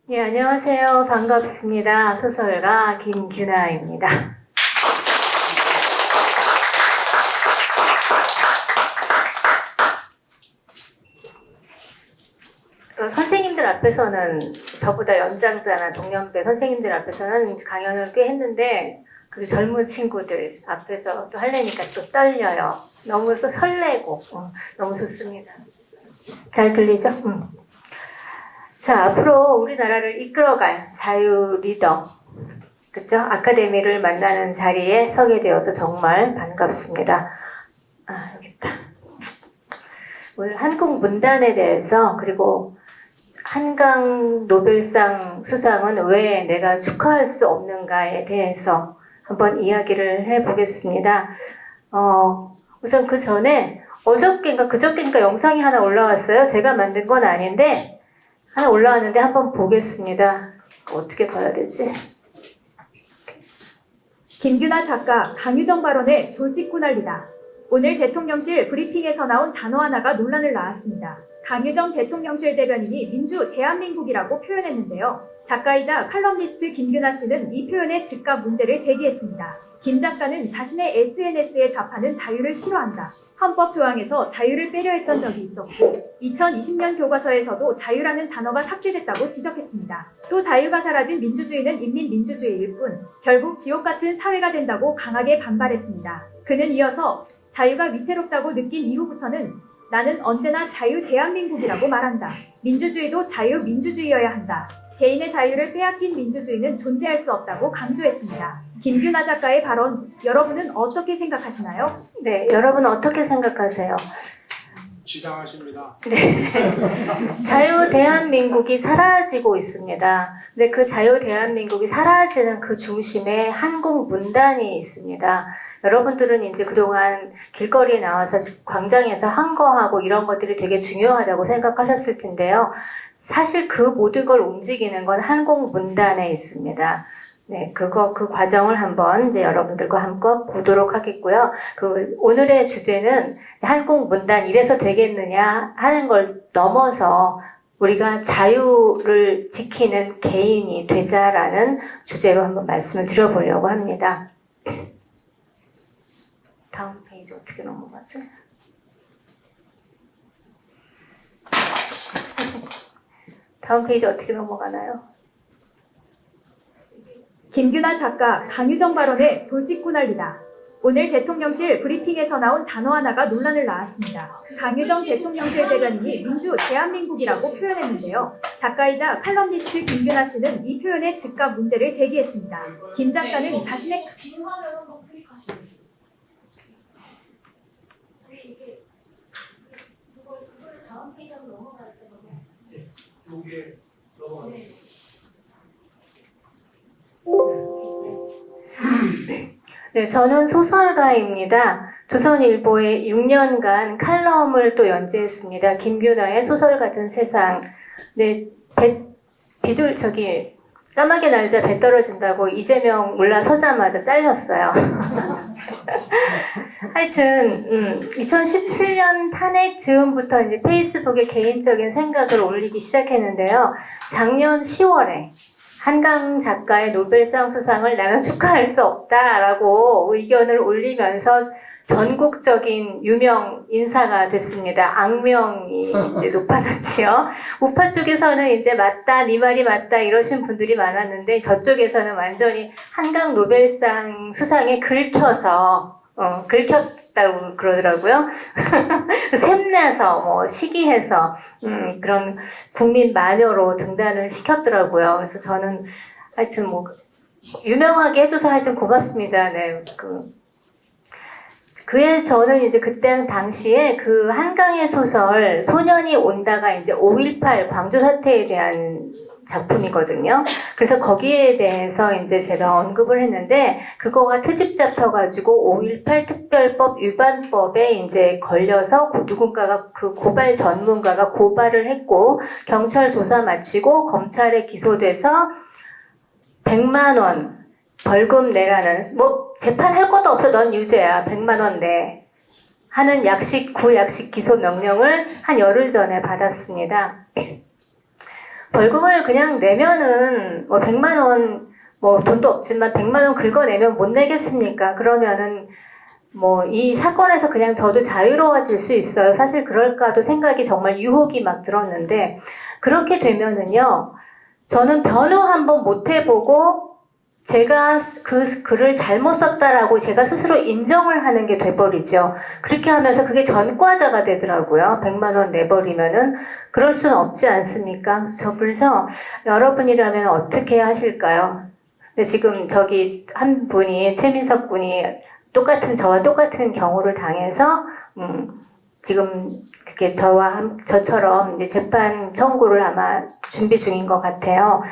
예, 안녕하세요. 반갑습니다. 소설가 김규나입니다. 선생님들 앞에서는 저보다 연장자나 동년배 선생님들 앞에서는 강연을 꽤 했는데 그 젊은 친구들 앞에서 또 하려니까 또 떨려요. 너무 설레고 너무 좋습니다. 잘 들리죠? 자, 앞으로 우리나라를 이끌어갈 자유 리더, 그쵸? 아카데미를 만나는 자리에 서게 되어서 정말 반갑습니다. 여기 있다. 오늘 한국 문단에 대해서, 그리고 한강 노벨상 수상은 왜 내가 축하할 수 없는가에 대해서 한번 이야기를 해보겠습니다. 우선 그 전에 어저께인가 그저께인가 영상이 하나 올라왔어요. 제가 만든 건 아닌데 하나 올라왔는데 한번 보겠습니다. 어떻게 봐야 되지? 김규나 작가 강유정 발언에 돌직구 난리다. 오늘 대통령실 브리핑에서 나온 단어 하나가 논란을 낳았습니다. 강유정 대통령실 대변인이 민주 대한민국이라고 표현했는데요. 작가이자 칼럼니스트 김규나 씨는 이 표현에 즉각 문제를 제기했습니다. 김 작가는 자신의 SNS에 답하는 자유를 싫어한다. 헌법 조항에서 자유를 빼려 했던 적이 있었고 2020년 교과서에서도 자유라는 단어가 삭제됐다고 지적했습니다. 또 자유가 사라진 민주주의는 인민민주주의일 뿐 결국 지옥 같은 사회가 된다고 강하게 반발했습니다. 그는 이어서 자유가 위태롭다고 느낀 이후부터는 나는 언제나 자유 대한민국이라고 말한다. 민주주의도 자유민주주의여야 한다. 개인의 자유를 빼앗긴 민주주의는 존재할 수 없다고 강조했습니다. 김규나 작가의 발언, 여러분은 어떻게 생각하시나요? 네, 여러분 어떻게 생각하세요? 지당하십니다. 네. 자유 대한민국이 사라지고 있습니다. 근데 그 자유 대한민국이 사라지는 그 중심에 한국 문단이 있습니다. 여러분들은 이제 그동안 길거리에 나와서 광장에서 항거하고 이런 것들이 되게 중요하다고 생각하셨을 텐데요. 사실 그 모든 걸 움직이는 건 한국 문단에 있습니다. 네, 그 과정을 한번 이제 여러분들과 함께 보도록 하겠고요. 오늘의 주제는 한국 문단 이래서 되겠느냐 하는 걸 넘어서 우리가 자유를 지키는 개인이 되자라는 주제로 한번 말씀을 드려보려고 합니다. 다음 페이지 어떻게 넘어가지? 다음 페이지 어떻게 넘어가나요? 김규나 작가 강유정 발언에 돌직구 난리다. 오늘 대통령실 브리핑에서 나온 단어 하나가 논란을 낳았습니다. 강유정 대통령실 대변인이 민주 대한민국이라고 표현했는데요. 작가이자 칼럼니스트 김규나 씨는 이 표현에 즉각 문제를 제기했습니다. 김 작가는 자신의 여기에 넘어가요. 네, 저는 소설가입니다. 조선일보에 6년간 칼럼을 또 연재했습니다. 김규나의 소설 같은 세상. 네, 까마귀 날자 배 떨어진다고 이재명 올라서자마자 잘렸어요. 하여튼 2017년 탄핵 즈음부터 이제 페이스북에 개인적인 생각을 올리기 시작했는데요. 작년 10월에 한강 작가의 노벨상 수상을 나는 축하할 수 없다라고 의견을 올리면서 전국적인 유명 인사가 됐습니다. 악명이 이제 높아졌지요. 우파 쪽에서는 이제 맞다, 네 말이 맞다 이러신 분들이 많았는데 저쪽에서는 완전히 한강 노벨상 수상에 긁혔다고 그러더라고요. 샘나서 시기해서 그런 국민 마녀로 등단을 시켰더라고요. 그래서 저는 하여튼 유명하게 해줘서 하여튼 고맙습니다. 네, 저는 이제 그때 당시에 그 한강의 소설 소년이 온다가 이제 5.18 광주 사태에 대한 작품이거든요. 그래서 거기에 대해서 이제 제가 언급을 했는데 그거가 트집 잡혀가지고 5.18 특별법 위반법에 이제 걸려서 누군가가 그 고발 전문가가 고발을 했고 경찰 조사 마치고 검찰에 기소돼서 100만 원 벌금 내라는 재판할 것도 없어 넌 유죄야 100만 원 내 하는 구약식 기소 명령을 한 열흘 전에 받았습니다. 벌금을 그냥 내면은 뭐 100만 원, 뭐 돈도 없지만 100만 원 긁어내면 못 내겠습니까? 그러면은 뭐 이 사건에서 그냥 저도 자유로워질 수 있어요. 사실 그럴까도 생각이 정말 유혹이 막 들었는데 그렇게 되면은요. 저는 변호 한번 못 해보고 제가 그 글을 잘못 썼다라고 제가 스스로 인정을 하는 게 돼버리죠. 그렇게 하면서 그게 전과자가 되더라고요. 100만 원 내버리면은 그럴 수는 없지 않습니까? 그래서 여러분이라면 어떻게 하실까요? 근데 지금 저기 한 분이 최민석 군이 저와 똑같은 경우를 당해서 지금 그게 저처럼 이제 재판 청구를 아마 준비 중인 것 같아요.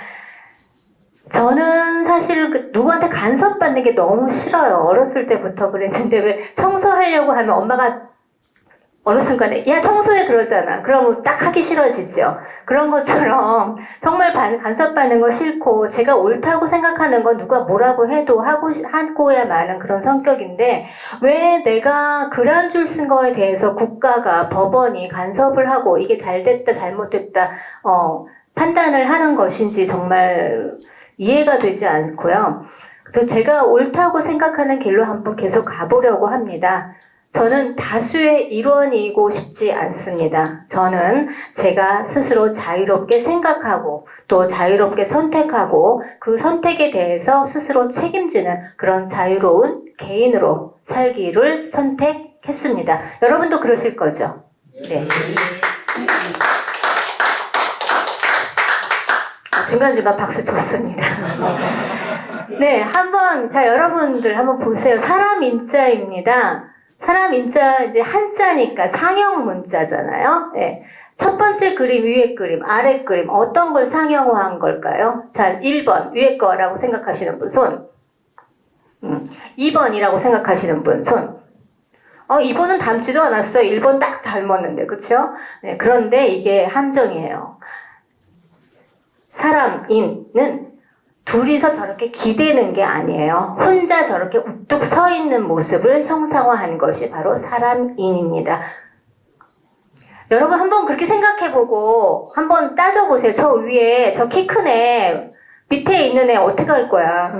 저는 사실 누구한테 간섭받는 게 너무 싫어요. 어렸을 때부터 그랬는데 왜 청소하려고 하면 엄마가 어느 순간에 야 청소해 그러잖아. 그러면 딱 하기 싫어지죠. 그런 것처럼 정말 간섭받는 거 싫고 제가 옳다고 생각하는 건 누가 뭐라고 해도 하고야 마는 그런 성격인데 왜 내가 글 한 줄 쓴 거에 대해서 국가가 법원이 간섭을 하고 이게 잘됐다 잘못됐다 판단을 하는 것인지 정말 이해가 되지 않고요. 그래서 제가 옳다고 생각하는 길로 한번 계속 가보려고 합니다. 저는 다수의 일원이고 싶지 않습니다. 저는 제가 스스로 자유롭게 생각하고 또 자유롭게 선택하고 그 선택에 대해서 스스로 책임지는 그런 자유로운 개인으로 살기를 선택했습니다. 여러분도 그러실 거죠? 네. 중간중간 박수 줬습니다. 네, 자, 여러분들 한번 보세요. 사람 인자입니다. 사람 인자, 이제 한자니까 상형 문자잖아요. 네. 첫 번째 그림, 위에 그림, 아래 그림, 어떤 걸 상형화한 걸까요? 자, 1번, 위에 거라고 생각하시는 분, 손. 2번이라고 생각하시는 분, 손. 2번은 닮지도 않았어요. 1번 딱 닮았는데, 그쵸? 네, 그런데 이게 함정이에요. 사람인은 둘이서 저렇게 기대는 게 아니에요. 혼자 저렇게 우뚝 서 있는 모습을 형상화한 것이 바로 사람인입니다. 여러분 한번 그렇게 생각해보고 한번 따져보세요. 저 위에 저 키 큰 애 밑에 있는 애 어떻게 할 거야?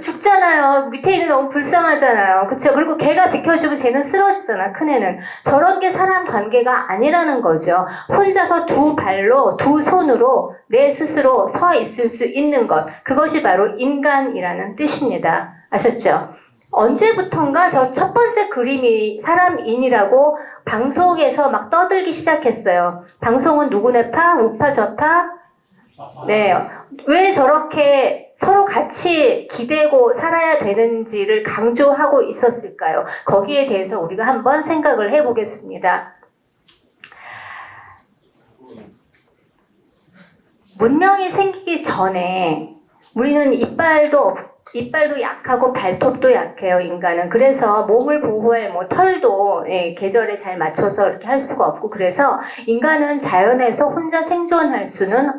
죽잖아요. 밑에 있는 애 너무 불쌍하잖아요. 그쵸? 그리고 걔가 비켜주면 쟤는 쓰러지잖아. 큰 애는. 저런 게 사람 관계가 아니라는 거죠. 혼자서 두 발로 두 손으로 내 스스로 서 있을 수 있는 것. 그것이 바로 인간이라는 뜻입니다. 아셨죠? 언제부턴가 저 첫 번째 그림이 사람인이라고 방송에서 막 떠들기 시작했어요. 방송은 누구네 파? 우파 저파? 네. 왜 저렇게 서로 같이 기대고 살아야 되는지를 강조하고 있었을까요? 거기에 대해서 우리가 한번 생각을 해보겠습니다. 문명이 생기기 전에 우리는 이빨도 약하고 발톱도 약해요, 인간은. 그래서 몸을 보호할 털도 계절에 잘 맞춰서 이렇게 할 수가 없고, 그래서 인간은 자연에서 혼자 생존할 수는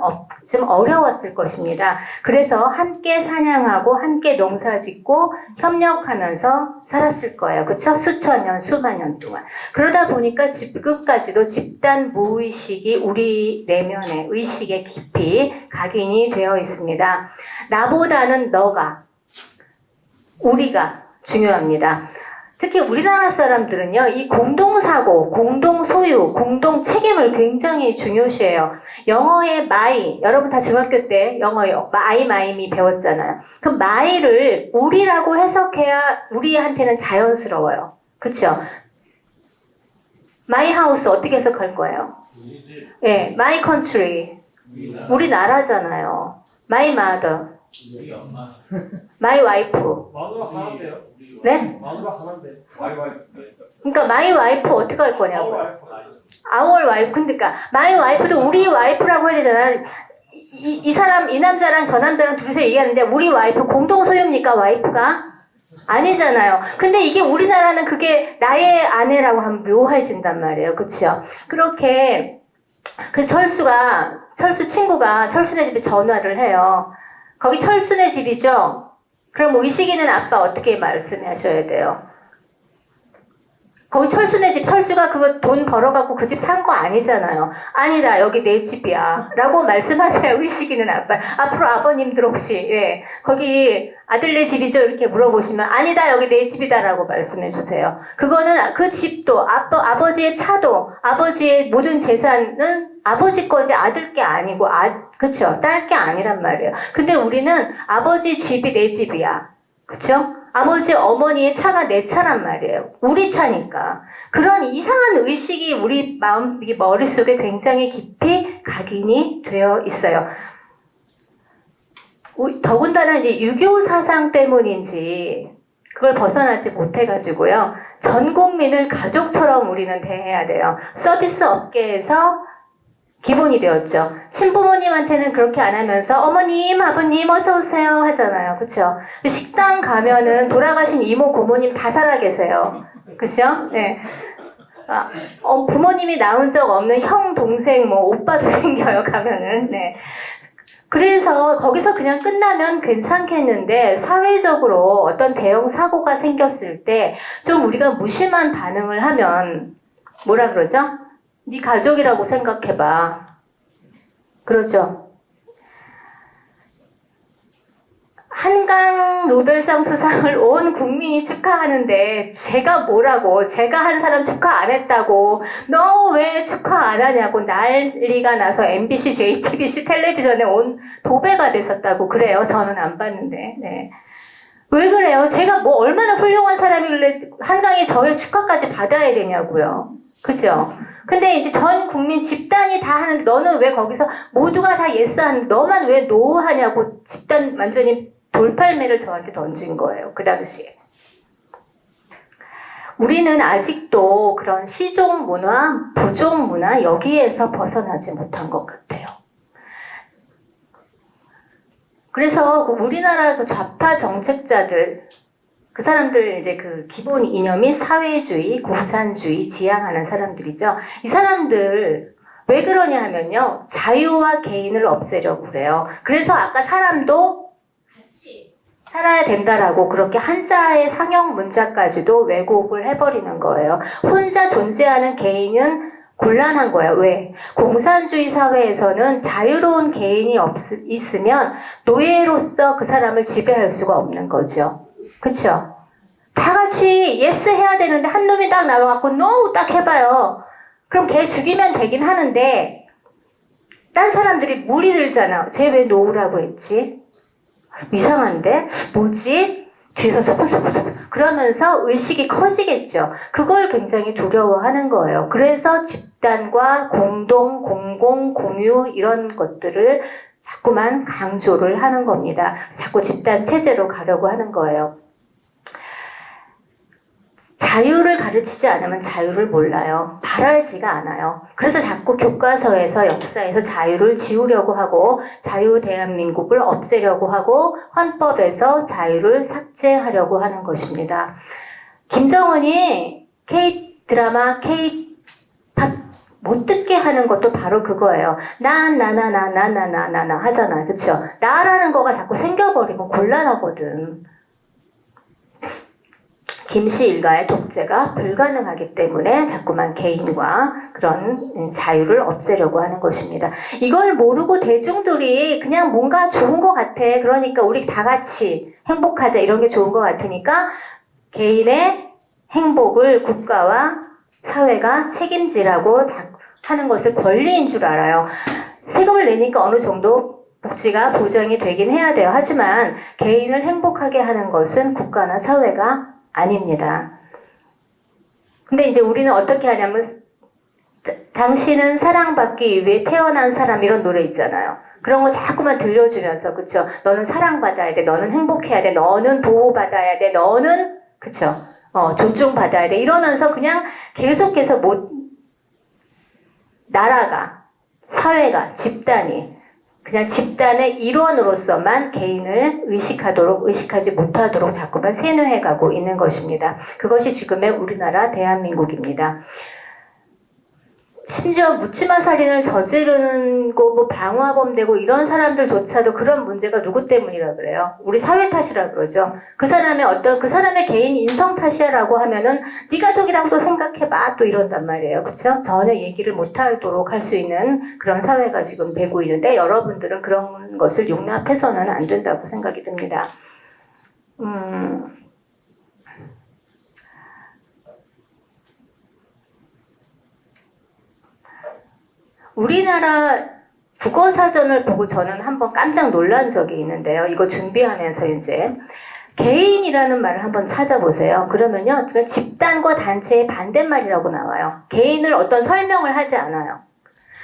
좀 어려웠을 것입니다. 그래서 함께 사냥하고 함께 농사 짓고 협력하면서 살았을 거예요. 그쵸? 수천 년, 수만 년 동안. 그러다 보니까 지금까지도 집단 무의식이 우리 내면의 의식에 깊이 각인이 되어 있습니다. 나보다는 너가, 우리가 중요합니다. 특히 우리나라 사람들은요, 이 공동사고, 공동소유, 공동책임을 굉장히 중요시해요. 영어의 my, 여러분 다 중학교 때 영어요. 마이미 배웠잖아요. 그 my를 우리라고 해석해야 우리한테는 자연스러워요. 그쵸? my house 어떻게 해석할 거예요? 네, my country, 우리나라잖아요. my mother, my wife. 마누라 하나인데요? 네? 마누라 하나인데. 그러니까 my wife 어떻게 할 거냐고요. our wife. 그러니까 my wife도 우리 와이프라고 해야 되잖아. 이 남자랑 저 남자랑 둘이서 얘기하는데 우리 와이프 공동 소유입니까? 와이프가? 아니잖아요. 근데 이게 우리나라는 그게 나의 아내라고 하면 묘해진단 말이에요. 그쵸? 그렇게 그 철수 친구가 철수네 집에 전화를 해요. 거기 철수네 집이죠? 그럼 의식 있는 아빠 어떻게 말씀하셔야 돼요? 거기 철수네 집, 철수가 그거 돈 벌어갖고 그 집 산 거 아니잖아요. 아니다, 여기 내 집이야. 라고 말씀하셔야 의식이는 아빠. 앞으로 아버님들 혹시, 예, 거기 아들네 집이죠? 이렇게 물어보시면, 아니다, 여기 내 집이다. 라고 말씀해 주세요. 그거는 그 집도, 아버지의 차도, 아버지의 모든 재산은 아버지 거지 아들 게 아니고, 그쵸? 딸 게 아니란 말이에요. 근데 우리는 아버지 집이 내 집이야. 그쵸? 아버지, 어머니의 차가 내 차란 말이에요. 우리 차니까. 그런 이상한 의식이 우리 머릿속에 굉장히 깊이 각인이 되어 있어요. 더군다나 이제 유교 사상 때문인지 그걸 벗어나지 못해가지고요. 전 국민을 가족처럼 우리는 대해야 돼요. 서비스 업계에서 기본이 되었죠. 신부모님한테는 그렇게 안 하면서 어머님, 아버님 어서 오세요 하잖아요. 그렇죠? 식당 가면은 돌아가신 이모, 고모님 다 살아계세요. 그렇죠? 네. 부모님이 낳은 적 없는 형, 동생, 뭐 오빠도 생겨요. 가면은. 네. 그래서 거기서 그냥 끝나면 괜찮겠는데 사회적으로 어떤 대형 사고가 생겼을 때 좀 우리가 무심한 반응을 하면 뭐라 그러죠? 네 가족이라고 생각해봐. 그렇죠? 한강 노벨상 수상을 온 국민이 축하하는데 제가 뭐라고, 제가 한 사람 축하 안 했다고, 너 왜 축하 안 하냐고 난리가 나서 MBC, JTBC 텔레비전에 온 도배가 됐었다고 그래요. 저는 안 봤는데. 네. 왜 그래요? 제가 뭐 얼마나 훌륭한 사람이길래 한강이 저의 축하까지 받아야 되냐고요. 그죠? 근데 이제 전 국민 집단이 다 하는데 너는 왜 거기서 모두가 다 예스하는데 너만 왜 노 하냐고 집단 완전히 돌팔매를 저한테 던진 거예요. 그 당시에. 우리는 아직도 그런 시종 문화, 부종 문화 여기에서 벗어나지 못한 것 같아요. 그래서 우리나라 그 좌파 정책자들, 그 사람들 이제 그 기본 이념이 사회주의, 공산주의 지향하는 사람들이죠. 이 사람들 왜 그러냐 하면요. 자유와 개인을 없애려고 그래요. 그래서 아까 사람도 같이 살아야 된다라고 그렇게 한자의 상형 문자까지도 왜곡을 해버리는 거예요. 혼자 존재하는 개인은 곤란한 거예요. 왜? 공산주의 사회에서는 자유로운 개인이 있으면 노예로서 그 사람을 지배할 수가 없는 거죠. 그쵸? 다 같이 예스 해야 되는데 한 놈이 딱 나와갖고 노 딱 해봐요. 그럼 걔 죽이면 되긴 하는데 딴 사람들이 무리 들잖아. 쟤 왜 노우라고 했지? 이상한데? 뭐지? 뒤에서 소곤소곤 그러면서 의식이 커지겠죠. 그걸 굉장히 두려워하는 거예요. 그래서 집단과 공동, 공공, 공유 이런 것들을 자꾸만 강조를 하는 겁니다. 자꾸 집단 체제로 가려고 하는 거예요. 자유를 가르치지 않으면 자유를 몰라요. 바라지가 않아요. 그래서 자꾸 교과서에서 역사에서 자유를 지우려고 하고 자유 대한민국을 없애려고 하고 헌법에서 자유를 삭제하려고 하는 것입니다. 김정은이 K-드라마, K-팝 못 듣게 하는 것도 바로 그거예요. 나나나나나나나나 하잖아요. 그쵸? 나라는 거가 자꾸 생겨버리면 곤란하거든. 김씨 일가의 독재가 불가능하기 때문에 자꾸만 개인과 그런 자유를 없애려고 하는 것입니다. 이걸 모르고 대중들이 그냥 뭔가 좋은 것 같아. 그러니까 우리 다 같이 행복하자 이런 게 좋은 것 같으니까 개인의 행복을 국가와 사회가 책임지라고 하는 것을 권리인 줄 알아요. 세금을 내니까 어느 정도 복지가 보장이 되긴 해야 돼요. 하지만 개인을 행복하게 하는 것은 국가나 사회가 아닙니다. 근데 이제 우리는 어떻게 하냐면 당신은 사랑받기 위해 태어난 사람 이런 노래 있잖아요. 그런 거 자꾸만 들려주면서 그쵸? 너는 사랑받아야 돼. 너는 행복해야 돼. 너는 보호받아야 돼. 너는 그쵸? 존중받아야 돼. 이러면서 그냥 계속해서 나라가 사회가 집단이 그냥 집단의 일원으로서만 개인을 의식하지 못하도록 자꾸만 세뇌해가고 있는 것입니다. 그것이 지금의 우리나라 대한민국입니다. 심지어 묻지마 살인을 저지르는 거, 뭐 방화범되고 이런 사람들조차도 그런 문제가 누구 때문이라 그래요? 우리 사회 탓이라 그러죠. 그 사람의 개인 인성 탓이라고 하면은 네 가족이랑도 생각해봐 또 이런단 말이에요. 그렇죠? 전혀 얘기를 못하도록 할 수 있는 그런 사회가 지금 되고 있는데 여러분들은 그런 것을 용납해서는 안 된다고 생각이 듭니다. 우리나라 국어사전을 보고 저는 한번 깜짝 놀란 적이 있는데요. 이거 준비하면서 이제 개인이라는 말을 한번 찾아보세요. 그러면요, 집단과 단체의 반대말이라고 나와요. 개인을 어떤 설명을 하지 않아요.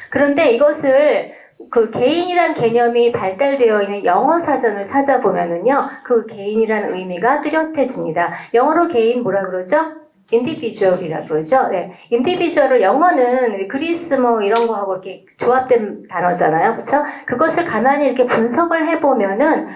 그런데 이것을 그 개인이란 개념이 발달되어 있는 영어 사전을 찾아보면은요, 그 개인이라는 의미가 뚜렷해집니다. 영어로 개인 뭐라 그러죠? individual이라고 그러죠. 네. individual을 영어는 그리스 뭐 이런 거하고 이렇게 조합된 단어잖아요. 그렇죠? 그것을 가만히 이렇게 분석을 해보면은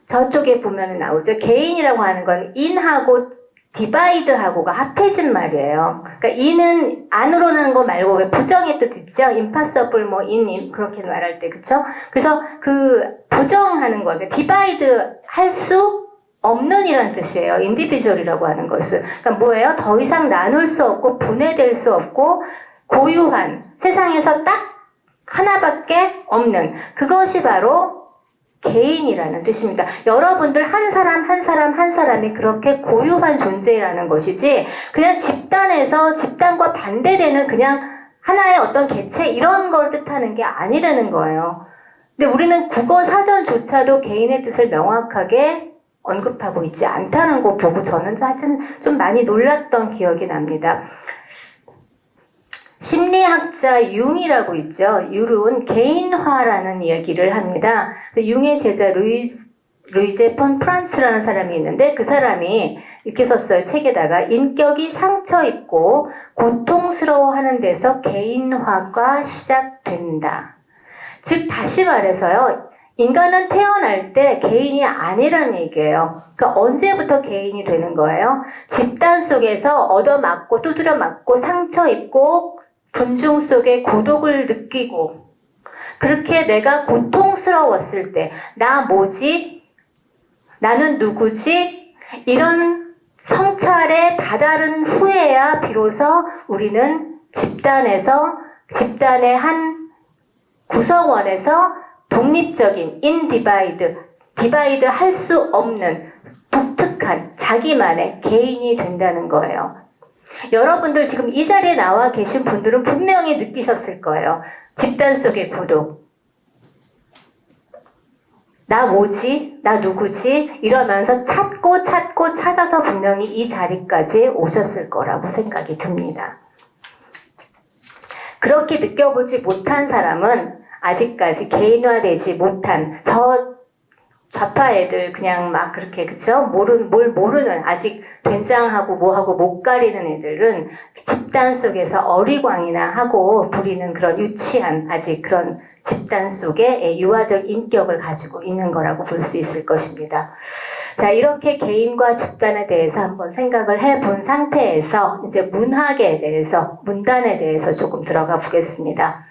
저쪽에 보면은 나오죠. 개인이라고 하는 건 in하고 divide하고가 합해진 말이에요. 그러니까 in은 안으로 나는 거 말고 왜 부정의 뜻 있죠? impossible 뭐 in 그렇게 말할 때 그렇죠? 그래서 그 부정하는 거, 그러니까 divide 할 수 없는 이란 뜻이에요. 인디비주얼이라고 하는 것은. 그러니까 뭐예요? 더 이상 나눌 수 없고 분해될 수 없고 고유한 세상에서 딱 하나밖에 없는 그것이 바로 개인이라는 뜻입니다. 여러분들 한 사람이 그렇게 고유한 존재라는 것이지 그냥 집단과 반대되는 그냥 하나의 어떤 개체 이런 걸 뜻하는 게 아니라는 거예요. 근데 우리는 국어 사전조차도 개인의 뜻을 명확하게 언급하고 있지 않다는 거 보고 저는 사실 좀 많이 놀랐던 기억이 납니다. 심리학자 융이라고 있죠. 융은 개인화라는 이야기를 합니다. 융의 제자 루이제 폰 프란츠라는 사람이 있는데 그 사람이 이렇게 썼어요. 책에다가 인격이 상처 입고 고통스러워하는 데서 개인화가 시작된다. 즉 다시 말해서요. 인간은 태어날 때 개인이 아니라는 얘기예요. 그러니까 언제부터 개인이 되는 거예요? 집단 속에서 얻어맞고 두드려 맞고 상처 입고 분중 속에 고독을 느끼고 그렇게 내가 고통스러웠을 때 나 뭐지? 나는 누구지? 이런 성찰에 다다른 후에야 비로소 우리는 집단의 한 구성원에서 독립적인 디바이드 할 수 없는 독특한 자기만의 개인이 된다는 거예요. 여러분들 지금 이 자리에 나와 계신 분들은 분명히 느끼셨을 거예요. 집단 속의 고독. 나 뭐지? 나 누구지? 이러면서 찾고 찾아서 분명히 이 자리까지 오셨을 거라고 생각이 듭니다. 그렇게 느껴보지 못한 사람은 아직까지 개인화되지 못한 좌파 애들 그냥 막 그렇게 그쵸? 뭘 모르는 아직 된장하고 뭐하고 못 가리는 애들은 집단 속에서 어리광이나 하고 부리는 그런 유치한 아직 그런 집단 속에 유아적 인격을 가지고 있는 거라고 볼 수 있을 것입니다. 자, 이렇게 개인과 집단에 대해서 한번 생각을 해본 상태에서 이제 문학에 대해서 문단에 대해서 조금 들어가 보겠습니다.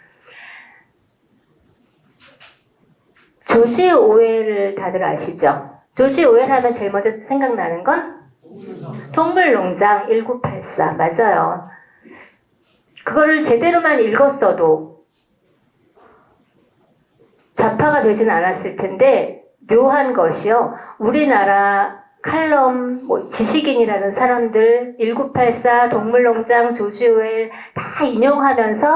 조지 오웰을 다들 아시죠? 조지 오웰 하면 제일 먼저 생각나는 건 동물농장 1984 맞아요. 그거를 제대로만 읽었어도 좌파가 되진 않았을 텐데 묘한 것이요. 우리나라 칼럼, 지식인이라는 사람들 1984 동물농장 조지 오웰 다 인용하면서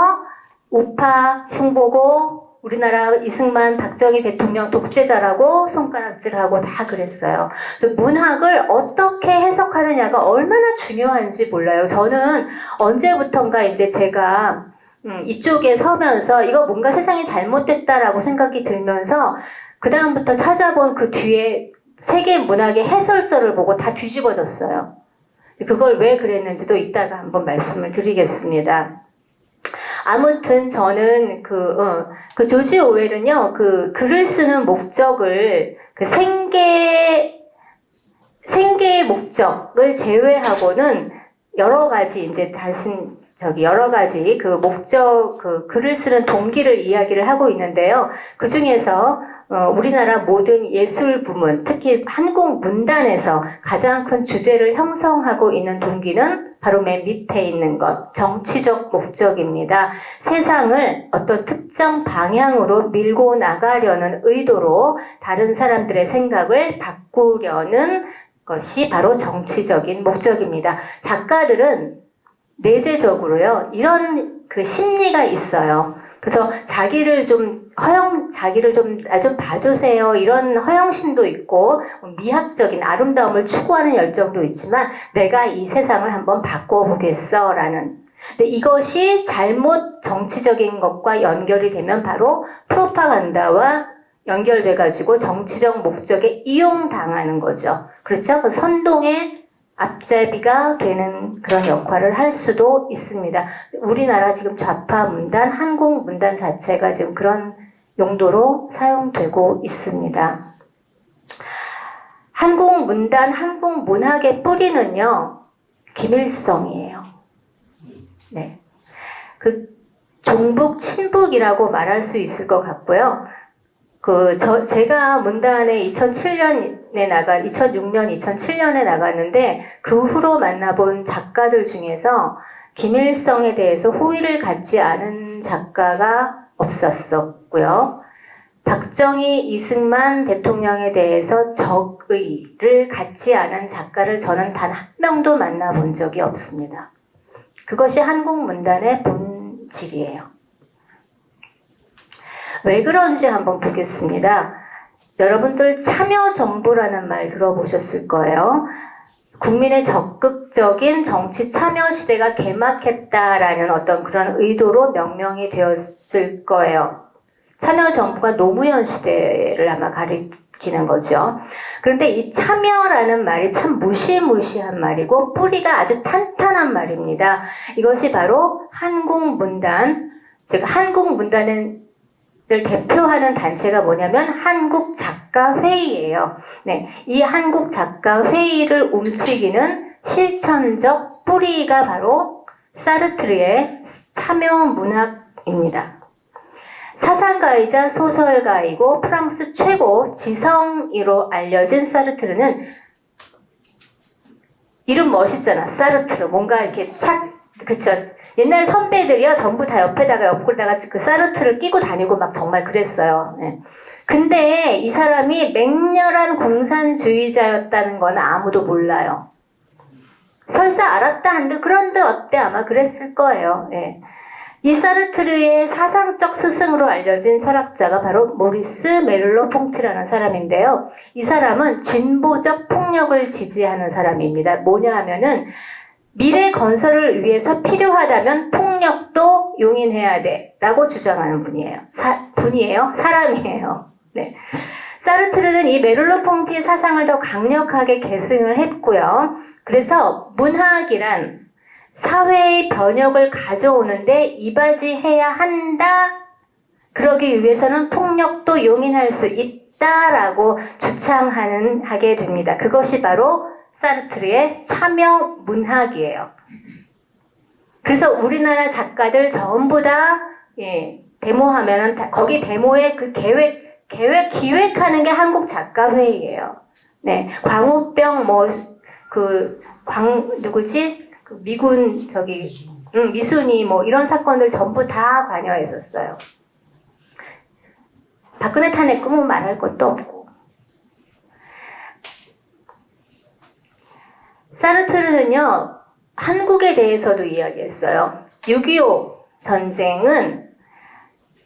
우파 흉보고 우리나라 이승만, 박정희 대통령 독재자라고 손가락질하고 다 그랬어요. 그래서 문학을 어떻게 해석하느냐가 얼마나 중요한지 몰라요. 저는 언제부턴가 이제 제가 이쪽에 서면서 이거 뭔가 세상이 잘못됐다라고 생각이 들면서 그 다음부터 찾아본 그 뒤에 세계 문학의 해설서를 보고 다 뒤집어졌어요. 그걸 왜 그랬는지도 이따가 한번 말씀을 드리겠습니다. 아무튼 저는 그 조지 오웰은요, 그 글을 쓰는 목적을 그 생계의 목적을 제외하고는 여러 가지 이제 여러 가지 그 목적, 그 글을 쓰는 동기를 이야기를 하고 있는데요. 그 중에서 우리나라 모든 예술 부문, 특히 한국 문단에서 가장 큰 주제를 형성하고 있는 동기는 바로 맨 밑에 있는 것, 정치적 목적입니다. 세상을 어떤 특정 방향으로 밀고 나가려는 의도로 다른 사람들의 생각을 바꾸려는 것이 바로 정치적인 목적입니다. 작가들은 내재적으로요, 이런 그 심리가 있어요. 그래서 자기를 좀 봐주세요. 이런 허영심도 있고, 미학적인 아름다움을 추구하는 열정도 있지만, 내가 이 세상을 한번 바꿔보겠어. 라는. 근데 이것이 잘못 정치적인 것과 연결이 되면 바로 프로파간다와 연결돼가지고 정치적 목적에 이용당하는 거죠. 그렇죠? 그 선동의 앞잡이가 되는 그런 역할을 할 수도 있습니다. 우리나라 지금 좌파 문단, 한국 문단 자체가 지금 그런 용도로 사용되고 있습니다. 한국 문단, 한국 문학의 뿌리는요, 김일성이에요. 네. 그 종북, 친북이라고 말할 수 있을 것 같고요. 제가 문단에 2006년, 2007년에 나갔는데, 그 후로 만나본 작가들 중에서 김일성에 대해서 호의를 갖지 않은 작가가 없었었고요. 박정희, 이승만 대통령에 대해서 적의를 갖지 않은 작가를 저는 단 한 명도 만나본 적이 없습니다. 그것이 한국 문단의 본질이에요. 왜 그런지 한번 보겠습니다. 여러분들 참여정부라는 말 들어보셨을 거예요. 국민의 적극적인 정치 참여 시대가 개막했다라는 어떤 그런 의도로 명명이 되었을 거예요. 참여정부가 노무현 시대를 아마 가리키는 거죠. 그런데 이 참여라는 말이 참 무시무시한 말이고 뿌리가 아주 탄탄한 말입니다. 이것이 바로 한국문단, 즉 한국문단은 를 대표하는 단체가 뭐냐면 한국작가회의예요. 네, 이 한국작가회의를 움직이는 실천적 뿌리가 바로 사르트르의 참여문학입니다. 사상가이자 소설가이고 프랑스 최고 지성이로 알려진 사르트르는 이름 멋있잖아. 사르트르. 뭔가 이렇게 그쵸. 옛날 선배들이요, 전부 다 옆구리다가 그 사르트를 끼고 다니고 막 정말 그랬어요. 네. 근데 이 사람이 맹렬한 공산주의자였다는 건 아무도 몰라요. 설사 알았다 한들, 그런데 어때? 아마 그랬을 거예요. 네. 이 사르트르의 사상적 스승으로 알려진 철학자가 바로 모리스 메를로 퐁티라는 사람인데요. 이 사람은 진보적 폭력을 지지하는 사람입니다. 뭐냐 하면은, 미래 건설을 위해서 필요하다면 폭력도 용인해야 돼 라고 주장하는 분이에요. 사람이에요. 네. 사르트르는 이 메를로-퐁티의 사상을 더 강력하게 계승을 했고요. 그래서 문학이란 사회의 변혁을 가져오는데 이바지해야 한다. 그러기 위해서는 폭력도 용인할 수 있다라고 주창하게 됩니다. 그것이 바로 사르트르의 참여 문학이에요. 그래서 우리나라 작가들 전부 다 데모하면은 거기 데모에 그 기획하는 게 한국작가회의예요. 네, 광우병 누구지? 그 미군 미순이 이런 사건들 전부 다 관여했었어요. 박근혜 탄핵금은 말할 것도 없고. 사르트르는요, 한국에 대해서도 이야기했어요. 6.25 전쟁은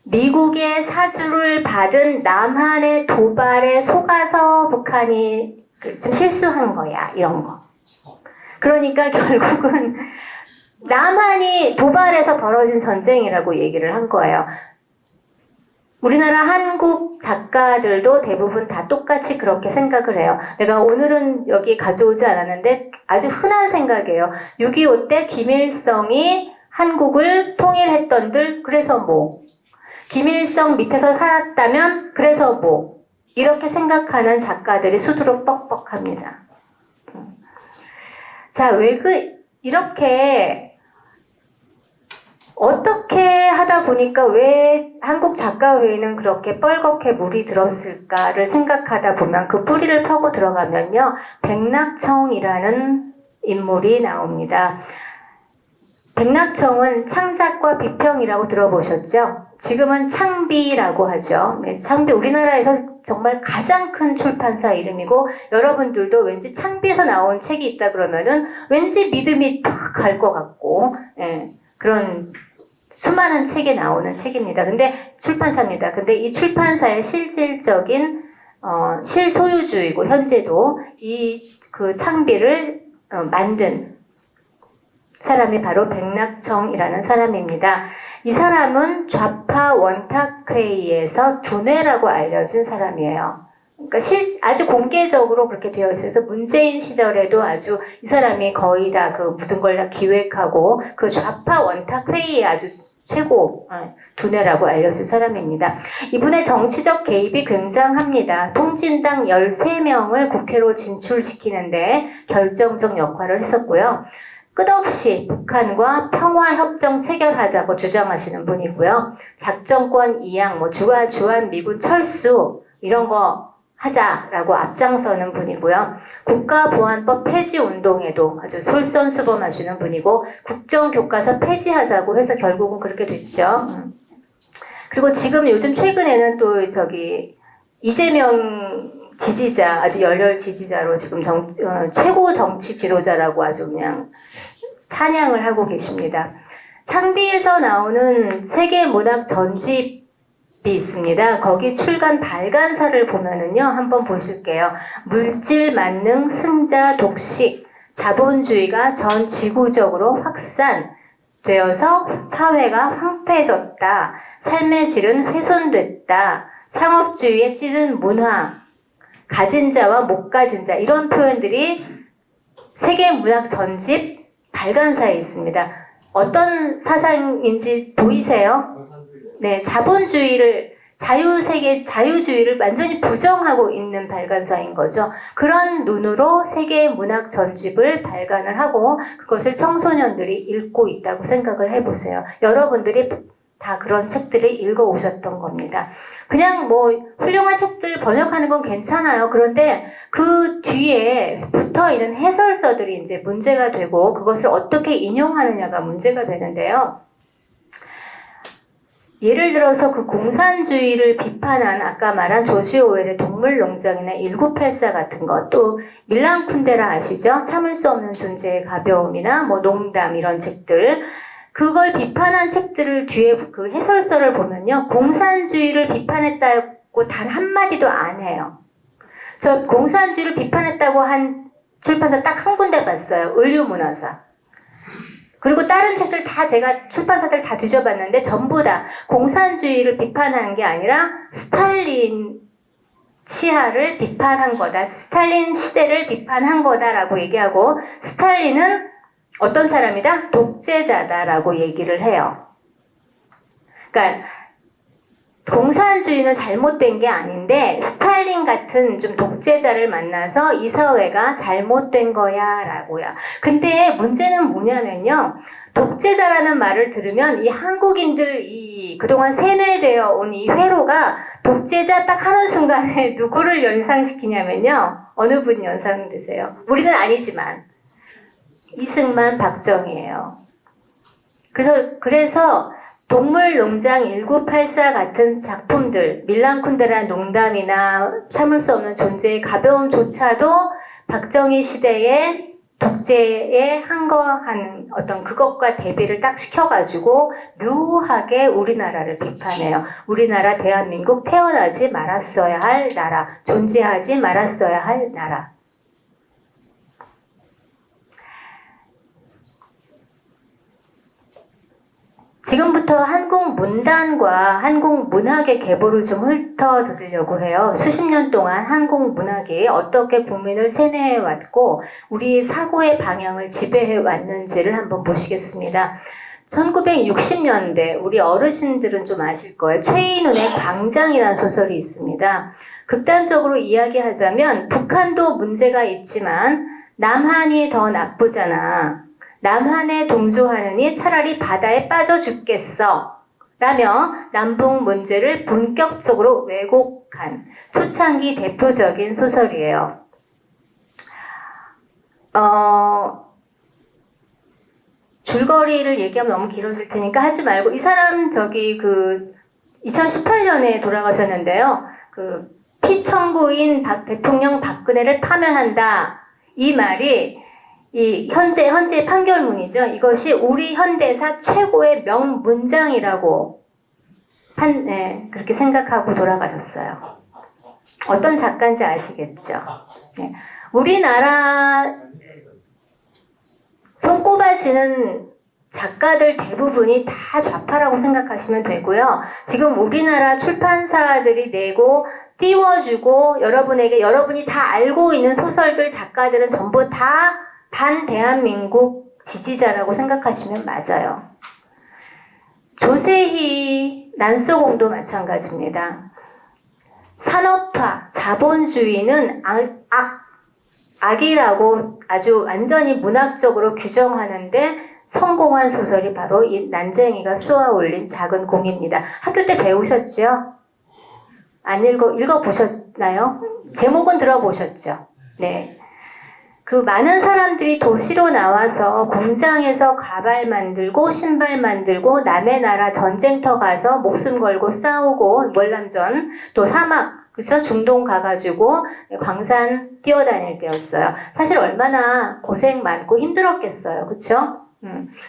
미국의 사주를 받은 남한의 도발에 속아서 북한이 좀 실수한 거야, 이런 거. 그러니까 결국은 남한이 도발해서 벌어진 전쟁이라고 얘기를 한 거예요. 우리나라 한국 작가들도 대부분 다 똑같이 그렇게 생각을 해요. 내가 오늘은 여기 가져오지 않았는데 아주 흔한 생각이에요. 6.25 때 김일성이 한국을 통일했던들, 그래서 뭐. 김일성 밑에서 살았다면, 그래서 뭐. 이렇게 생각하는 작가들이 수두룩 뻑뻑합니다. 자, 이렇게 어떻게 하다 보니까 왜 한국 작가회에는 그렇게 뻘겋게 물이 들었을까를 생각하다 보면 그 뿌리를 파고 들어가면요. 백낙청이라는 인물이 나옵니다. 백낙청은 창작과 비평이라고 들어보셨죠? 지금은 창비라고 하죠. 네, 창비 우리나라에서 정말 가장 큰 출판사 이름이고 여러분들도 왠지 창비에서 나온 책이 있다 그러면은 왠지 믿음이 탁 갈 것 같고 그런 수많은 책에 나오는 책입니다. 근데 출판사입니다. 근데 이 출판사의 실질적인 실소유주이고 현재도 이 그 창비를 만든 사람이 바로 백낙청이라는 사람입니다. 이 사람은 좌파 원탁회의에서 두뇌라고 알려진 사람이에요. 그러니까 아주 공개적으로 그렇게 되어 있어서 문재인 시절에도 아주 이 사람이 거의 다 그 모든 걸 다 기획하고 그 좌파 원탁회의에 아주 최고 두뇌라고 알려진 사람입니다. 이분의 정치적 개입이 굉장합니다. 통진당 13명을 국회로 진출시키는데 결정적 역할을 했었고요. 끝없이 북한과 평화협정 체결하자고 주장하시는 분이고요. 작전권 이양, 주한 미군 철수 이런 거 하자라고 앞장서는 분이고요. 국가보안법 폐지 운동에도 아주 솔선수범하시는 분이고 국정교과서 폐지하자고 해서 결국은 그렇게 됐죠. 그리고 지금 요즘 최근에는 또 이재명 지지자, 아주 열렬 지지자로 지금 최고 정치 지도자라고 아주 그냥 찬양을 하고 계십니다. 창비에서 나오는 세계문학 전집이 있습니다. 거기 출간 발간사를 보면은요, 한번 보실게요. 물질 만능 승자 독식, 자본주의가 전 지구적으로 확산되어서 사회가 황폐해졌다. 삶의 질은 훼손됐다. 상업주의에 찌든 문화, 가진 자와 못 가진 자 이런 표현들이 세계문학 전집 발간사에 있습니다. 어떤 사상인지 보이세요? 네, 자유주의를 완전히 부정하고 있는 발간사인 거죠. 그런 눈으로 세계문학 전집을 발간을 하고 그것을 청소년들이 읽고 있다고 생각을 해보세요. 여러분들이 다 그런 책들을 읽어오셨던 겁니다. 그냥 훌륭한 책들 번역하는 건 괜찮아요. 그런데 그 뒤에 붙어 있는 해설서들이 이제 문제가 되고 그것을 어떻게 인용하느냐가 문제가 되는데요. 예를 들어서 그 공산주의를 비판한 아까 말한 조시 오웰의 동물농장이나 1984 같은 것, 또 밀란 쿤데라 아시죠? 참을 수 없는 존재의 가벼움이나 농담 이런 책들, 그걸 비판한 책들을 뒤에 그 해설서를 보면요, 공산주의를 비판했다고 단 한마디도 안 해요. 저 공산주의를 비판했다고 한 출판사 딱 한 군데 봤어요. 을류문화사. 그리고 다른 책들 다 제가 출판사들 다 뒤져봤는데 전부 다 공산주의를 비판한 게 아니라 스탈린 치하를 비판한 거다. 스탈린 시대를 비판한 거다라고 얘기하고 스탈린은 어떤 사람이다? 독재자다라고 얘기를 해요. 그러니까 공산주의는 잘못된 게 아닌데 스탈린 같은 좀 독재자를 만나서 이 사회가 잘못된 거야 라고요. 근데 문제는 뭐냐면요. 독재자라는 말을 들으면 이 한국인들 그동안 세뇌되어 온 이 회로가 독재자 딱 하는 순간에 누구를 연상시키냐면요. 어느 분 연상되세요? 우리는 아니지만 이승만, 박정희예요. 그래서 동물농장 1984 같은 작품들, 밀란 쿤데라 농담이나 참을 수 없는 존재의 가벼움조차도 박정희 시대의 독재에 항거하는 어떤 그것과 대비를 딱 시켜가지고 묘하게 우리나라를 비판해요. 우리나라 대한민국 태어나지 말았어야 할 나라, 존재하지 말았어야 할 나라. 지금부터 한국 문단과 한국 문학의 계보를 좀 훑어드리려고 해요. 수십 년 동안 한국 문학이 어떻게 국민을 세뇌해왔고 우리 사고의 방향을 지배해왔는지를 한번 보시겠습니다. 1960년대 우리 어르신들은 좀 아실 거예요. 최인훈의 광장이라는 소설이 있습니다. 극단적으로 이야기하자면 북한도 문제가 있지만 남한이 더 나쁘잖아. 남한에 동조하느니 차라리 바다에 빠져 죽겠어 라며 남북 문제를 본격적으로 왜곡한 초창기 대표적인 소설이에요. 줄거리를 얘기하면 너무 길어질 테니까 하지 말고, 이 사람 2018년에 돌아가셨는데요. 피청구인 대통령 박근혜를 파면한다. 이 말이 이 현재 판결문이죠. 이것이 우리 현대사 최고의 명문장이라고 그렇게 생각하고 돌아가셨어요. 어떤 작가인지 아시겠죠? 네. 우리나라 손꼽아지는 작가들 대부분이 다 좌파라고 생각하시면 되고요. 지금 우리나라 출판사들이 내고 띄워주고 여러분이 다 알고 있는 소설들 작가들은 전부 다 반대한민국 지지자라고 생각하시면 맞아요. 조세희 난소공도 마찬가지입니다. 산업화, 자본주의는 악이라고 아주 완전히 문학적으로 규정하는데 성공한 소설이 바로 이 난쟁이가 쏘아올린 작은 공입니다. 학교 때 배우셨죠? 안 읽어보셨나요? 제목은 들어보셨죠? 네. 많은 사람들이 도시로 나와서 공장에서 가발 만들고 신발 만들고 남의 나라 전쟁터 가서 목숨 걸고 싸우고 월남전 또 사막 그래서 중동 가가지고 광산 뛰어다닐 때였어요. 사실 얼마나 고생 많고 힘들었겠어요. 그렇죠?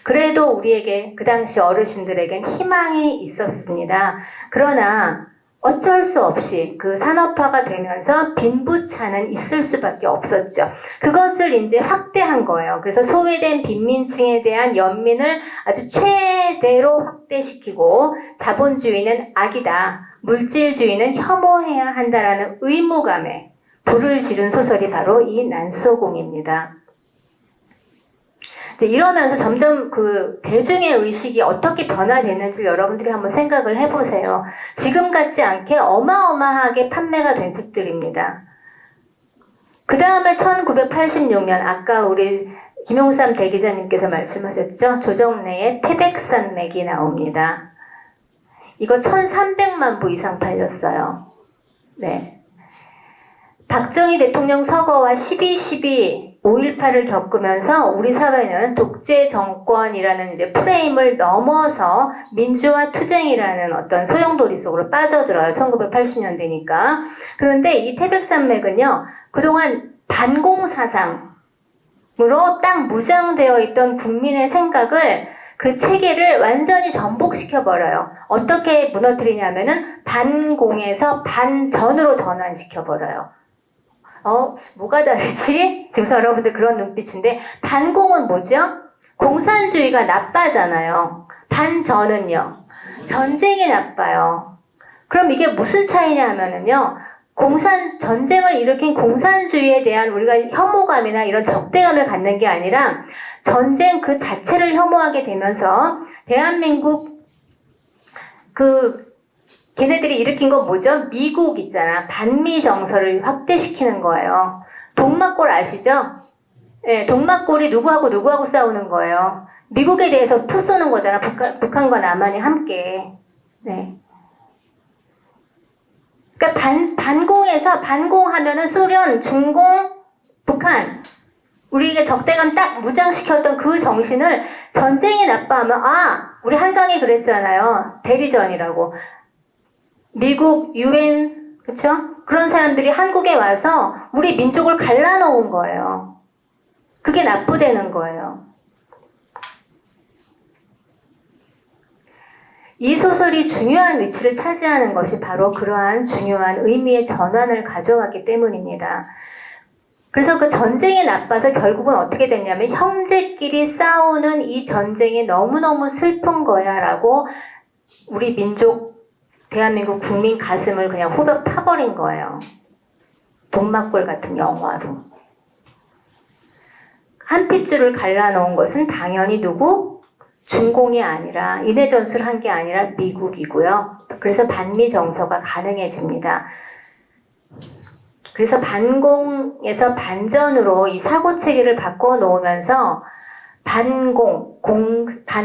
그래도 우리에게 그 당시 어르신들에겐 희망이 있었습니다. 그러나 어쩔 수 없이 산업화가 되면서 빈부차는 있을 수밖에 없었죠. 그것을 이제 확대한 거예요. 그래서 소외된 빈민층에 대한 연민을 아주 최대로 확대시키고 자본주의는 악이다. 물질주의는 혐오해야 한다라는 의무감에 불을 지른 소설이 바로 이 난소공입니다. 이러면서 점점 대중의 의식이 어떻게 변화되는지 여러분들이 한번 생각을 해보세요. 지금 같지 않게 어마어마하게 판매가 된 책들입니다. 그 다음에 1986년 아까 우리 김용삼 대기자님께서 말씀하셨죠. 조정래의 태백산맥이 나옵니다. 이거 1300만 부 이상 팔렸어요. 네. 박정희 대통령 서거와 12.12 5.18을 겪으면서 우리 사회는 독재 정권이라는 이제 프레임을 넘어서 민주화 투쟁이라는 어떤 소용돌이 속으로 빠져들어요. 1980년대니까. 그런데 이 태백산맥은요, 그동안 반공사상으로 딱 무장되어 있던 국민의 생각을 그 체계를 완전히 전복시켜버려요. 어떻게 무너뜨리냐면은 반공에서 반전으로 전환시켜버려요. 뭐가 다르지? 지금 여러분들 그런 눈빛인데, 반공은 뭐죠? 공산주의가 나빠잖아요. 반전은요? 전쟁이 나빠요. 그럼 이게 무슨 차이냐 하면은요, 전쟁을 일으킨 공산주의에 대한 우리가 혐오감이나 이런 적대감을 갖는 게 아니라, 전쟁 그 자체를 혐오하게 되면서, 대한민국 걔네들이 일으킨 건 뭐죠? 미국 있잖아. 반미 정서를 확대시키는 거예요. 동막골 아시죠? 네, 동막골이 누구하고 싸우는 거예요. 미국에 대해서 포 쏘는 거잖아. 북한과 남한이 함께. 네. 그러니까 반공에서 반공하면은 소련, 중공, 북한 우리에게 적대감 딱 무장시켰던 그 정신을 전쟁이 나빠하면 우리 한강이 그랬잖아요. 대리전이라고. 미국, UN, 그쵸? 그런 사람들이 한국에 와서 우리 민족을 갈라놓은 거예요. 그게 납부되는 거예요. 이 소설이 중요한 위치를 차지하는 것이 바로 그러한 중요한 의미의 전환을 가져왔기 때문입니다. 그래서 그 전쟁이 나빠서 결국은 어떻게 됐냐면 형제끼리 싸우는 이 전쟁이 너무너무 슬픈 거야 라고 우리 민족 대한민국 국민 가슴을 그냥 후벼 파버린 거예요. 동막골 같은 영화로. 한 핏줄을 갈라놓은 것은 당연히 누구? 중공이 아니라 인해전술을 한 게 아니라 미국이고요. 그래서 반미 정서가 가능해집니다. 그래서 반공에서 반전으로 이 사고체계를 바꿔놓으면서 반공사상을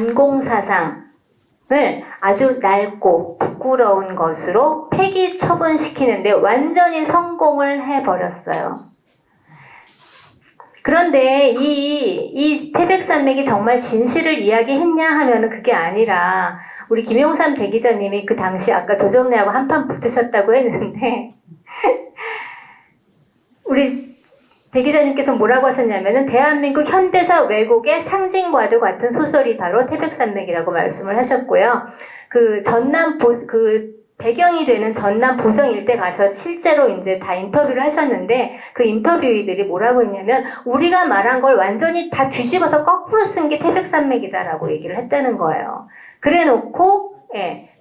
아주 낡고 부끄러운 것으로 폐기 처분시키는데 완전히 성공을 해버렸어요. 그런데 이 태백산맥이 정말 진실을 이야기했냐 하면은 그게 아니라 우리 김용삼 대기자님이 그 당시 아까 조정래하고 한판 붙으셨다고 했는데 우리 대기자님께서 뭐라고 하셨냐면은 대한민국 현대사 왜곡의 상징과도 같은 소설이 바로 태백산맥이라고 말씀을 하셨고요. 그 배경이 되는 전남 보성 일대 가서 실제로 이제 다 인터뷰를 하셨는데 그 인터뷰이들이 뭐라고 했냐면 우리가 말한 걸 완전히 다 뒤집어서 거꾸로 쓴 게 태백산맥이다라고 얘기를 했다는 거예요. 그래 놓고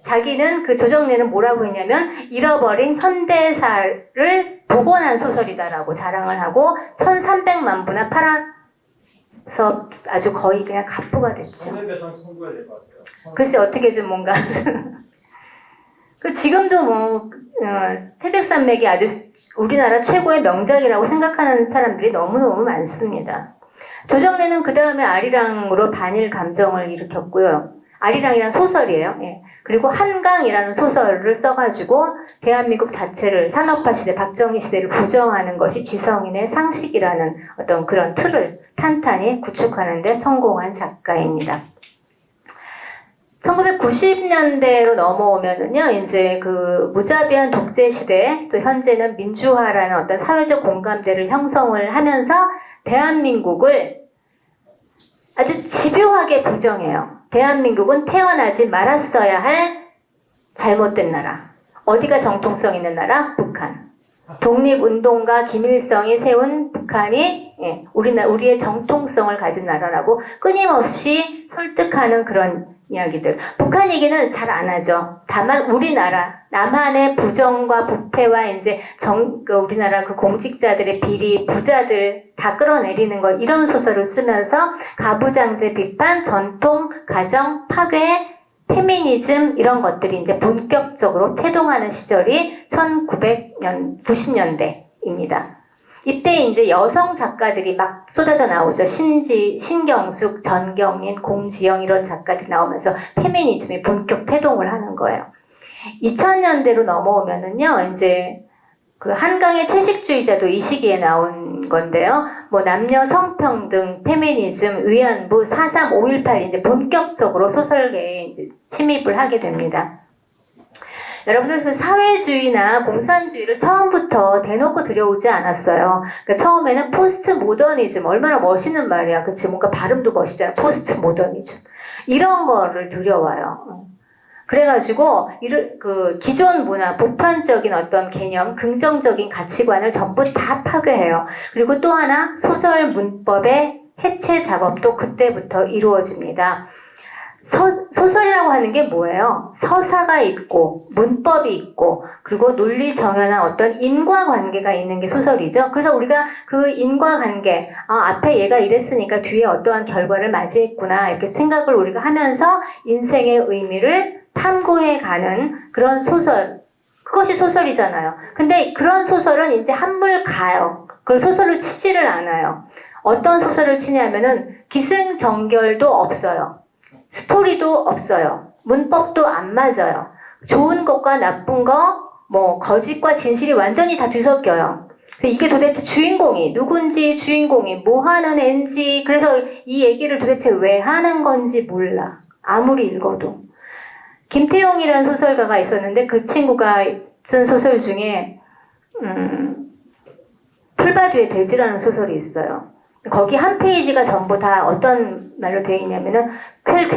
자기는 그 조정래는 뭐라고 했냐면 잃어버린 현대사를 복원한 소설이다라고 자랑을 하고 1300만 부나 팔아서 아주 거의 그냥 갑부가 됐죠. 손해배상 청구해야 될 것 같아요. 글쎄 어떻게 좀 뭔가 지금도 태백산맥이 아주 우리나라 최고의 명작이라고 생각하는 사람들이 너무너무 많습니다. 조정래는 그 다음에 아리랑으로 반일 감정을 일으켰고요. 아리랑이란 소설이에요. 그리고 한강이라는 소설을 써가지고 대한민국 자체를 산업화 시대, 박정희 시대를 부정하는 것이 지성인의 상식이라는 어떤 그런 틀을 탄탄히 구축하는 데 성공한 작가입니다. 1990년대로 넘어오면은요, 이제 그 무자비한 독재 시대, 또 현재는 민주화라는 어떤 사회적 공감대를 형성을 하면서 대한민국을 아주 집요하게 부정해요. 대한민국은 태어나지 말았어야 할 잘못된 나라. 어디가 정통성 있는 나라? 북한. 독립운동가 김일성이 세운 북한이 우리의 정통성을 가진 나라라고 끊임없이 설득하는 그런 이야기들. 북한 얘기는 잘 안 하죠. 다만 우리나라, 남한의 부정과 부패와 이제 우리나라 그 공직자들의 비리, 부자들 다 끌어내리는 것, 이런 소설을 쓰면서 가부장제 비판, 전통, 가정, 파괴, 페미니즘 이런 것들이 이제 본격적으로 태동하는 시절이 1990년대입니다. 이때 이제 여성 작가들이 막 쏟아져 나오죠. 신경숙, 전경인, 공지영 이런 작가들이 나오면서 페미니즘이 본격 태동을 하는 거예요. 2000년대로 넘어오면은요, 이제 그 한강의 채식주의자도 이 시기에 나온 건데요. 뭐 남녀 성평등, 페미니즘, 위안부, 4.3, 5.18 이제 본격적으로 소설계에 이제 침입을 하게 됩니다. 여러분들 그 사회주의나 공산주의를 처음부터 대놓고 들여오지 않았어요. 그러니까 처음에는 포스트 모더니즘, 얼마나 멋있는 말이야. 그치? 뭔가 발음도 멋있잖아. 포스트 모더니즘. 이런 거를 들여와요. 그래가지고, 그 기존 문화, 보편적인 어떤 개념, 긍정적인 가치관을 전부 다 파괴해요. 그리고 또 하나, 소설 문법의 해체 작업도 그때부터 이루어집니다. 소설이라고 하는 게 뭐예요? 서사가 있고 문법이 있고 그리고 논리 정연한 어떤 인과관계가 있는 게 소설이죠. 그래서 우리가 그 인과관계, 앞에 얘가 이랬으니까 뒤에 어떠한 결과를 맞이했구나 이렇게 생각을 우리가 하면서 인생의 의미를 탐구해가는 그런 소설, 그것이 소설이잖아요. 근데 그런 소설은 이제 한물 가요. 그걸 소설을 치지를 않아요. 어떤 소설을 치냐면은 기승전결도 없어요. 스토리도 없어요. 문법도 안 맞아요. 좋은 것과 나쁜 거, 뭐 거짓과 진실이 완전히 다 뒤섞여요. 이게 도대체 주인공이 누군지, 주인공이 뭐 하는 앤지, 그래서 이 얘기를 도대체 왜 하는 건지 몰라. 아무리 읽어도. 김태용이라는 소설가가 있었는데 그 친구가 쓴 소설 중에 풀바디의 돼지라는 소설이 있어요. 거기 한 페이지가 전부 다 어떤 말로 되어 있냐면은 퀼.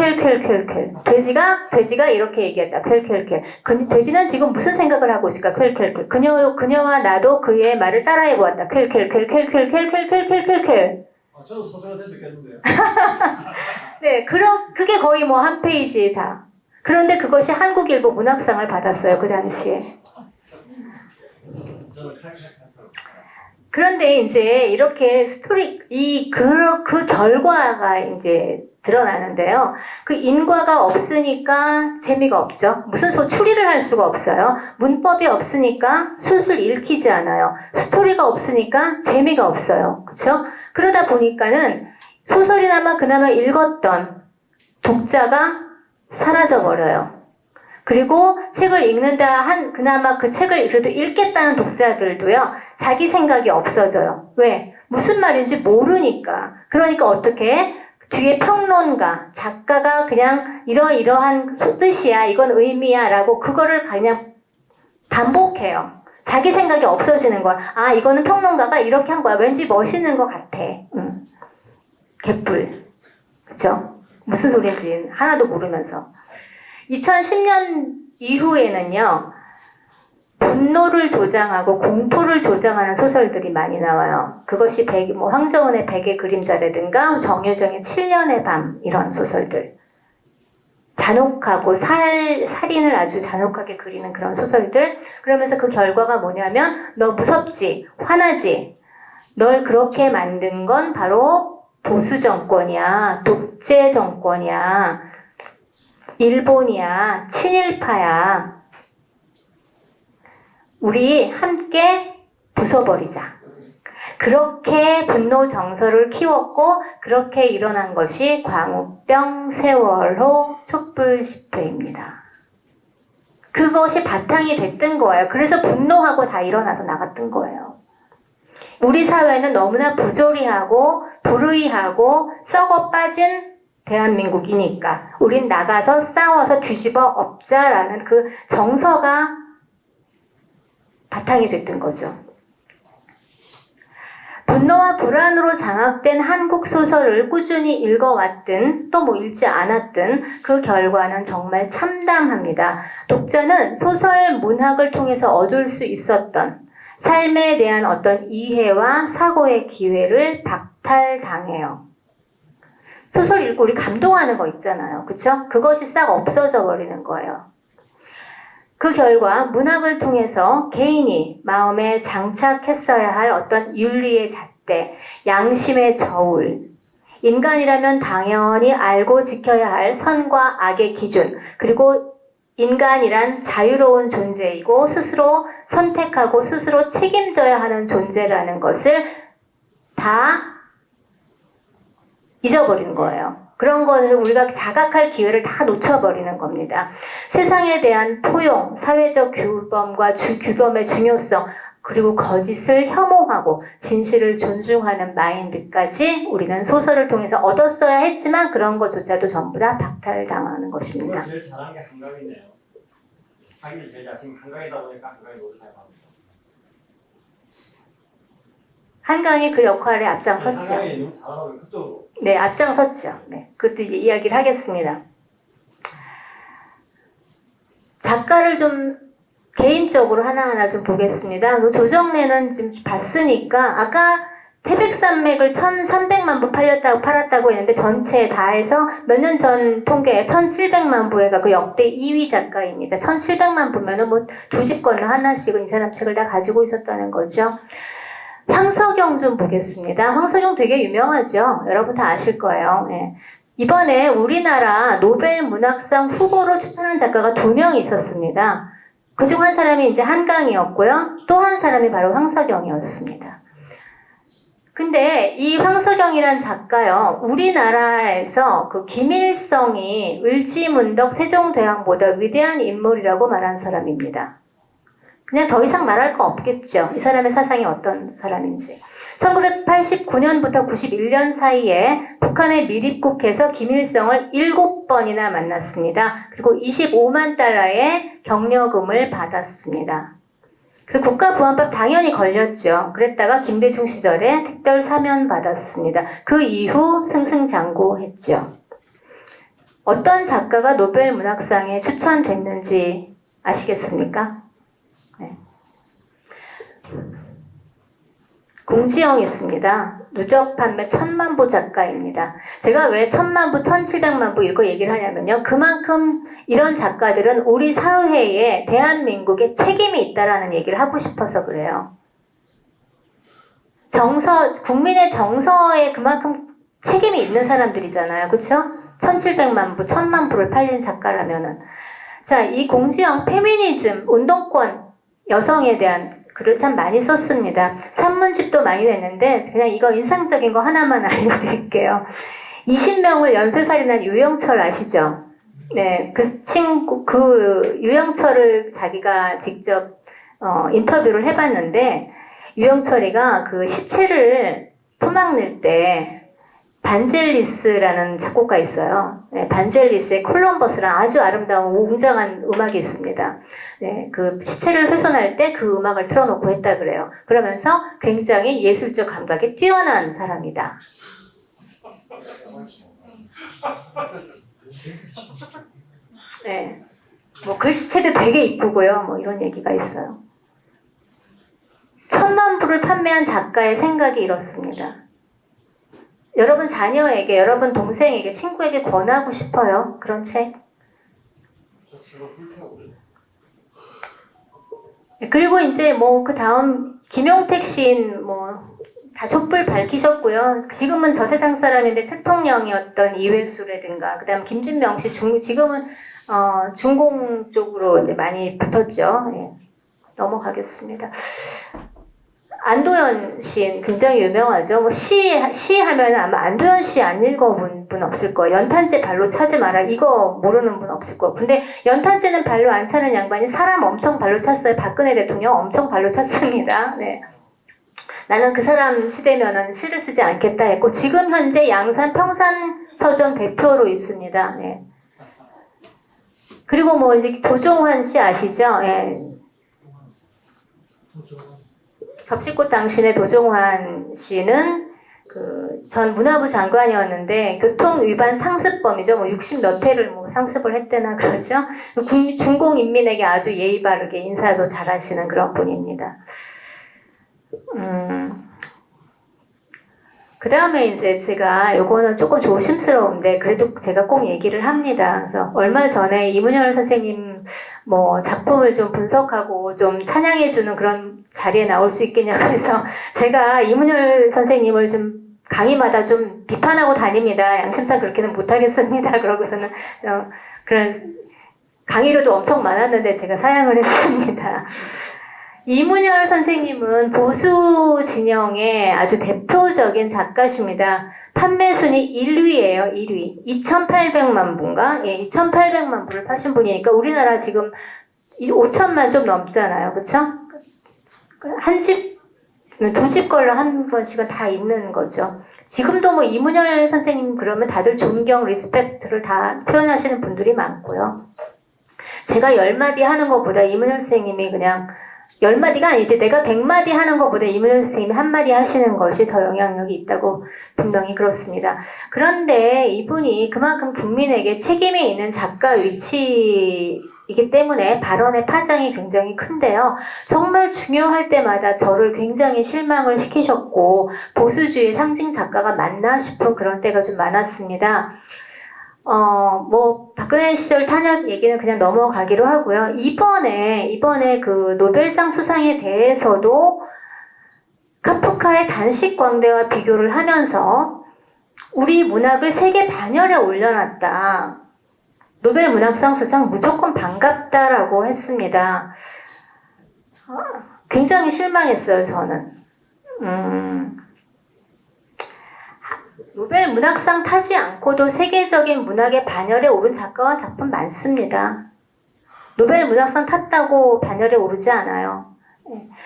돼지가 이렇게 얘기했다. 퀼. 돼지는 지금 무슨 생각을 하고 있을까? 퀼. 그녀와 나도 그의 말을 따라해 보았다. 퀼. 저도 소설가 됐었겠는데요. 네, 그게 거의 뭐 한 페이지 다. 그런데 그것이 한국일보 문학상을 받았어요. 그 당시에. 저는 그런데 이제 이렇게 그 결과가 이제 드러나는데요. 그 인과가 없으니까 재미가 없죠. 무슨 추리를 할 수가 없어요. 문법이 없으니까 술술 읽히지 않아요. 스토리가 없으니까 재미가 없어요. 그렇죠? 그러다 보니까는 소설이나마 그나마 읽었던 독자가 사라져버려요. 그리고 책을 읽는다 그나마 그 책을 그래도 읽겠다는 독자들도요, 자기 생각이 없어져요. 왜? 무슨 말인지 모르니까. 그러니까 어떻게? 뒤에 평론가, 작가가 그냥 이러이러한 뜻이야, 이건 의미야 라고 그거를 그냥 반복해요. 자기 생각이 없어지는 거야. 아, 이거는 평론가가 이렇게 한 거야. 왠지 멋있는 것 같아. 개뿔. 그쵸? 무슨 소리인지 하나도 모르면서. 2010년 이후에는요, 분노를 조장하고 공포를 조장하는 소설들이 많이 나와요. 그것이 황정은의 백의 그림자라든가 정유정의 7년의 밤, 이런 소설들. 잔혹하고 살인을 아주 잔혹하게 그리는 그런 소설들. 그러면서 그 결과가 뭐냐면, 너 무섭지? 화나지? 널 그렇게 만든 건 바로 보수 정권이야, 독재 정권이야, 일본이야, 친일파야. 우리 함께 부숴버리자. 그렇게 분노 정서를 키웠고, 그렇게 일어난 것이 광우병, 세월호, 촛불 집회입니다. 그것이 바탕이 됐던 거예요. 그래서 분노하고 다 일어나서 나갔던 거예요. 우리 사회는 너무나 부조리하고 불의하고 썩어 빠진 대한민국이니까 우린 나가서 싸워서 뒤집어 엎자라는 그 정서가 바탕이 됐던 거죠. 분노와 불안으로 장악된 한국 소설을 꾸준히 읽어왔든 또 읽지 않았든 그 결과는 정말 참담합니다. 독자는 소설 문학을 통해서 얻을 수 있었던 삶에 대한 어떤 이해와 사고의 기회를 박탈당해요. 소설 읽고 우리 감동하는 거 있잖아요. 그쵸? 그것이 싹 없어져 버리는 거예요. 그 결과 문학을 통해서 개인이 마음에 장착했어야 할 어떤 윤리의 잣대, 양심의 저울, 인간이라면 당연히 알고 지켜야 할 선과 악의 기준, 그리고 인간이란 자유로운 존재이고 스스로 선택하고 스스로 책임져야 하는 존재라는 것을 다 잊어버린 거예요. 그런 거는 우리가 자각할 기회를 다 놓쳐버리는 겁니다. 세상에 대한 포용, 사회적 규범과 규범의 중요성, 그리고 거짓을 혐오하고 진실을 존중하는 마인드까지 우리는 소설을 통해서 얻었어야 했지만 그런 것조차도 전부 다 박탈당하는 것입니다. 제일 잘한 게 한강이네요. 자기 제일 자신 한강이다 보니까 한강이 노래 잘 받는 한강이 그 역할에 앞장섰죠. 한강이 너무 잘하고 그쪽으로. 네, 앞장섰죠. 네, 그것도 이제 이야기를 하겠습니다. 작가를 좀 개인적으로 하나하나 좀 보겠습니다. 그 조정래는 지금 봤으니까 아까 태백산맥을 1,300만 부 팔았다고 했는데 전체 다 해서 몇 년 전 통계에 1,700만 부가 그 역대 2위 작가입니다. 1,700만 부면은 뭐 두 집권을 하나씩은 이 사람 책을 다 가지고 있었다는 거죠. 황석영 좀 보겠습니다. 황석영 되게 유명하죠. 여러분 다 아실 거예요. 네. 이번에 우리나라 노벨 문학상 후보로 추천한 작가가 2명이 있었습니다. 그중 한 사람이 이제 한강이었고요. 또 한 사람이 바로 황석영이었습니다. 근데 이 황석영이란 작가요, 우리나라에서 그 김일성이 을지문덕 세종대왕보다 위대한 인물이라고 말한 사람입니다. 그냥 더 이상 말할 거 없겠죠. 이 사람의 사상이 어떤 사람인지. 1989년부터 91년 사이에 북한의 밀입국에서 김일성을 7번이나 만났습니다. 그리고 25만 달러의 격려금을 받았습니다. 그 국가보안법 당연히 걸렸죠. 그랬다가 김대중 시절에 특별 사면 받았습니다. 그 이후 승승장구했죠. 어떤 작가가 노벨 문학상에 추천됐는지 아시겠습니까? 네. 공지영이었습니다. 누적 판매 1,000만 부 작가입니다. 제가 왜 1,000만 부, 1,700만 부 이거 얘기를 하냐면요. 그만큼 이런 작가들은 우리 사회에 대한민국에 책임이 있다라는 얘기를 하고 싶어서 그래요. 국민의 정서에 그만큼 책임이 있는 사람들이잖아요. 그렇죠? 1,700만 부, 1,000만 부를 팔린 작가라면은. 자, 이 공지영 페미니즘, 운동권, 여성에 대한 글을 참 많이 썼습니다. 산문 신문집도 많이 냈는데 그냥 이거 인상적인 거 하나만 알려드릴게요. 20명을 연쇄살인한 유영철 아시죠? 네, 그 유영철을 자기가 직접 인터뷰를 해봤는데 유영철이가 그 시체를 토막낼 때 반젤리스라는 작곡가 있어요. 네, 반젤리스의 콜럼버스라는 아주 아름다운 웅장한 음악이 있습니다. 네, 그 시체를 훼손할 때 그 음악을 틀어놓고 했다 그래요. 그러면서 굉장히 예술적 감각이 뛰어난 사람이다. 네, 뭐 글씨체도 되게 이쁘고요. 뭐 이런 얘기가 있어요. 1000만 부를 판매한 작가의 생각이 이렇습니다. 여러분 자녀에게, 여러분 동생에게, 친구에게 권하고 싶어요. 그런 책. 그리고 이제 뭐 그 다음 김용택 시인 뭐 다 촛불 밝히셨고요. 지금은 저 세상 사람인데 대통령이었던 이회수라든가 그다음 김진명 씨 지금은 중공 쪽으로 이제 많이 붙었죠. 예. 넘어가겠습니다. 안도현 시인 굉장히 유명하죠. 뭐 시 하면 아마 안도현 시 안 읽어본 분 없을 거예요. 연탄재 발로 차지 마라. 이거 모르는 분 없을 거예요. 근데 연탄재는 발로 안 차는 양반이 사람 엄청 발로 찼어요. 박근혜 대통령 엄청 발로 찼습니다. 네. 나는 그 사람 시대면은 시를 쓰지 않겠다 했고 지금 현재 양산 평산서점 대표로 있습니다. 네. 그리고 뭐 이제 도종환 씨 아시죠? 예. 접시꽃 당신의 도종환 씨는 전 문화부 장관이었는데 교통 위반 상습범이죠. 뭐 60 몇 회를 뭐 상습을 했대나 그러죠. 중공 인민에게 아주 예의 바르게 인사도 잘하시는 그런 분입니다. 그 다음에 이제 제가 요거는 조금 조심스러운데 그래도 제가 꼭 얘기를 합니다. 그래서 얼마 전에 이문열 선생님 뭐 작품을 좀 분석하고 좀 찬양해주는 그런 자리에 나올 수 있겠냐고 해서 제가 이문열 선생님을 좀 강의마다 좀 비판하고 다닙니다. 양심상 그렇게는 못하겠습니다. 그러고서는 그런 강의료도 엄청 많았는데 제가 사양을 했습니다. 이문열 선생님은 보수 진영의 아주 대표적인 작가십니다. 판매 순위 1위예요. 1위. 2,800만 부인가? 예, 2,800만 부를 파신 분이니까 우리나라 지금 5천만 좀 넘잖아요. 그쵸? 한 집, 두 집 걸로 한 번씩은 다 있는 거죠. 지금도 뭐 이문열 선생님 그러면 다들 존경, 리스펙트를 다 표현하시는 분들이 많고요. 제가 10마디 하는 것보다 이문열 선생님이 그냥 10마디가 아니지 내가 100마디 하는 것보다 이문열 선생님이 한마디 하시는 것이 더 영향력이 있다고 분명히 그렇습니다. 그런데 이분이 그만큼 국민에게 책임이 있는 작가 위치이기 때문에 발언의 파장이 굉장히 큰데요. 정말 중요할 때마다 저를 굉장히 실망을 시키셨고 보수주의 상징 작가가 맞나 싶은 그런 때가 좀 많았습니다. 뭐 박근혜 시절 탄핵 얘기는 그냥 넘어가기로 하고요. 이번에 그 노벨상 수상에 대해서도 카프카의 단식 광대와 비교를 하면서 우리 문학을 세계 반열에 올려놨다. 노벨 문학상 수상 무조건 반갑다라고 했습니다. 굉장히 실망했어요, 저는. 노벨 문학상 타지 않고도 세계적인 문학의 반열에 오른 작가와 작품 많습니다. 노벨 문학상 탔다고 반열에 오르지 않아요.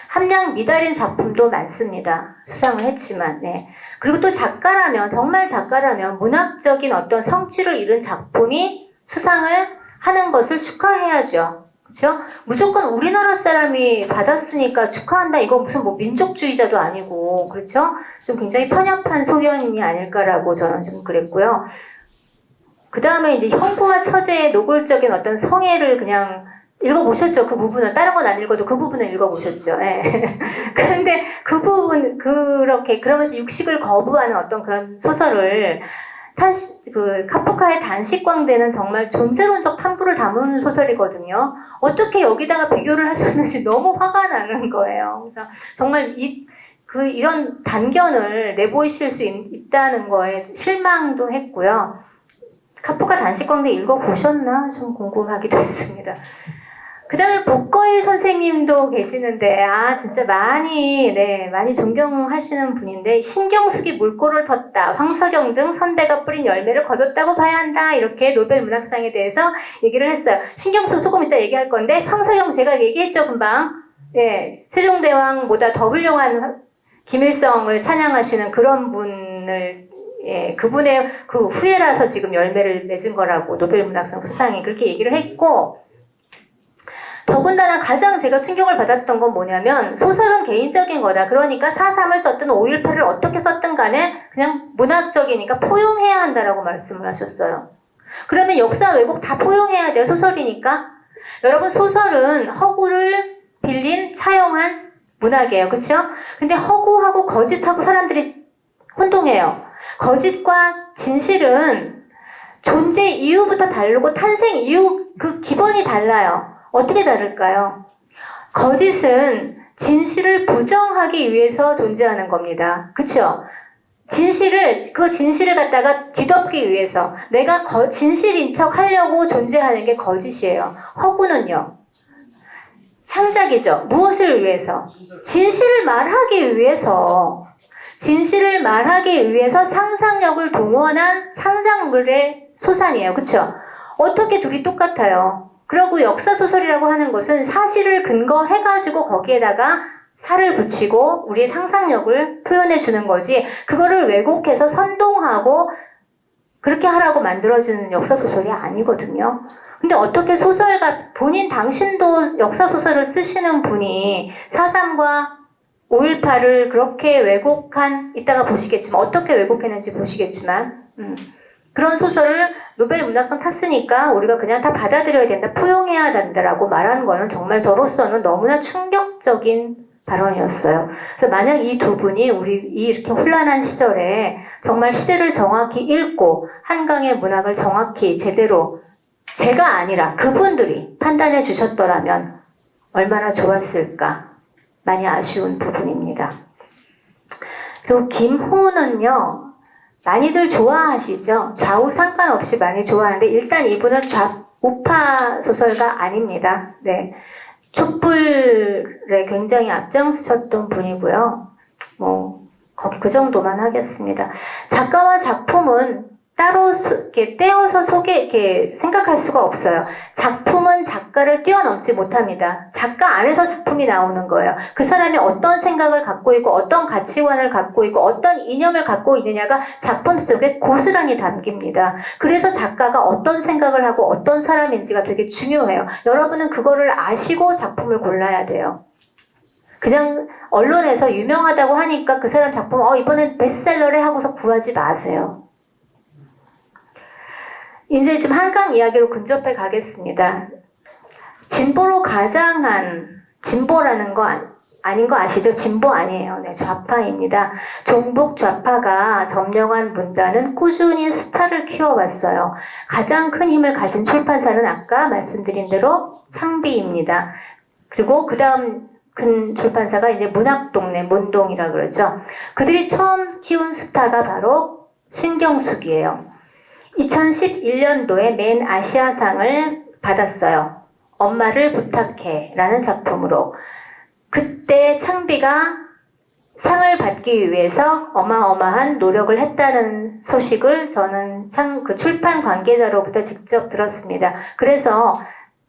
함량 미달인 작품도 많습니다. 수상을 했지만. 네. 그리고 또 작가라면, 정말 작가라면 문학적인 어떤 성취를 이룬 작품이 수상을 하는 것을 축하해야죠. 그렇죠? 무조건 우리나라 사람이 받았으니까 축하한다. 이거 무슨 뭐 민족주의자도 아니고, 그렇죠? 좀 굉장히 편협한 소견이 아닐까라고 저는 좀 그랬고요. 그 다음에 이제 형부와 처제의 노골적인 어떤 성애를 그냥 읽어보셨죠? 그 부분은. 다른 건 안 읽어도 그 부분은 읽어보셨죠? 예. 그런데 그 부분, 그러면서 육식을 거부하는 어떤 그런 소설을 카프카의 단식광대는 정말 존재론적 탐구를 담은 소설이거든요. 어떻게 여기다가 비교를 하셨는지 너무 화가 나는 거예요. 그래서 정말 이런 단견을 내보이실 수 있다는 거에 실망도 했고요. 카프카 단식광대 읽어보셨나? 좀 궁금하기도 했습니다. 그 다음에 복거일 선생님도 계시는데, 진짜 많이 존경하시는 분인데, 신경숙이 물꼬를 텄다, 황석영 등 선배가 뿌린 열매를 거뒀다고 봐야 한다, 이렇게 노벨 문학상에 대해서 얘기를 했어요. 신경숙 조금 이따 얘기할 건데, 황석영 제가 얘기했죠, 금방. 네, 세종대왕보다 더 훌륭한 김일성을 찬양하시는 그런 분을, 그분의 그 후예라서 지금 열매를 맺은 거라고 노벨 문학상 수상이 그렇게 얘기를 했고, 더군다나 가장 제가 충격을 받았던 건 뭐냐면, 소설은 개인적인 거다. 그러니까 4.3을 썼든 5.18을 어떻게 썼든 간에 그냥 문학적이니까 포용해야 한다라고 말씀을 하셨어요. 그러면 역사 왜곡 다 포용해야 돼요. 소설이니까. 여러분, 소설은 허구를 빌린 차용한 문학이에요. 그렇죠? 근데 허구하고 거짓하고 사람들이 혼동해요. 거짓과 진실은 존재 이유부터 다르고 탄생 이유 그 기본이 달라요. 어떻게 다를까요? 거짓은 진실을 부정하기 위해서 존재하는 겁니다. 그쵸? 그 진실을 갖다가 뒤덮기 위해서 내가 진실인 척 하려고 존재하는 게 거짓이에요. 허구는요, 창작이죠. 무엇을 위해서? 진실을 말하기 위해서. 진실을 말하기 위해서 상상력을 동원한 상상물의 소산이에요. 그쵸? 어떻게 둘이 똑같아요? 그리고 역사소설이라고 하는 것은 사실을 근거해가지고 거기에다가 살을 붙이고 우리의 상상력을 표현해주는 거지, 그거를 왜곡해서 선동하고 그렇게 하라고 만들어지는 역사소설이 아니거든요. 근데 어떻게 소설가, 당신도 역사소설을 쓰시는 분이 4.3과 5.18을 그렇게 왜곡한, 이따가 보시겠지만, 어떻게 왜곡했는지 보시겠지만, 그런 소설을 노벨 문학상 탔으니까 우리가 그냥 다 받아들여야 된다, 포용해야 된다라고 말하는 거는 정말 저로서는 너무나 충격적인 발언이었어요. 그래서 만약 이 두 분이 이렇게 혼란한 시절에 정말 시대를 정확히 읽고 한강의 문학을 정확히 제대로, 제가 아니라 그분들이 판단해 주셨더라면 얼마나 좋았을까, 많이 아쉬운 부분입니다. 그리고 김호는요, 많이들 좋아하시죠? 좌우 상관없이 많이 좋아하는데, 일단 이분은 우파 소설가 아닙니다. 네. 촛불에 굉장히 앞장서셨던 분이고요. 거기 그 정도만 하겠습니다. 작가와 작품은 따로 이렇게 떼어서 이렇게 생각할 수가 없어요. 작품은 작가를 뛰어넘지 못합니다. 작가 안에서 작품이 나오는 거예요. 그 사람이 어떤 생각을 갖고 있고 어떤 가치관을 갖고 있고 어떤 이념을 갖고 있느냐가 작품 속에 고스란히 담깁니다. 그래서 작가가 어떤 생각을 하고 어떤 사람인지가 되게 중요해요. 여러분은 그거를 아시고 작품을 골라야 돼요. 그냥 언론에서 유명하다고 하니까 그 사람 작품 이번엔 베스트셀러래 하고서 구하지 마세요. 이제 좀 한강 이야기로 근접해 가겠습니다. 진보로 가장한, 진보라는 거 아닌 거 아시죠? 진보 아니에요. 네, 좌파입니다. 종북 좌파가 점령한 문단은 꾸준히 스타를 키워왔어요. 가장 큰 힘을 가진 출판사는 아까 말씀드린 대로 창비입니다. 그리고 그 다음 큰 출판사가 이제 문학동네, 문동이라고 그러죠. 그들이 처음 키운 스타가 바로 신경숙이에요. 2011년도에 맨 아시아상을 받았어요. 엄마를 부탁해 라는 작품으로. 그때 창비가 상을 받기 위해서 어마어마한 노력을 했다는 소식을 저는 그 출판 관계자로부터 직접 들었습니다. 그래서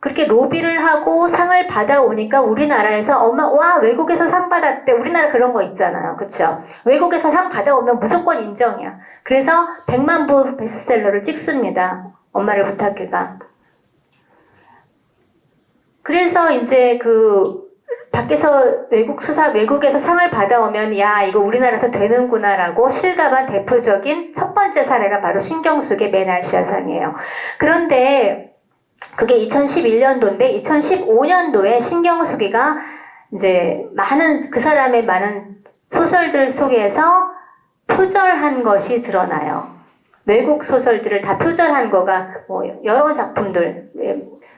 그렇게 로비를 하고 상을 받아오니까 우리나라에서 와, 외국에서 상 받았대. 우리나라 그런 거 있잖아요. 그쵸? 외국에서 상 받아오면 무조건 인정이야. 그래서 100만 부 베스트셀러를 찍습니다. 엄마를 부탁해가. 그래서 이제 밖에서 외국에서 상을 받아오면 야, 이거 우리나라에서 되는구나라고 실감한 대표적인 첫 번째 사례가 바로 신경숙의 맨 아시아상이에요. 그런데 그게 2011년도인데 2015년도에 신경숙이가 이제 그 사람의 많은 소설들 속에서 표절한 것이 드러나요. 외국 소설들을 다 표절한 거가 여러 작품들,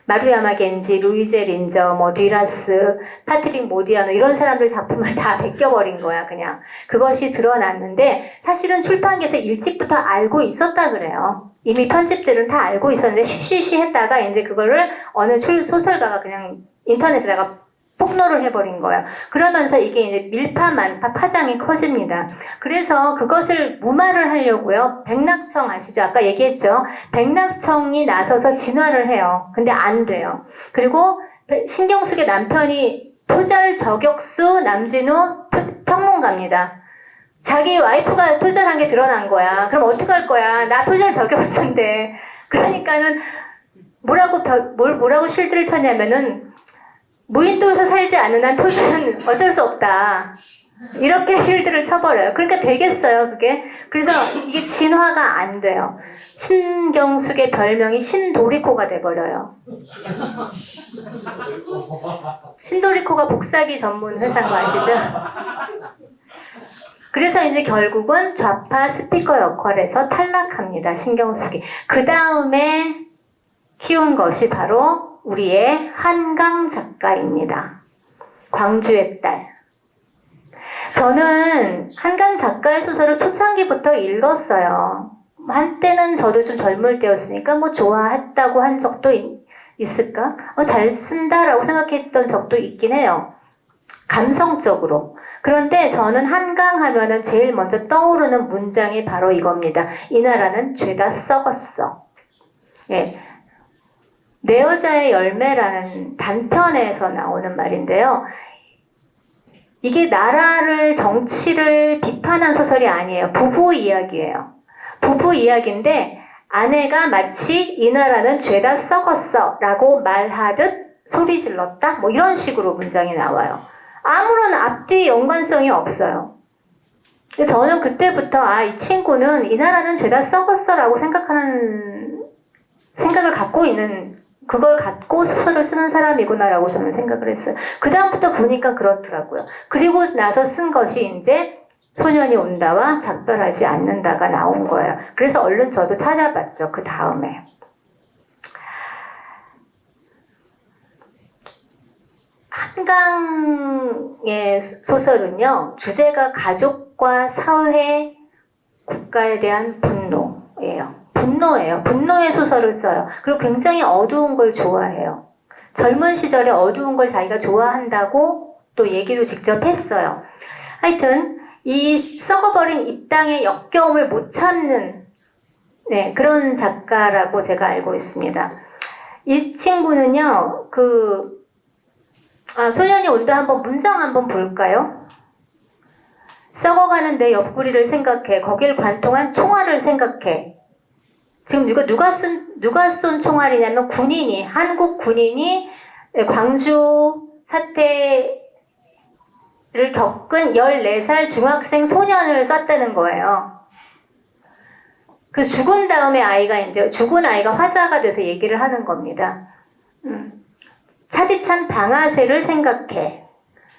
마루야마 겐지, 루이제 린저, 듀라스, 파트릭 모디아노 이런 사람들 작품을 다 베껴버린 거야, 그냥. 그것이 드러났는데 사실은 출판계에서 일찍부터 알고 있었다 그래요. 이미 편집들은 다 알고 있었는데 쉬쉬쉬 했다가 이제 그거를 어느 소설가가 그냥 인터넷에다가 폭로를 해버린 거예요. 그러면서 이게 이제 밀파만파 파장이 커집니다. 그래서 그것을 무마를 하려고요. 백낙청 아시죠? 아까 얘기했죠? 백낙청이 나서서 진화를 해요. 근데 안 돼요. 그리고 신경숙의 남편이 토절 저격수 남진우 평론가입니다. 자기 와이프가 토절한 게 드러난 거야. 그럼 어떡할 거야? 나 토절 저격수인데. 그러니까는 뭐라고 실드를 쳤냐면은 무인도에서 살지 않는 한 토질은 어쩔 수 없다. 이렇게 실드를 쳐버려요. 그러니까 되겠어요, 그게. 그래서 이게 진화가 안 돼요. 신경숙의 별명이 신도리코가 돼버려요. 신도리코가 복사기 전문 회사인 거 아시죠? 그래서 이제 결국은 좌파 스피커 역할에서 탈락합니다, 신경숙이. 그 다음에 키운 것이 바로 우리의 한강 작가입니다. 광주의 딸. 저는 한강 작가의 소설을 초창기부터 읽었어요. 한때는 저도 좀 젊을 때였으니까 뭐 좋아했다고 한 적도 있을까? 잘 쓴다라고 생각했던 적도 있긴 해요. 감성적으로. 그런데 저는 한강 하면은 제일 먼저 떠오르는 문장이 바로 이겁니다. 이 나라는 죄다 썩었어. 예. 내 여자의 열매라는 단편에서 나오는 말인데요. 이게 나라를, 정치를 비판한 소설이 아니에요. 부부 이야기예요. 부부 이야기인데 아내가 마치 이 나라는 죄다 썩었어 라고 말하듯 소리 질렀다? 뭐 이런 식으로 문장이 나와요. 아무런 앞뒤 연관성이 없어요. 저는 그때부터 이 친구는 이 나라는 죄다 썩었어 라고 생각을 갖고 있는, 그걸 갖고 소설을 쓰는 사람이구나라고 저는 생각을 했어요. 그 다음부터 보니까 그렇더라고요. 그리고 나서 쓴 것이 이제 소년이 온다와 작별하지 않는다가 나온 거예요. 그래서 얼른 저도 찾아봤죠. 그 다음에. 한강의 소설은요, 주제가 가족과 사회, 국가에 대한 분노예요. 분노의 소설을 써요. 그리고 굉장히 어두운 걸 좋아해요. 젊은 시절에 어두운 걸 자기가 좋아한다고 또 얘기도 직접 했어요. 하여튼 이 썩어버린 이 땅의 역겨움을 못 참는 그런 작가라고 제가 알고 있습니다. 이 친구는요, 소년이 온다 한번 문장 한번 볼까요? 썩어가는 내 옆구리를 생각해. 거길 관통한 총알을 생각해. 지금 누가 쏜 총알이냐면 한국 군인이 광주 사태를 겪은 14살 중학생 소년을 쐈다는 거예요. 그 죽은 아이가 화자가 돼서 얘기를 하는 겁니다. 차디찬 방아쇠를 생각해.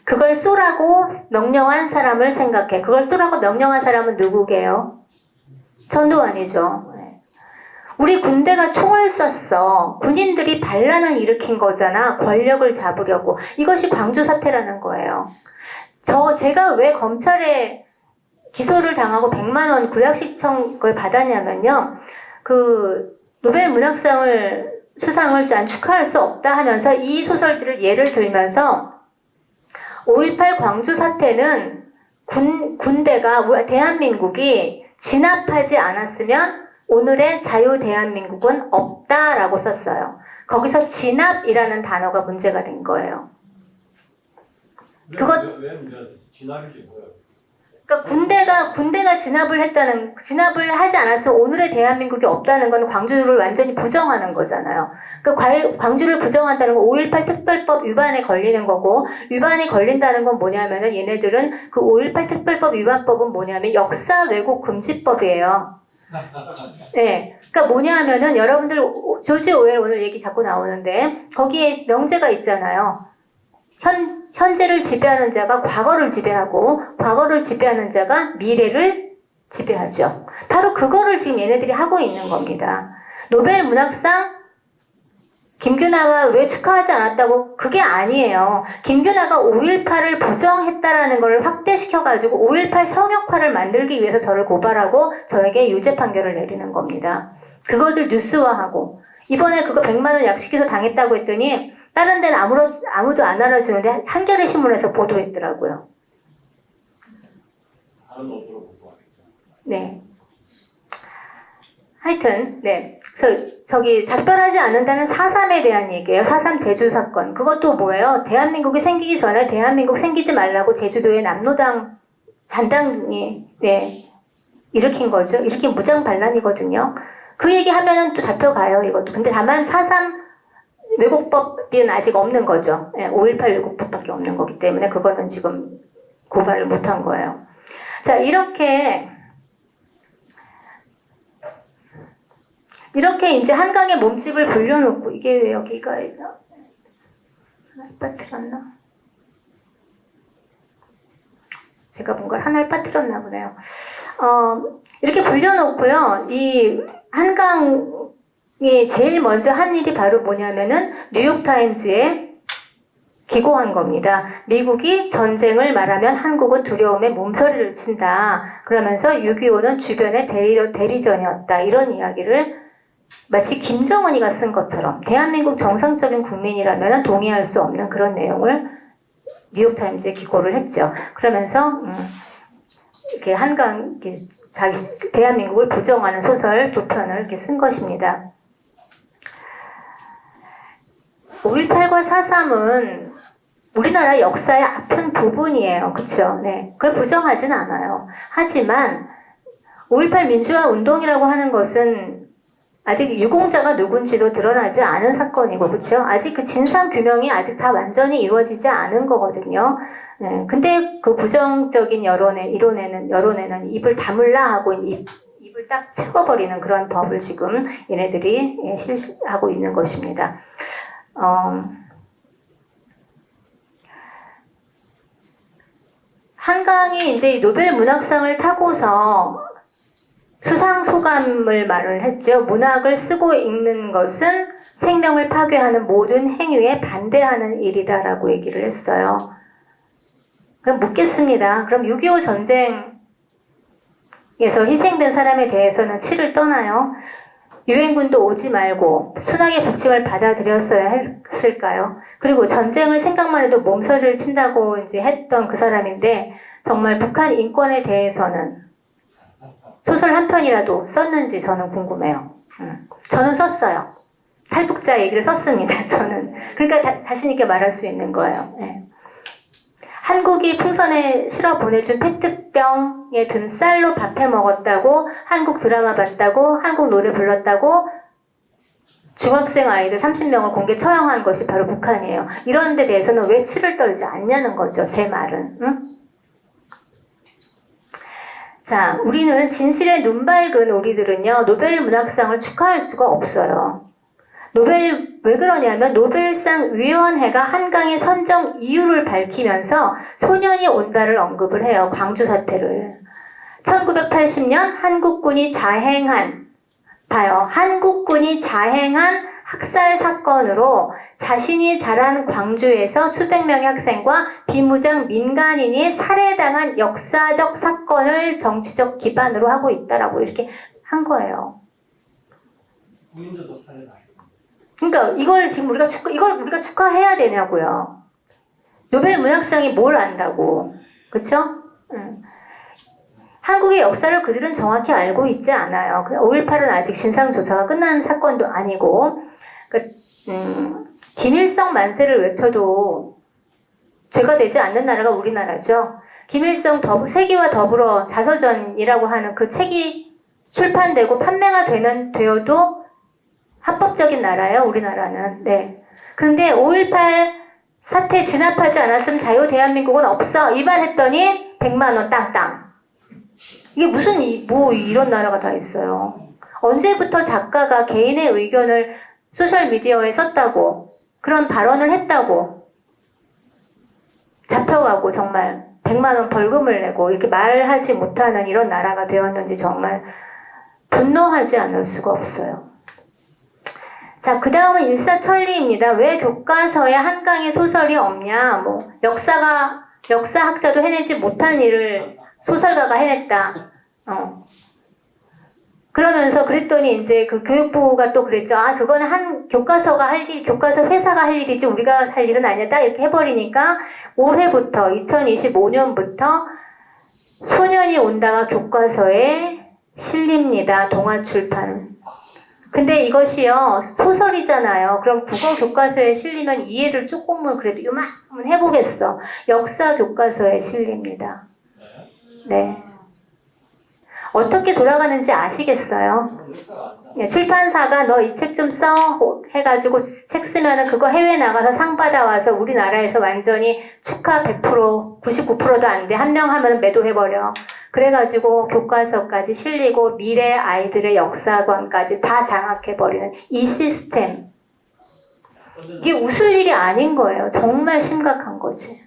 그걸 쏘라고 명령한 사람을 생각해. 그걸 쏘라고 명령한 사람은 누구게요? 전두환이죠. 우리 군대가 총을 쐈어. 군인들이 반란을 일으킨 거잖아. 권력을 잡으려고. 이것이 광주 사태라는 거예요. 제가 왜 검찰에 기소를 당하고 100만 원 구약식청을 받았냐면요. 노벨 문학상을 수상을 축하할 수 없다 하면서 이 소설들을 예를 들면서 5.18 광주 사태는 군대가 대한민국이 진압하지 않았으면 오늘의 자유 대한민국은 없다라고 썼어요. 거기서 진압이라는 단어가 문제가 된 거예요. 왜 진압이지 뭐예요? 그러니까 군대가 진압을 하지 않았으면 오늘의 대한민국이 없다는 건 광주를 완전히 부정하는 거잖아요. 그러니까 광주를 부정한다는 건 5.18 특별법 위반에 걸리는 거고, 위반에 걸린다는 건 뭐냐면은 얘네들은 그 5.18 특별법 위반법은 뭐냐면 역사 왜곡 금지법이에요. 네. 그러니까 뭐냐 하면은 여러분들 조지 오웰 오늘 얘기 자꾸 나오는데 거기에 명제가 있잖아요. 현재를 지배하는 자가 과거를 지배하고 과거를 지배하는 자가 미래를 지배하죠. 바로 그거를 지금 얘네들이 하고 있는 겁니다. 노벨 문학상 김규나가 왜 축하하지 않았다고? 그게 아니에요. 김규나가 5.18을 부정했다라는 걸 확대시켜가지고 5.18 성역화를 만들기 위해서 저를 고발하고 저에게 유죄 판결을 내리는 겁니다. 그것을 뉴스화하고 이번에 그거 100만 원 약식기소 당했다고 했더니 다른 데는 아무도 안 알아주는데 한겨레 신문에서 보도했더라고요. 다른 업으로 보고하겠죠. 네. 하여튼, 네. 그래서 저기 작별하지 않는다는 4.3에 대한 얘기예요. 4.3 제주 사건. 그것도 뭐예요? 대한민국이 생기기 전에 대한민국 생기지 말라고 제주도의 남로당 잔당이 네, 일으킨 거죠. 일으킨 무장 반란이거든요. 그 얘기 하면은 또 잡혀가요, 이것도. 근데 다만 4.3 왜곡법은 아직 없는 거죠. 네, 5.18 왜곡법밖에 없는 거기 때문에 그거는 지금 고발을 못한 거예요. 자, 이렇게 이제 한강에 몸집을 불려놓고, 이게 왜 여기가 하나 빠뜨렸나? 제가 뭔가 하나를 빠뜨렸나 보네요. 이렇게 불려놓고요, 이 한강이 제일 먼저 한 일이 바로 뭐냐면은 뉴욕타임즈에 기고한 겁니다. 미국이 전쟁을 말하면 한국은 두려움에 몸서리를 친다. 그러면서 6.25는 주변의 대리전이었다. 이런 이야기를 마치 김정은이가 쓴 것처럼 대한민국 정상적인 국민이라면 동의할 수 없는 그런 내용을 뉴욕타임즈에 기고를 했죠. 그러면서 이렇게 한강 자기 대한민국을 부정하는 소설 2편을 이렇게 쓴 것입니다. 5.18과 4.3은 우리나라 역사의 아픈 부분이에요. 그렇죠? 네, 그걸 부정하진 않아요. 하지만 5.18 민주화 운동이라고 하는 것은 아직 유공자가 누군지도 드러나지 않은 사건이고, 그렇죠? 아직 그 진상 규명이 아직 다 완전히 이루어지지 않은 거거든요. 네, 근데 그 부정적인 여론에는 입을 다물라 하고 입을 딱 채워버리는 그런 법을 지금 얘네들이 실시하고 있는 것입니다. 한강이 이제 노벨 문학상을 타고서 수상 소감을 말을 했죠. 문학을 쓰고 읽는 것은 생명을 파괴하는 모든 행위에 반대하는 일이다라고 얘기를 했어요. 그럼 묻겠습니다. 그럼 6.25 전쟁에서 희생된 사람에 대해서는 치를 떠나요? 유엔군도 오지 말고 순하게 복직을 받아들였어야 했을까요? 그리고 전쟁을 생각만 해도 몸서리를 친다고 이제 했던 그 사람인데 정말 북한 인권에 대해서는 소설 한 편이라도 썼는지 저는 궁금해요. 저는 썼어요. 탈북자 얘기를 썼습니다. 저는. 그러니까 자신 있게 말할 수 있는 거예요. 네. 한국이 풍선에 실어 보내준 페트병에 든 쌀로 밥해 먹었다고, 한국 드라마 봤다고, 한국 노래 불렀다고 중학생 아이들 30명을 공개 처형한 것이 바로 북한이에요. 이런 데 대해서는 왜 치를 떨지 않냐는 거죠. 제 말은. 응? 자, 우리는 진실에 눈 밝은 우리들은요, 노벨 문학상을 축하할 수가 없어요. 왜 그러냐면 노벨상 위원회가 한강의 선정 이유를 밝히면서 소년이 온다를 언급을 해요. 광주 사태를. 1980년 한국군이 자행한 학살 사건으로 자신이 자란 광주에서 수백 명의 학생과 비무장 민간인이 살해당한 역사적 사건을 정치적 기반으로 하고 있다라고 이렇게 한 거예요. 군인들도 살해당했고. 그러니까 이걸 우리가 축하해야 되냐고요. 노벨 문학상이 뭘 안다고, 그렇죠? 한국의 역사를 그들은 정확히 알고 있지 않아요. 5.18은 아직 진상조사가 끝난 사건도 아니고, 김일성 만세를 외쳐도 죄가 되지 않는 나라가 우리나라죠. 김일성 세기와 더불어 자서전이라고 하는 그 책이 출판되고 판매가 되어도 합법적인 나라예요, 우리나라는. 네. 근데 5.18 사태 진압하지 않았으면 자유 대한민국은 없어. 위반했더니 100만 원 땅땅. 이게 무슨 이런 나라가 다 있어요. 언제부터 작가가 개인의 의견을 소셜미디어에 썼다고, 그런 발언을 했다고 잡혀가고 정말 100만 원 벌금을 내고 이렇게 말하지 못하는 이런 나라가 되었는지 정말 분노하지 않을 수가 없어요. 자, 그 다음은 일사천리입니다. 왜 교과서에 한강의 소설이 없냐? 역사학자도 해내지 못한 일을 소설가가 해냈다. 그러면서 그랬더니 이제 그 교육부가 또 그랬죠. 아, 그거는 한 교과서가 할 일, 교과서 회사가 할 일이지 우리가 할 일은 아니야. 딱 이렇게 해버리니까 올해부터, 2025년부터 소년이 온다가 교과서에 실립니다. 동아출판. 근데 이것이요, 소설이잖아요. 그럼 국어 교과서에 실리면 이해를 조금은 그래도 요만큼은 해보겠어. 역사 교과서에 실립니다. 네. 어떻게 돌아가는지 아시겠어요? 네, 출판사가 너 이 책 좀 써 해가지고 책 쓰면은 그거 해외 나가서 상 받아와서 우리나라에서 완전히 축하 100%, 99%도 안 돼. 한 명 하면 매도해버려. 그래가지고 교과서까지 실리고 미래 아이들의 역사관까지 다 장악해버리는 이 시스템. 이게 웃을 일이 아닌 거예요. 정말 심각한 거지.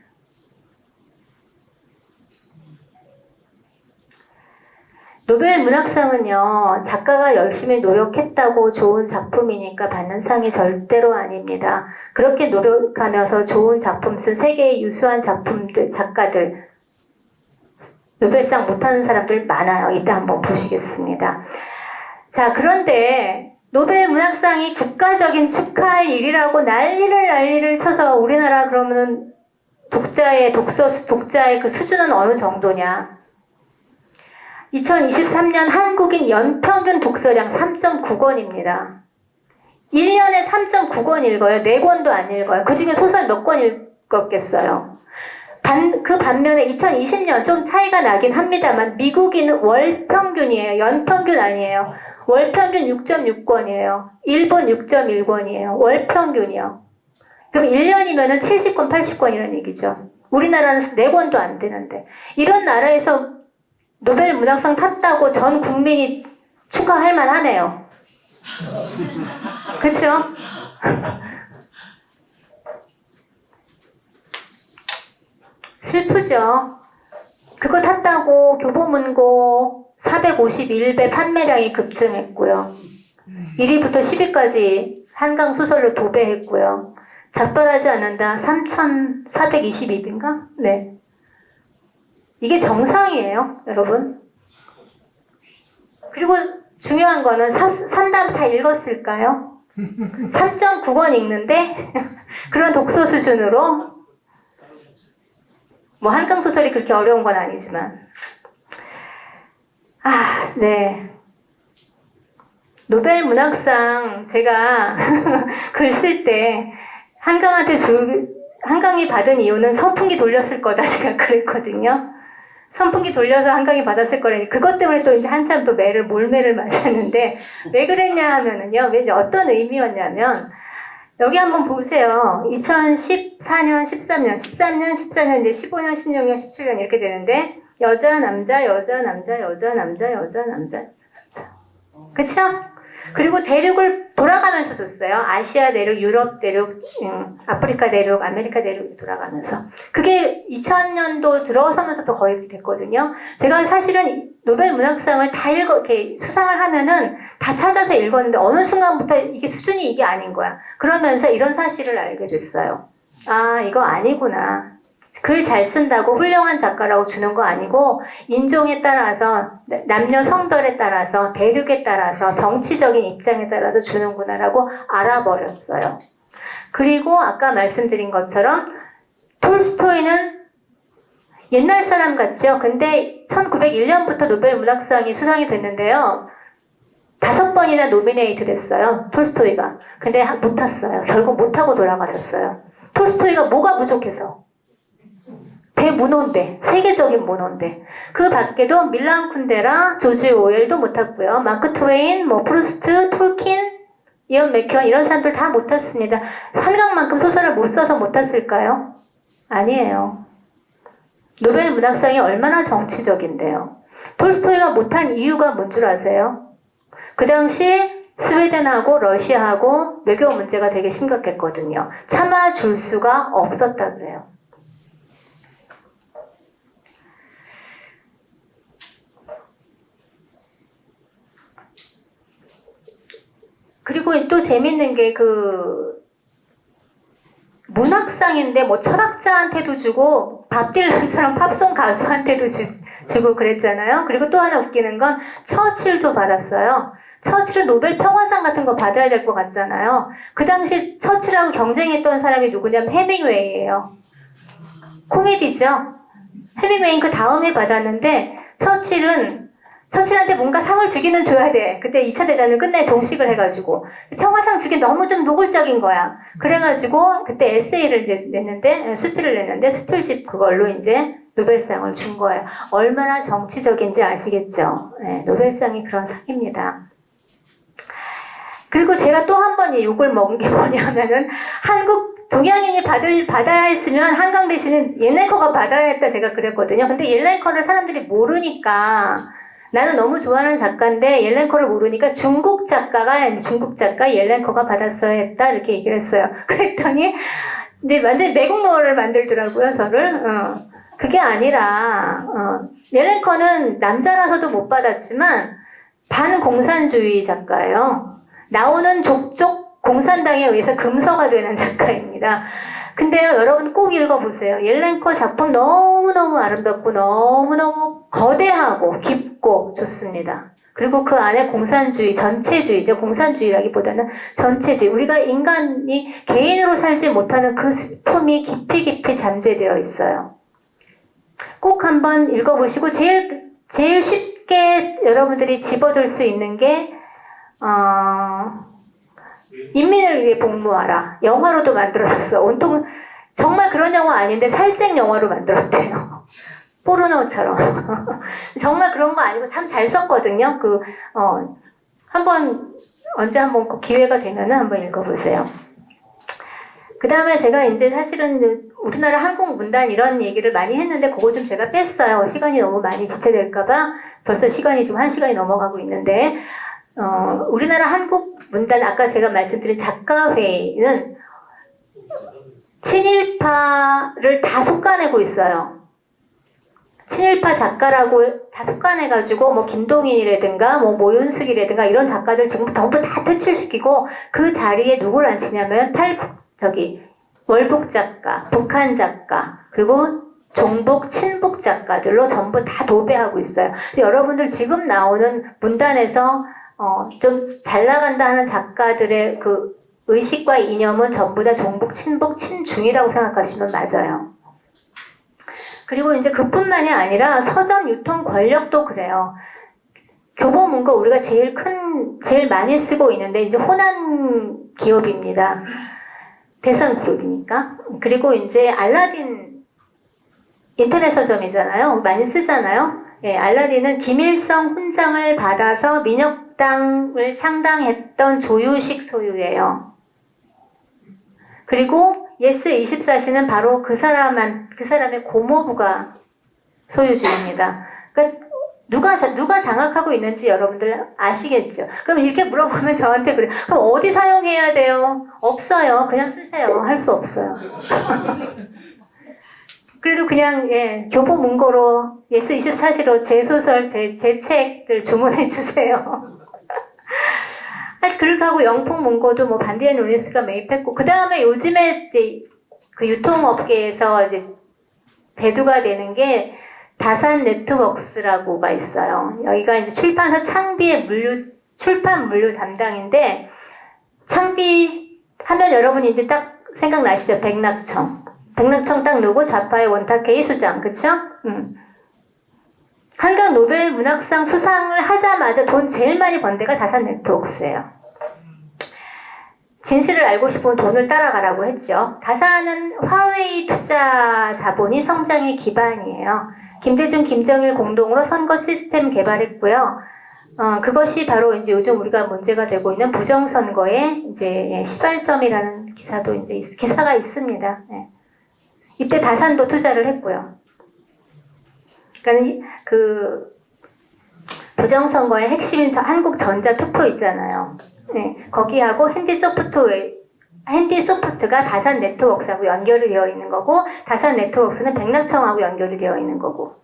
노벨 문학상은요, 작가가 열심히 노력했다고 좋은 작품이니까 받는 상이 절대로 아닙니다. 그렇게 노력하면서 좋은 작품 쓴 세계의 유수한 작품들, 작가들, 노벨상 못하는 사람들 많아요. 이따 한번 보시겠습니다. 자, 그런데 노벨 문학상이 국가적인 축하할 일이라고 난리를 쳐서 우리나라 그러면은 독자의 그 수준은 어느 정도냐? 2023년 한국인 연평균 독서량 3.9권입니다. 1년에 3.9권 읽어요. 4권도 안 읽어요. 그 중에 소설 몇 권 읽었겠어요. 그 반면에 2020년 좀 차이가 나긴 합니다만 미국인은 월 평균이에요. 연평균 아니에요. 월 평균 6.6권이에요. 일본 6.1권이에요. 월 평균이요. 그럼 1년이면은 70권, 80권 이런 얘기죠. 우리나라는 4권도 안 되는데. 이런 나라에서 노벨 문학상 탔다고 전 국민이 축하할 만하네요. 그렇죠? 슬프죠. 그거 탔다고 교보문고 451배 판매량이 급증했고요. 1위부터 10위까지 한강 소설로 도배했고요. 작발하지 않는다 3,422인가? 네. 이게 정상이에요, 여러분. 그리고 중요한 거는 산 다음 다 읽었을까요? 3.9권 읽는데 그런 독서 수준으로 뭐 한강 소설이 그렇게 어려운 건 아니지만 네. 노벨 문학상 제가 글 쓸 때 한강이 받은 이유는 선풍기 돌렸을 거다 제가 그랬거든요. 선풍기 돌려서 한강이 받았을 거라니 그것 때문에 또 이제 한참 또 몰매를 맞았는데 왜 그랬냐 하면은요. 왜 어떤 의미였냐면 여기 한번 보세요. 2014년, 13년, 이제 15년, 16년, 17년 이렇게 되는데 여자, 남자. 그쵸? 그리고 대륙을 돌아가면서 줬어요. 아시아 대륙, 유럽 대륙, 아프리카 대륙, 아메리카 대륙 돌아가면서. 그게 2000년도 들어서면서도 거의 됐거든요. 제가 사실은 노벨 문학상을 다 이렇게 수상을 하면은 다 찾아서 읽었는데 어느 순간부터 이게 수준이 이게 아닌 거야. 그러면서 이런 사실을 알게 됐어요. 아, 이거 아니구나. 글 잘 쓴다고 훌륭한 작가라고 주는 거 아니고 인종에 따라서 남녀 성별에 따라서 대륙에 따라서 정치적인 입장에 따라서 주는구나라고 알아버렸어요. 그리고 아까 말씀드린 것처럼 톨스토이는 옛날 사람 같죠? 근데 1901년부터 노벨 문학상이 수상이 됐는데요. 5번이나 노미네이트 됐어요. 톨스토이가. 근데 못 탔어요. 결국 못 타고 돌아가셨어요. 톨스토이가 뭐가 부족해서? 대문호인데, 세계적인 문호인데. 그 밖에도 밀란 쿤데라, 조지 오웰도 못 탔고요. 마크 트웨인, 프루스트, 톨킨, 이언 맥케언 이런 사람들 다 못 탔습니다. 한강만큼 소설을 못 써서 못 탔을까요? 아니에요. 노벨 문학상이 얼마나 정치적인데요. 톨스토이가 못한 이유가 뭔 줄 아세요? 그 당시 스웨덴하고 러시아하고 외교 문제가 되게 심각했거든요. 참아줄 수가 없었다 그래요. 그리고 또 재밌는 게 문학상인데 철학자한테도 주고 밥 딜런처럼 팝송 가수한테도 주고 그랬잖아요. 그리고 또 하나 웃기는 건 처칠도 받았어요. 처칠은 노벨 평화상 같은 거 받아야 될 것 같잖아요. 그 당시 처칠하고 경쟁했던 사람이 누구냐면 해밍웨이예요. 코미디죠. 해밍웨이는 그 다음에 받았는데 처칠한테 뭔가 상을 주기는 줘야 돼. 그때 2차 대전을 끝내 동식을 해가지고 평화상 주기 너무 좀 노골적인 거야. 그래가지고 그때 에세이를 이제 냈는데 수필을 냈는데 수필집 그걸로 이제 노벨상을 준 거예요. 얼마나 정치적인지 아시겠죠? 네, 노벨상이 그런 상입니다. 그리고 제가 또 한 번 욕을 먹은 게 뭐냐면은 한국 동양인이 받아야 했으면 한강 대신에 옐렌커가 받아야 했다 제가 그랬거든요. 근데 옐렌커를 사람들이 모르니까 나는 너무 좋아하는 작가인데 옐렌커를 모르니까 중국 작가 옐렌커가 받았어야 했다 이렇게 얘기를 했어요. 그랬더니 이제 완전 매국노를 만들더라고요 저를. 그게 아니라 옐렌커는 남자라서도 못 받았지만 반공산주의 작가예요. 나오는 족족 공산당에 의해서 금서가 되는 작가입니다. 근데요, 여러분 꼭 읽어보세요. 옐렌커 작품 너무너무 아름답고 너무너무 거대하고 깊고 좋습니다. 그리고 그 안에 공산주의, 전체주의죠. 공산주의라기보다는 전체주의. 우리가 인간이 개인으로 살지 못하는 그 품이 깊이 깊이 잠재되어 있어요. 꼭 한번 읽어보시고 제일 쉽게 여러분들이 집어들 수 있는 게 인민을 위해 복무하라. 영화로도 만들어졌어. 온통 정말 그런 영화 아닌데 살색 영화로 만들었대요. 포르노처럼. 정말 그런 거 아니고 참 잘 썼거든요. 언제 한번 기회가 되면은 한번 읽어보세요. 그 다음에 제가 이제 사실은 우리나라 한국문단 이런 얘기를 많이 했는데 그거 좀 제가 뺐어요. 시간이 너무 많이 지체될까봐 벌써 시간이 좀 1시간이 넘어가고 있는데 우리나라 한국 문단 아까 제가 말씀드린 작가회의는 친일파를 다 속아내고 있어요. 친일파 작가라고 다 속아내가지고 뭐 김동인이라든가 뭐 모윤숙이라든가 이런 작가들 전부 다 퇴출시키고 그 자리에 누굴 앉히냐면 월북 작가, 북한 작가 그리고 종북, 친북 작가들로 전부 다 도배하고 있어요. 근데 여러분들 지금 나오는 문단에서 좀 잘 나간다 하는 작가들의 그 의식과 이념은 전부 다 종북, 친북, 친중이라고 생각하시면 맞아요. 그리고 이제 그뿐만이 아니라 서점 유통 권력도 그래요. 교보문고 우리가 제일 많이 쓰고 있는데 이제 호남 기업입니다. 대선 그룹이니까. 그리고 이제 알라딘 인터넷 서점이잖아요. 많이 쓰잖아요. 예, 알라딘은 김일성 훈장을 받아서 민혁당을 창당했던 조유식 소유예요. 그리고 예스24시는 바로 그 사람의 고모부가 소유주입니다. 그러니까 누가 장악하고 있는지 여러분들 아시겠죠? 그럼 이렇게 물어보면 저한테 그래. 그럼 어디 사용해야 돼요? 없어요. 그냥 쓰세요. 할 수 없어요. 그래도 그냥 교보문고로 예스24시로 제 소설, 제 책들 주문해 주세요. 그렇게 하고 영풍문고도 뭐 반디앤 루니스가 매입했고 그 다음에 요즘에 이제 그 유통업계에서 이제 대두가 되는 게 다산 네트웍스라고가 있어요. 여기가 이제 출판사 창비의 출판 물류 담당인데 창비 하면 여러분이 이제 딱 생각나시죠? 백낙청 딱 누구? 좌파의 원탁회의 수장, 그쵸? 한강 노벨 문학상 수상을 하자마자 돈 제일 많이 번 데가 다산 네트웍스예요. 진실을 알고 싶으면 돈을 따라가라고 했죠. 다산은 화웨이 투자 자본이 성장의 기반이에요. 김대중, 김정일 공동으로 선거 시스템 개발했고요. 그것이 바로 이제 요즘 우리가 문제가 되고 있는 부정선거의 이제 시발점이라는 기사가 있습니다. 네. 이때 다산도 투자를 했고요. 그러니까 그 부정선거의 핵심인 한국전자 투표 있잖아요. 네, 거기하고 핸디소프트가 다산 네트웍스하고 연결이 되어 있는 거고 다산 네트웍스는 백낙청하고 연결이 되어 있는 거고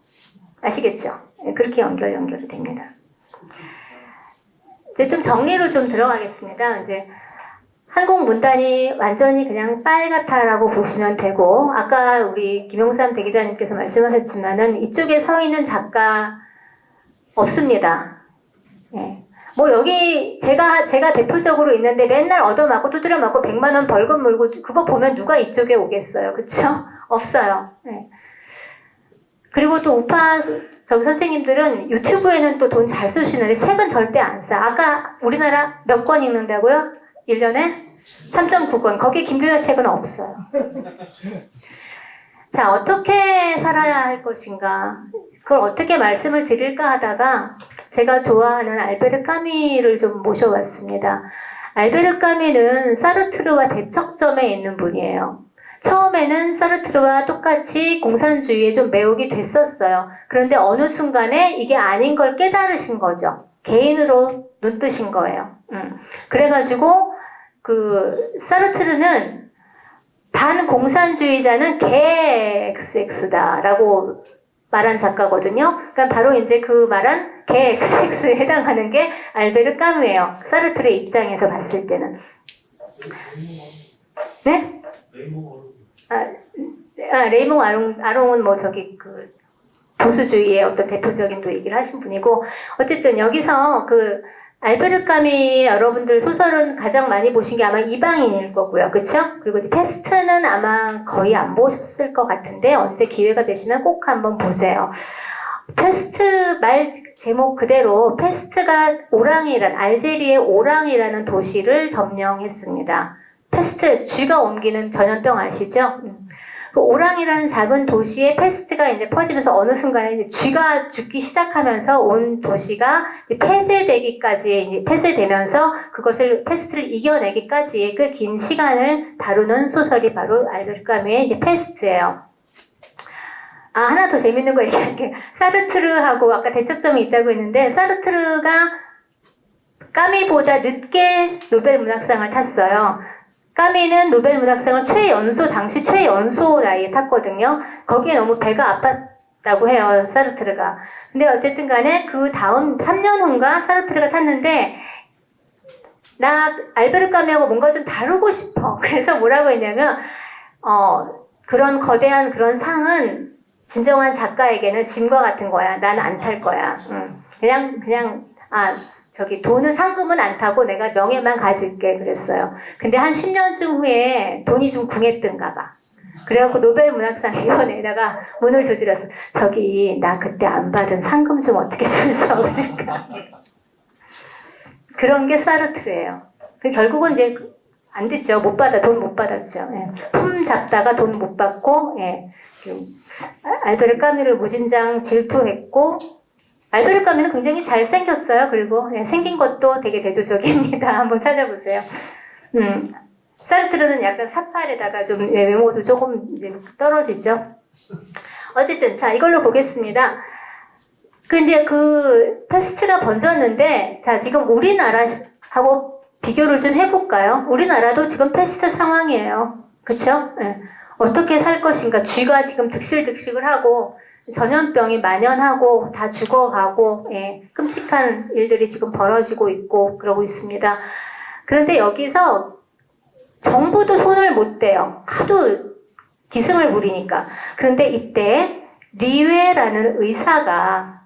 아시겠죠? 네, 그렇게 연결이 됩니다. 이제 좀 정리로 좀 들어가겠습니다. 이제 한국문단이 완전히 그냥 빨갛다라고 보시면 되고, 아까 우리 김용삼 대기자님께서 말씀하셨지만은 이쪽에 서 있는 작가 없습니다. 예. 뭐 여기 제가 대표적으로 있는데 맨날 얻어맞고 두드려 맞고 100만 원 벌금 물고 그거 보면 누가 이쪽에 오겠어요. 그쵸? 없어요. 예. 그리고 또 우파 선생님들은 유튜브에는 또 돈 잘 쓰시는데 책은 절대 안 사. 아까 우리나라 몇 권 읽는다고요? 1년에? 3.9권. 거기에 김규현 책은 없어요. 자, 어떻게 살아야 할 것인가? 그걸 어떻게 말씀을 드릴까 하다가 제가 좋아하는 알베르 까미를 좀 모셔왔습니다. 알베르 까미는 사르트르와 대척점에 있는 분이에요. 처음에는 사르트르와 똑같이 공산주의에 좀 매혹이 됐었어요. 그런데 어느 순간에 이게 아닌 걸 깨달으신 거죠. 개인으로 눈 뜨신 거예요. 그래가지고 사르트르는 반공산주의자는 개 XX다라고 말한 작가거든요. 그러니까 바로 이제 그 말한 개 XX에 해당하는 게 알베르 까미예요. 사르트르의 입장에서 봤을 때는. 네? 레이몽 아롱은 뭐 보수주의의 어떤 대표적인 또 얘기를 하신 분이고, 어쨌든 여기서 알베르 까미 여러분들 소설은 가장 많이 보신 게 아마 이방인일 거고요. 그쵸? 그리고 페스트는 아마 거의 안 보셨을 것 같은데 언제 기회가 되시면 꼭 한번 보세요. 페스트 말 제목 그대로 페스트가 알제리의 오랑이라는 도시를 점령했습니다. 페스트, 쥐가 옮기는 전염병 아시죠? 그 오랑이라는 작은 도시에 페스트가 이제 퍼지면서 어느 순간에 이제 쥐가 죽기 시작하면서 온 도시가 폐쇄되면서 페스트를 이겨내기까지의 꽤 긴 시간을 다루는 소설이 바로 알베르 까미의 이제 페스트예요. 하나 더 재밌는 거 얘기할게요. 사르트르하고 아까 대척점이 있다고 했는데, 사르트르가 까미보다 늦게 노벨 문학상을 탔어요. 까미는 노벨 문학상을 당시 최연소 나이에 탔거든요. 거기에 너무 배가 아팠다고 해요, 사르트르가. 근데 어쨌든 간에 그 다음 3년 후인가 사르트르가 탔는데, 나 알베르 까미하고 뭔가 좀 다루고 싶어. 그래서 뭐라고 했냐면, 그런 거대한 그런 상은 진정한 작가에게는 짐과 같은 거야. 난 안 탈 거야. 돈은 상금은 안 타고 내가 명예만 가질게 그랬어요. 근데 한 10년쯤 후에 돈이 좀 궁했던가 봐. 그래갖고 노벨 문학상위원회에다가 문을 두드렸어. 나 그때 안 받은 상금 좀 어떻게 줄 수 없을까? 그런 게 사르트르예요. 결국은 이제 안 됐죠. 돈 못 받았죠. 예. 품 잡다가 돈 못 받고, 예. 알베르 까미를 무진장 질투했고, 알베르 까미는 굉장히 잘생겼어요. 그리고 생긴 것도 되게 대조적입니다. 한번 찾아보세요. 사르트르는 약간 사팔에다가 좀 외모도 조금 이제 떨어지죠. 어쨌든 자, 이걸로 보겠습니다. 이제 페스트가 번졌는데, 자, 지금 우리나라하고 비교를 좀 해볼까요? 우리나라도 지금 페스트 상황이에요. 그쵸? 네. 어떻게 살 것인가? 쥐가 지금 득실득실을 하고 전염병이 만연하고 다 죽어가고, 예, 끔찍한 일들이 지금 벌어지고 있고 그러고 있습니다. 그런데 여기서 정부도 손을 못 대요. 하도 기승을 부리니까. 그런데 이때 리웨라는 의사가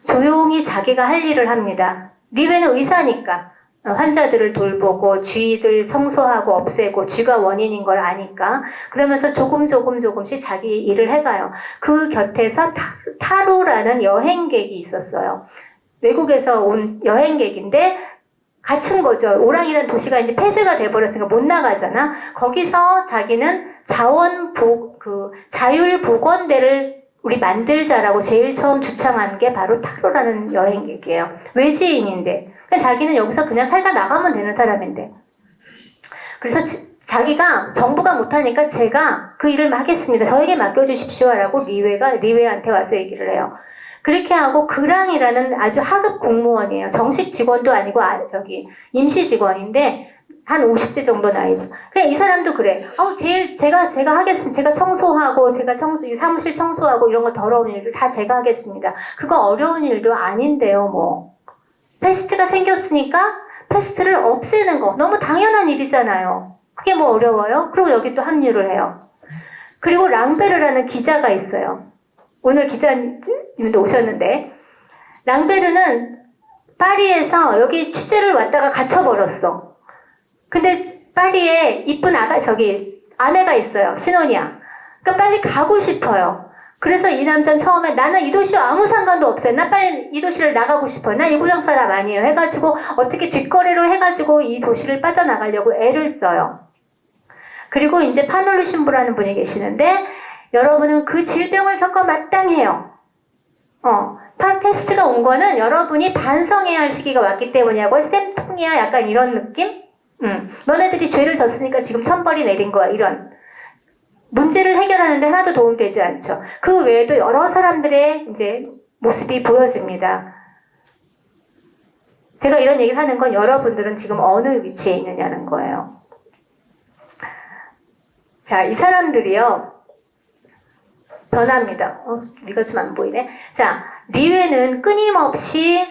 조용히 자기가 할 일을 합니다. 리웨는 의사니까 환자들을 돌보고 쥐들 청소하고 없애고 쥐가 원인인 걸 아니까 그러면서 조금씩 자기 일을 해가요. 그 곁에서 타루라는 여행객이 있었어요. 외국에서 온 여행객인데 갇힌 거죠. 오랑이라는 도시가 이제 폐쇄가 돼버렸으니까 못 나가잖아. 거기서 자기는 자율보건대를 우리 만들자라고 제일 처음 주창한 게 바로 타루라는 여행객이에요. 외지인인데. 자기는 여기서 그냥 살다 나가면 되는 사람인데. 그래서 자기가 정부가 못하니까 제가 그 일을 하겠습니다. 저에게 맡겨주십시오라고 리웨한테 와서 얘기를 해요. 그렇게 하고 그랑이라는 아주 하급 공무원이에요. 정식 직원도 아니고 임시 직원인데 한 50대 정도 나이죠. 그냥 이 사람도 그래. 제가 하겠습니다. 제가 청소하고 사무실 청소하고 이런 거 더러운 일들 다 제가 하겠습니다. 그거 어려운 일도 아닌데요, 뭐. 페스트가 생겼으니까 패스트를 없애는 거 너무 당연한 일이잖아요. 그게 뭐 어려워요? 그리고 여기 또 합류를 해요. 그리고 랑베르라는 기자가 있어요. 오늘 기자님도 오셨는데 랑베르는 파리에서 여기 취재를 왔다가 갇혀버렸어. 근데 파리에 이쁜 아내가 있어요. 신혼이야. 그러니까 빨리 가고 싶어요. 그래서 이 남자는 처음에 나는 이 도시와 아무 상관도 없어요. 나 빨리 이 도시를 나가고 싶어요. 나 이 고장 사람 아니에요. 해가지고 어떻게 뒷거래를 해가지고 이 도시를 빠져나가려고 애를 써요. 그리고 이제 파놀루 신부라는 분이 계시는데 여러분은 그 질병을 겪어 마땅해요. 패스트가 온 거는 여러분이 반성해야 할 시기가 왔기 때문이라고 쌤통이야 약간 이런 느낌? 너네들이 죄를 졌으니까 지금 천벌이 내린 거야 이런 문제를 해결하는데 하나도 도움되지 않죠. 그 외에도 여러 사람들의 이제 모습이 보여집니다. 제가 이런 얘기를 하는 건 여러분들은 지금 어느 위치에 있느냐는 거예요. 자, 이 사람들이요 변합니다. 이거 좀 안 보이네. 자, 리웨는 끊임없이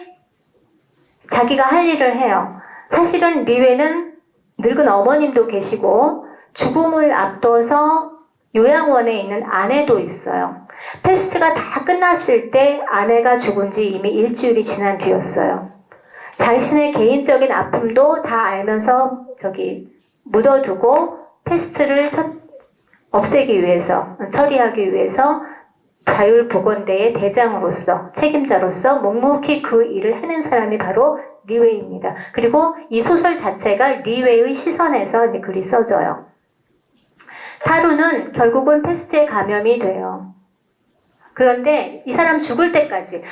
자기가 할 일을 해요. 사실은 리웨는 늙은 어머님도 계시고 죽음을 앞둬서 요양원에 있는 아내도 있어요. 패스트가 다 끝났을 때 아내가 죽은 지 이미 일주일이 지난 뒤였어요. 자신의 개인적인 아픔도 다 알면서 묻어두고 패스트를 없애기 위해서, 처리하기 위해서 자율보건대의 대장으로서, 책임자로서 묵묵히 그 일을 해낸 사람이 바로 리웨이입니다. 그리고 이 소설 자체가 리웨이의 시선에서 이제 글이 써져요. 타루는 결국은 패스트에 감염이 돼요. 그런데 이 사람 죽을 때까지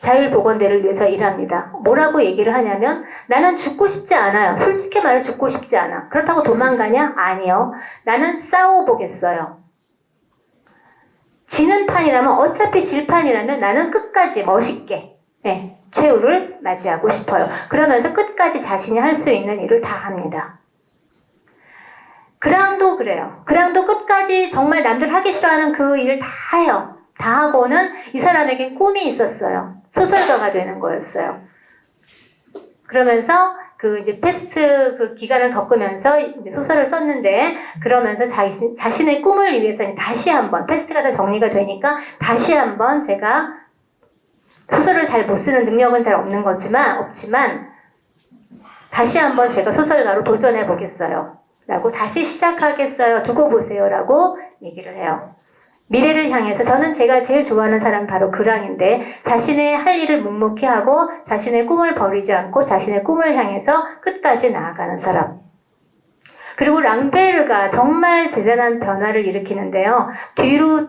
자율보건대를 위해서 일합니다. 뭐라고 얘기를 하냐면 나는 죽고 싶지 않아요. 솔직히 말해 죽고 싶지 않아. 그렇다고 도망가냐? 아니요. 나는 싸워보겠어요. 지는 판이라면 어차피 질 판이라면 나는 끝까지 멋있게 최후를 맞이하고 싶어요. 그러면서 끝까지 자신이 할 수 있는 일을 다 합니다. 그랑도 그래요. 그랑도 끝까지 정말 남들 하기 싫어하는 그 일을 다 해요. 다 하고는 이 사람에게 꿈이 있었어요. 소설가가 되는 거였어요. 그러면서 이제 패스트 그 기간을 겪으면서 이제 소설을 썼는데 그러면서 자신의 꿈을 위해서 다시 한번 패스트가 다 정리가 되니까 다시 한번 제가 소설을 잘 못 쓰는 능력은 잘 없지만 다시 한번 제가 소설가로 도전해 보겠어요. 라고 다시 시작하겠어요. 두고 보세요. 라고 얘기를 해요. 미래를 향해서 저는 제가 제일 좋아하는 사람 바로 그랑인데 자신의 할 일을 묵묵히 하고 자신의 꿈을 버리지 않고 자신의 꿈을 향해서 끝까지 나아가는 사람. 그리고 랑베르가 정말 대단한 변화를 일으키는데요. 뒤로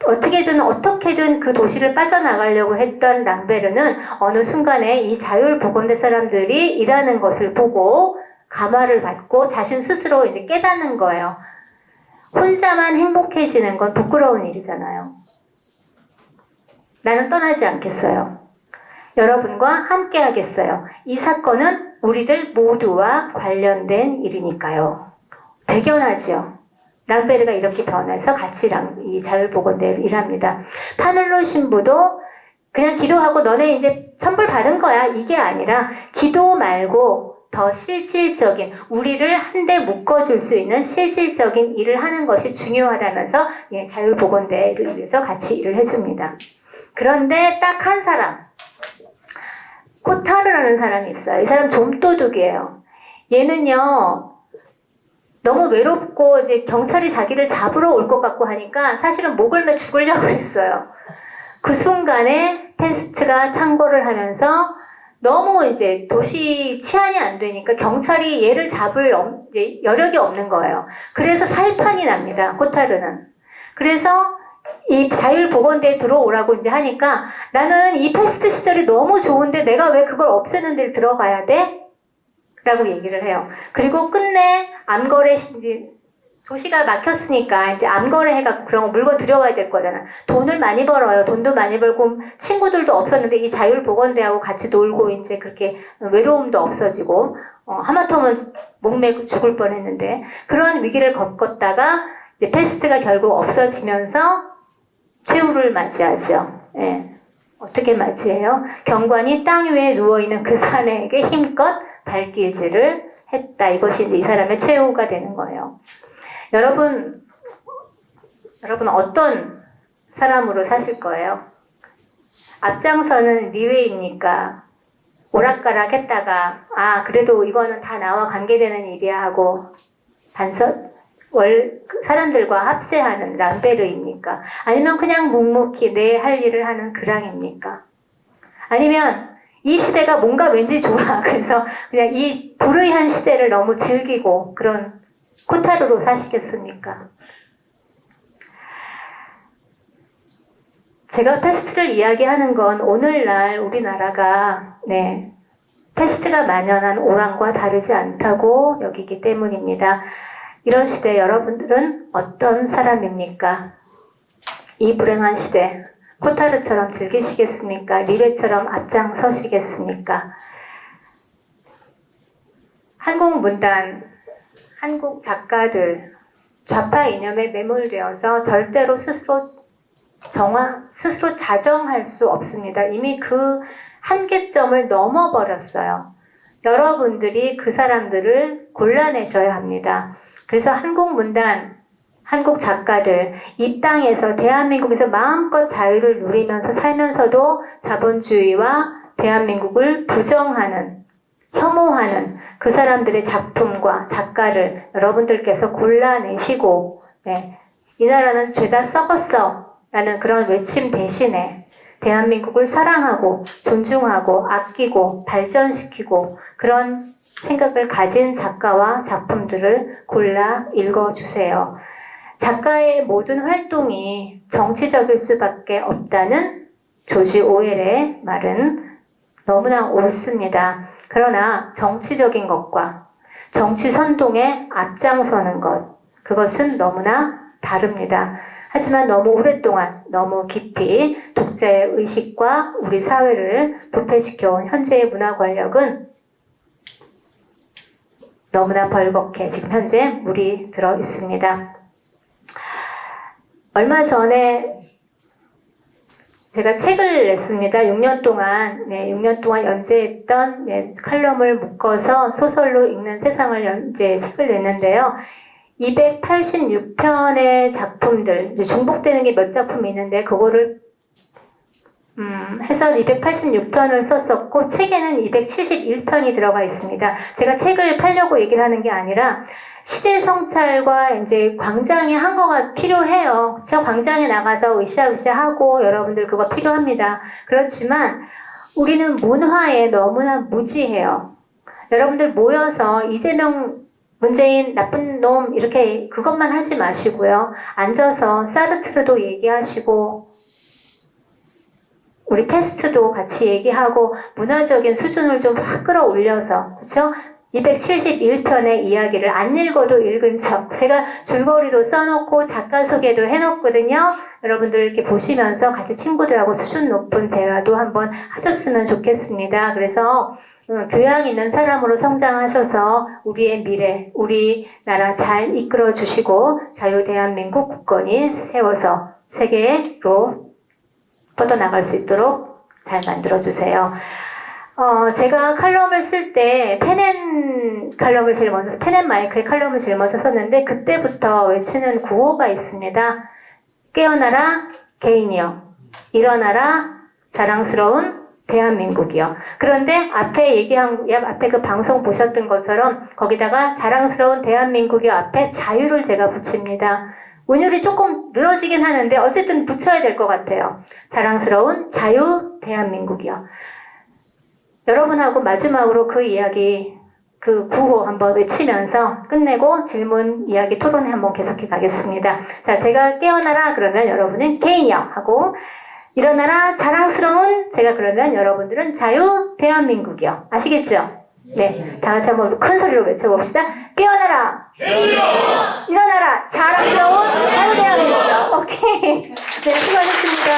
어떻게든 그 도시를 빠져나가려고 했던 랑베르는 어느 순간에 이 자율보건대 사람들이 일하는 것을 보고 감화를 받고 자신 스스로 이제 깨닫는 거예요. 혼자만 행복해지는 건 부끄러운 일이잖아요. 나는 떠나지 않겠어요. 여러분과 함께 하겠어요. 이 사건은 우리들 모두와 관련된 일이니까요. 대견하지요. 랑베르가 이렇게 변해서 같이 이 자율보건대를 일합니다. 파넬로 신부도 그냥 기도하고 너네 이제 천벌 받은 거야. 이게 아니라 기도 말고 더 실질적인 우리를 한데 묶어줄 수 있는 실질적인 일을 하는 것이 중요하다면서 자율보건대를 위해서 같이 일을 해줍니다. 그런데 딱 한 사람 코타르라는 사람이 있어요. 이 사람 좀도둑이에요. 얘는요 너무 외롭고 이제 경찰이 자기를 잡으러 올 것 같고 하니까 사실은 목을 매 죽으려고 했어요. 그 순간에 패스트가 창궐을 하면서 너무 이제 도시 치안이 안 되니까 경찰이 얘를 잡을 여력이 없는 거예요. 그래서 살판이 납니다. 코타르는. 그래서 이 자율보건대에 들어오라고 이제 하니까 나는 이 패스트 시절이 너무 좋은데 내가 왜 그걸 없애는 데를 들어가야 돼? 라고 얘기를 해요. 그리고 끝내 암거래 도시가 막혔으니까 이제 암거래 해갖고 그런 거 물건 들여와야 될 거잖아. 돈을 많이 벌어요. 돈도 많이 벌고 친구들도 없었는데 이 자율보건대하고 같이 놀고 이제 그렇게 외로움도 없어지고 하마터면 목매고 죽을 뻔했는데 그런 위기를 겪었다가 이제 패스트가 결국 없어지면서 최후를 맞이하죠. 예. 어떻게 맞이해요? 경관이 땅 위에 누워있는 그 사내에게 힘껏 발길질을 했다. 이것이 이제 이 사람의 최후가 되는 거예요. 여러분 어떤 사람으로 사실 거예요? 앞장서는 리웨이입니까? 오락가락 했다가 그래도 이거는 다 나와 관계되는 일이야 하고 사람들과 합세하는 람베르입니까? 아니면 그냥 묵묵히 내 할 일을 하는 그랑입니까? 아니면 이 시대가 뭔가 왠지 좋아. 그래서 그냥 이 불의한 시대를 너무 즐기고 그런 코타르로 사시겠습니까? 제가 패스트를 이야기하는 건 오늘날 우리나라가 패스트가 만연한 오랑과 다르지 않다고 여기기 때문입니다. 이런 시대 여러분들은 어떤 사람입니까? 이 불행한 시대 코타르처럼 즐기시겠습니까? 리베처럼 앞장서시겠습니까? 한국 문단, 한국 작가들 좌파 이념에 매몰되어서 절대로 스스로 자정할 수 없습니다. 이미 그 한계점을 넘어버렸어요. 여러분들이 그 사람들을 골라내셔야 합니다. 그래서 한국 문단, 한국 작가들, 이 땅에서 대한민국에서 마음껏 자유를 누리면서 살면서도 자본주의와 대한민국을 부정하는, 혐오하는 그 사람들의 작품과 작가를 여러분들께서 골라내시고 이 나라는 죄다 썩었어 라는 그런 외침 대신에 대한민국을 사랑하고 존중하고 아끼고 발전시키고 그런 생각을 가진 작가와 작품들을 골라 읽어주세요. 작가의 모든 활동이 정치적일 수밖에 없다는 조지 오웰의 말은 너무나 옳습니다. 그러나 정치적인 것과 정치 선동에 앞장서는 것, 그것은 너무나 다릅니다. 하지만 너무 오랫동안 너무 깊이 독자의 의식과 우리 사회를 부패시켜온 현재의 문화 권력은 너무나 벌겋게 지금 현재 물이 들어 있습니다. 얼마 전에 제가 책을 냈습니다. 6년 동안 연재했던 칼럼을 묶어서 소설로 읽는 세상을 책을 냈는데요. 286편의 작품들, 중복되는 게 몇 작품이 있는데 그거를 해서 286편을 썼었고 책에는 271편이 들어가 있습니다. 제가 책을 팔려고 얘기를 하는 게 아니라 시대 성찰과 이제 광장의 항거가 필요해요. 저 광장에 나가서 으쌰으쌰 하고 여러분들 그거 필요합니다. 그렇지만 우리는 문화에 너무나 무지해요. 여러분들 모여서 이재명 문재인 나쁜 놈 이렇게 그것만 하지 마시고요. 앉아서 사르트르도 얘기하시고 우리 패스트도 같이 얘기하고 문화적인 수준을 좀 확 끌어올려서 그렇죠? 271편의 이야기를 안 읽어도 읽은 척 제가 줄거리도 써놓고 작가 소개도 해놓거든요. 여러분들 이렇게 보시면서 같이 친구들하고 수준 높은 대화도 한번 하셨으면 좋겠습니다. 그래서 교양 있는 사람으로 성장하셔서 우리의 미래, 우리나라 잘 이끌어 주시고 자유대한민국 국권이 세워서 세계로 뻗어나갈 수 있도록 잘 만들어 주세요. 제가 칼럼을 쓸 때 펜앤마이크의 칼럼을 제일 먼저 썼는데 그때부터 외치는 구호가 있습니다. 깨어나라 개인이여, 일어나라 자랑스러운 대한민국이요. 그런데 앞에 그 방송 보셨던 것처럼 거기다가 자랑스러운 대한민국이 앞에 자유를 제가 붙입니다. 운율이 조금 늘어지긴 하는데 어쨌든 붙여야 될 것 같아요. 자랑스러운 자유 대한민국이요. 여러분하고 마지막으로 그 이야기, 그 구호 한번 외치면서 끝내고 질문, 이야기, 토론회 한번 계속해 가겠습니다. 자, 제가 깨어나라 그러면 여러분은 개인이요 하고 일어나라 자랑스러운 제가 그러면 여러분들은 자유 대한민국이요. 아시겠죠? 네, 다 같이 한번 큰 소리로 외쳐봅시다. 깨어나라! 일어나라! 자랑스러운 자유 대한민국이요. 오케이. 네, 수고하셨습니다.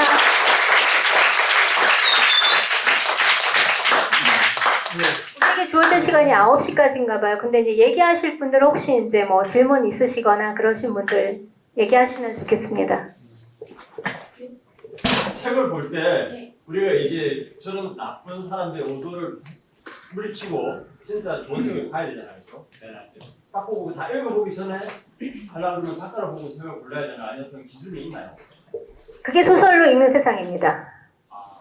되게 주어진 시간이 9시까지인가 봐요. 근데 이제 얘기하실 분들 혹시 이제 뭐 질문 있으시거나 그러신 분들 얘기하시면 좋겠습니다. 책을 볼 때 네. 우리가 이제 저런 나쁜 사람들의 의도를 물리치고 진짜 좋은 책을 봐야 되잖아요. 그죠? 딱 보고 다 읽어보기 전에 하려고 그러면 작가를 보고 책을 골라야 되나 아니면 어떤 기준이 있나요? 그게 소설로 읽는 세상입니다. 아,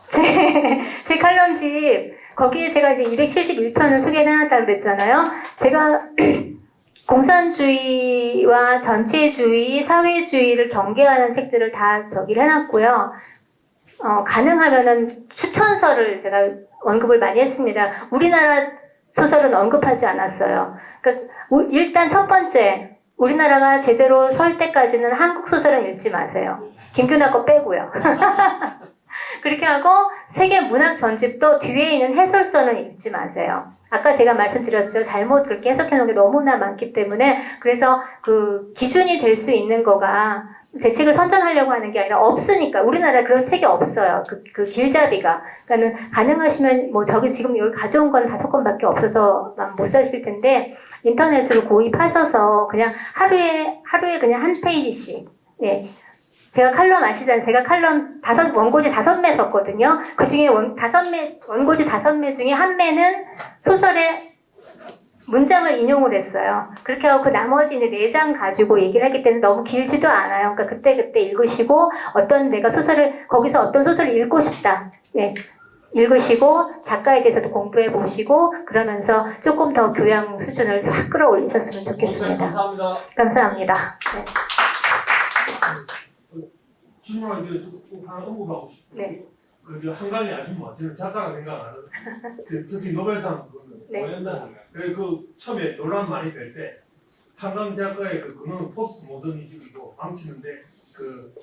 제 칼럼집 거기에 제가 이제 271편을 소개를 해놨다고 그랬잖아요. 제가 공산주의와 전체주의, 사회주의를 경계하는 책들을 다 저기를 해놨고요. 가능하면은 추천서를 제가 언급을 많이 했습니다. 우리나라 소설은 언급하지 않았어요. 그러니까 일단 첫 번째, 우리나라가 제대로 설 때까지는 한국 소설은 읽지 마세요. 김규나 거 빼고요. 그렇게 하고 세계 문학 전집도 뒤에 있는 해설서는 읽지 마세요. 아까 제가 말씀드렸죠. 잘못 그렇게 해석해 놓은 게 너무나 많기 때문에 그래서 그 기준이 될 수 있는 거가 제 책을 선전하려고 하는 게 아니라 없으니까 우리나라에 그런 책이 없어요. 그 길잡이가. 그러니까는 가능하시면 뭐 저기 지금 여기 가져온 건 5권밖에 없어서 못 사실 텐데 인터넷으로 구입하셔서 그냥 하루에 그냥 한 페이지씩. 예. 제가 칼럼 아시잖아요. 제가 칼럼 원고지 5매 썼거든요. 그 중에 원고지 5매 중에 한 매는 소설의 문장을 인용을 했어요. 그렇게 하고 그 나머지 이제 4장 가지고 얘기를 했기 때문에 너무 길지도 않아요. 그러니까 그때 읽으시고 내가 소설을, 거기서 어떤 소설을 읽고 싶다. 예. 읽으시고 작가에 대해서도 공부해 보시고 그러면서 조금 더 교양 수준을 확 끌어올리셨으면 좋겠습니다. 감사합니다. 감사합니다. 네. 질문하는데 꼭 하나 언급하고 싶어요. 네. 그 한강의 아줌마, 저는 작가가 생각하는 특히 노벨상 그거는 네. 오연단 그 처음에 논란 많이 될 때 한강 작가의 그 근원은 포스트 모더니즘이고 망치는데 그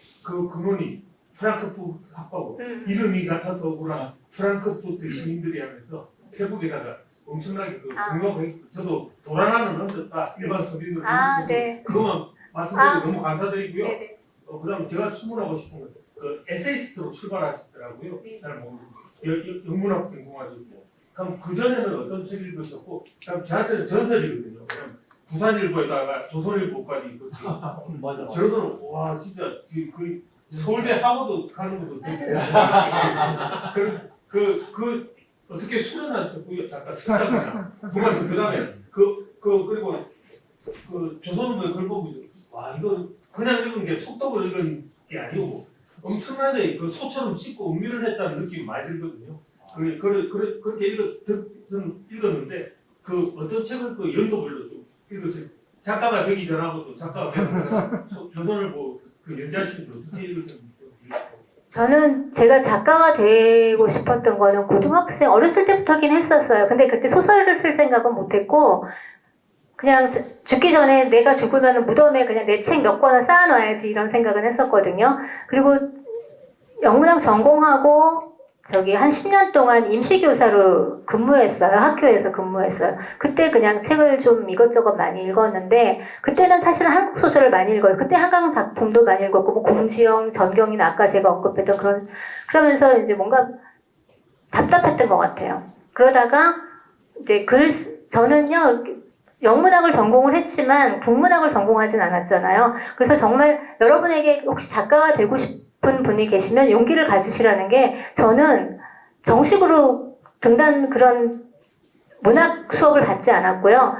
근원이 프랑크푸르트 학파고 이름이 같아서 그러나 프랑크푸르트 시민들이 하면서 태국에다가 엄청나게 그 공격을 저도 도란하는 얹었다 일반 서민으로 네. 그것만 말씀드리고 너무 감사드리고요. 네네. 그다음 제가 질문하고 싶은 건 그 에세이스트로 출발하시더라고요. 네. 잘 모르겠어요. 영문학 전공하시고. 그럼 그 전에는 어떤 책 읽으셨고, 그럼 저한테는 전설이거든요. 그럼 부산일보에다가 조선일보까지 있거든요. 맞아. 저는 와 진짜 지금 그 서울대 하버드 가는 것도 되게 그 어떻게 수련하셨고요, 작가 스타가 그다음에 그리고 그 조선일보에 글 보고 와 이거 그냥 읽은 게 속독을 읽은 게 아니고 엄청나게 그 소처럼 씹고 음미를 했다는 느낌이 많이 들거든요. 그렇게 읽었는데 그 어떤 책을 그 연도별로 좀 읽으세요. 작가가 되기 전하고도 작가가 되기 전하고 조선일보 그 연재하시는 분 어떻게 읽으셨는지. 저는 제가 작가가 되고 싶었던 거는 고등학생 어렸을 때부터긴 했었어요. 근데 그때 소설을 쓸 생각은 못했고 그냥 죽기 전에 내가 죽으면 무덤에 그냥 내 책 몇 권을 쌓아놔야지 이런 생각을 했었거든요. 그리고 영문학 전공하고 한 10년 동안 임시교사로 근무했어요. 학교에서 근무했어요. 그때 그냥 책을 좀 이것저것 많이 읽었는데 그때는 사실 한국 소설을 많이 읽어요. 그때 한강 작품도 많이 읽었고 뭐 공지영, 전경이나 아까 제가 언급했던 그러면서 이제 뭔가 답답했던 것 같아요. 그러다가 이제 저는요 영문학을 전공을 했지만 국문학을 전공하진 않았잖아요. 그래서 정말 여러분에게 혹시 작가가 되고 싶은 분이 계시면 용기를 가지시라는 게 저는 정식으로 그런 문학 수업을 받지 않았고요.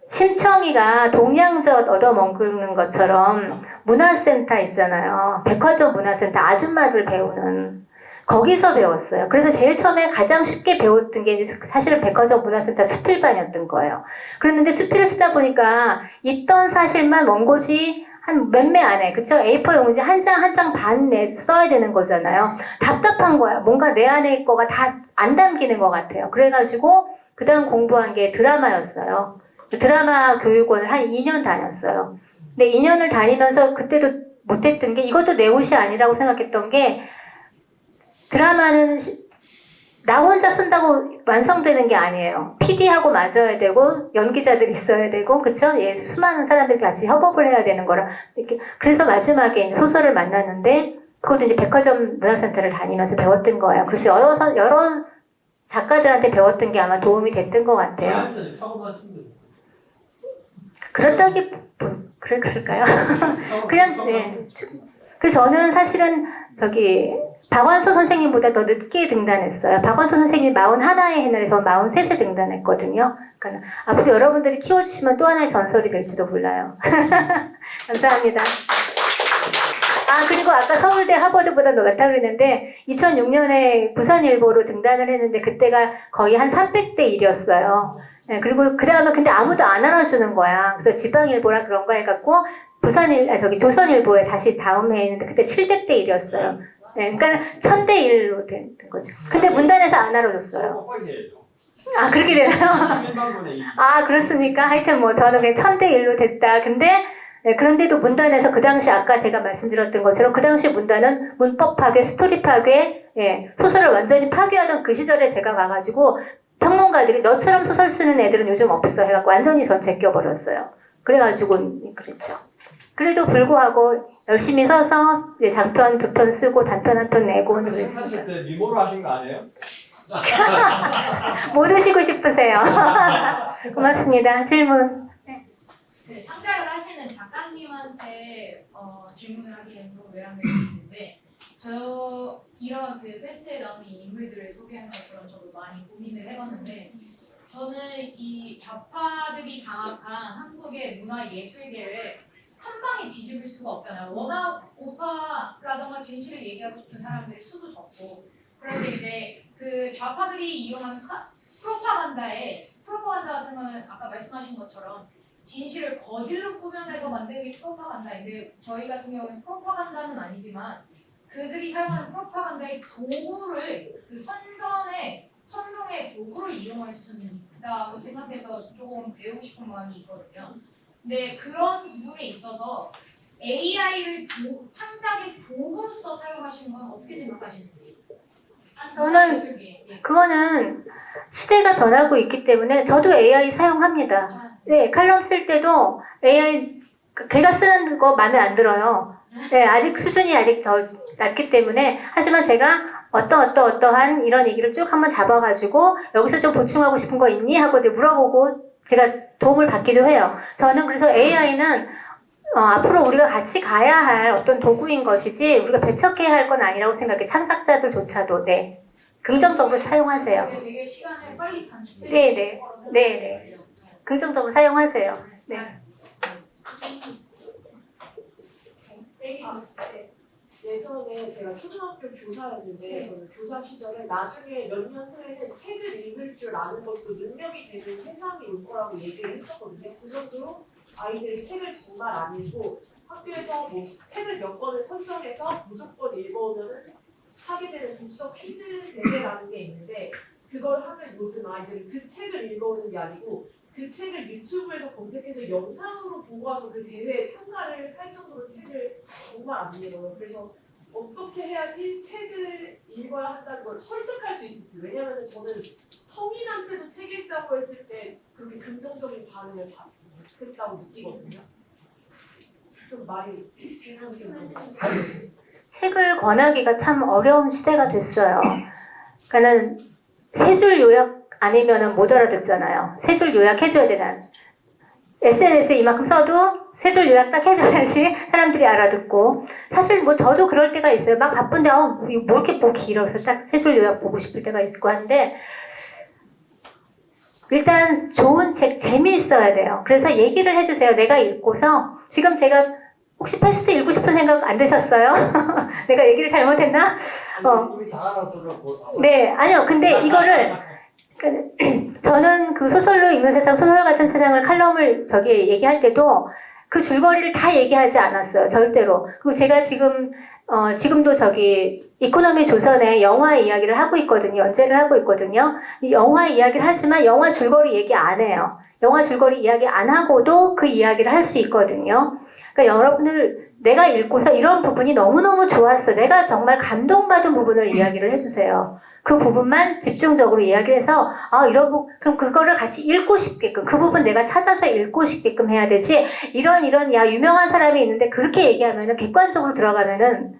신청이가 동양젓 얻어먹는 것처럼 문화센터 있잖아요. 백화점 문화센터 아줌마들 배우는 거기서 배웠어요. 그래서 제일 처음에 가장 쉽게 배웠던 게 사실은 백화점 문화센터 수필반이었던 거예요. 그랬는데 수필을 쓰다 보니까 있던 사실만 원고지 한 몇 매 안에, 그쵸? A4 용지 한 장 반 내에서 써야 되는 거잖아요. 답답한 거야. 뭔가 내 안에 거가 다 안 담기는 것 같아요. 그래가지고 그 다음 공부한 게 드라마였어요. 드라마 교육원을 한 2년 다녔어요. 근데 2년을 다니면서 그때도 못했던 게 이것도 내 옷이 아니라고 생각했던 게 드라마는 나 혼자 쓴다고 완성되는 게 아니에요. PD하고 맞아야 되고 연기자들이 있어야 되고 그쵸? 예, 수많은 사람들이 같이 협업을 해야 되는 거라 이렇게. 그래서 마지막에 이제 소설을 만났는데 그것도 이제 백화점 문화센터를 다니면서 배웠던 거예요. 그래서 여러 작가들한테 배웠던 게 아마 도움이 됐던 것 같아요. 저한테는 타고났습니다. 그랬을까요? 그냥 네. 그래서 저는 사실은 저기 박완서 선생님보다 더 늦게 등단했어요. 박완서 선생님이 41에 해널에서 43에 등단했거든요. 그러니까 앞으로 여러분들이 키워주시면 또 하나의 전설이 될지도 몰라요. 감사합니다. 아, 그리고 아까 서울대 하버드보다 더 낫다고 그랬는데 2006년에 부산일보로 등단을 했는데 그때가 거의 한 300대 1이었어요. 네, 그리고 그 다음에 근데 아무도 안 알아주는 거야. 그래서 지방일보라 그런 거 해갖고 조선일보에 다시 다음 해에 했는데 그때 700대 1이었어요. 네, 그러니까 1000대 1로 된 거죠. 근데 문단에서 안 알아줬어요. 서로 빨리 해야죠. 아, 그렇게 되나요? 시민방문에 아, 그렇습니까? 하여튼 뭐 저는 그냥 1000대 1로 됐다. 근데 네, 그런데도 문단에서 그 당시 아까 제가 말씀드렸던 것처럼 그 당시 문단은 문법 파괴, 스토리 파괴, 예, 소설을 완전히 파괴하던 그 시절에 제가 가가지고 평론가들이 너처럼 소설 쓰는 애들은 요즘 없어 해갖고 완전히 전 제껴버렸어요. 그래가지고 그랬죠. 그래도 불구하고 열심히 서서 이제 장편 2편 쓰고 단편 1편 내고 하실 그랬습니다. 때 미모로 하신 거 아니에요? 뭐 드시고 싶으세요? 고맙습니다. 질문. 네, 창작을 하시는 작가님한테 질문을 하기에는 좀 외람될 수 있는데 이런 그 페스트에 나오는 이 인물들을 소개하는 것처럼 저도 많이 고민을 해봤는데 저는 이 좌파들이 장악한 한국의 문화 예술계를 한 방에 뒤집을 수가 없잖아요. 워낙 우파라던가 진실을 얘기하고 싶은 사람들이 수도 적고 그런데 이제 그 좌파들이 이용하는 프로파간다 같은 거는 아까 말씀하신 것처럼 진실을 거질로 꾸며내서 만드는 게 프로파간다인데 저희 같은 경우는 프로파간다는 아니지만 그들이 사용하는 프로파간다의 도구를 그 선동의 도구를 이용할 수는 있다고 생각해서 조금 배우고 싶은 마음이 있거든요. 근데 그런 부분에 있어서 AI를 창작의 도구로서 사용하시는 건 어떻게 생각하시는지? 저는 그거는 시대가 변하고 있기 때문에 저도 AI 사용합니다. 네, 칼럼 쓸 때도 AI 걔가 쓰는 거 마음에 안 들어요. 네, 아직 수준이 아직 더 낮기 때문에 하지만 제가 어떠한 이런 얘기를 쭉 한번 잡아가지고 여기서 좀 보충하고 싶은 거 있니? 하고 물어보고 제가 도움을 받기도 해요. 저는 그래서 AI는 앞으로 우리가 같이 가야 할 어떤 도구인 것이지 우리가 배척해야 할 건 아니라고 생각해. 창작자들조차도 네 긍정적으로 사용하세요. 되게 시간을 빨리 단축해 네네 네네 긍정적으로 사용하세요. 네. 예전에 제가 초등학교 교사였는데 저는 교사 시절에 나중에 몇 년 후에는 책을 읽을 줄 아는 것도 능력이 되는 세상이 올 거라고 얘기를 했었거든요. 그 정도로 아이들이 책을 정말 안 읽고 학교에서 뭐 책을 몇 권을 선정해서 무조건 읽어오면 하게 되는 독서 퀴즈 대회라는 게 있는데 그걸 하면 요즘 아이들은 그 책을 읽어오는 게 아니고 그 책을 유튜브에서 검색해서 영상으로 보고 와서 그 대회에 참가를 할 정도로 책을 정말 안 읽어요. 그래서 어떻게 해야지 책을 읽어야 한다는 걸 설득할 수 있을지. 왜냐하면 저는 성인한테도 책 읽자고 했을 때 그렇게 긍정적인 반응을 받았다고 느끼거든요. 좀 말이 지나치는 책을 권하기가 참 어려운 시대가 됐어요. 그러니까는 세 줄 요약 아니면은 못 알아듣잖아요. 세 줄 요약해줘야 되나. SNS에 이만큼 써도 세 줄 요약 딱 해줘야지 사람들이 알아듣고. 사실 뭐 저도 그럴 때가 있어요. 막 바쁜데 뭐 이렇게 보기 길어. 그래서 딱 세 줄 요약 보고 싶을 때가 있고 한데 일단 좋은 책 재미있어야 돼요. 그래서 얘기를 해주세요. 내가 읽고서 지금 제가 혹시 패스트 읽고 싶은 생각 안 드셨어요? 내가 얘기를 잘못했나? 우리 다 알아들었고. 네, 아니요. 근데 이거를 저는 그 소설로 읽는 세상, 소설 같은 세상을 칼럼을 얘기할 때도 그 줄거리를 다 얘기하지 않았어요. 절대로. 그리고 제가 지금도 이코노미 조선의 영화 이야기를 하고 있거든요. 연재를 하고 있거든요. 이 영화 이야기를 하지만 영화 줄거리 얘기 안 해요. 영화 줄거리 이야기 안 하고도 그 이야기를 할 수 있거든요. 그러니까 여러분들 내가 읽고서 이런 부분이 너무너무 좋았어. 내가 정말 감동받은 부분을 이야기를 해주세요. 그 부분만 집중적으로 이야기해서 그럼 그거를 같이 읽고 싶게끔 그 부분 내가 찾아서 읽고 싶게끔 해야 되지. 이런 유명한 사람이 있는데 그렇게 얘기하면은 객관적으로 들어가면은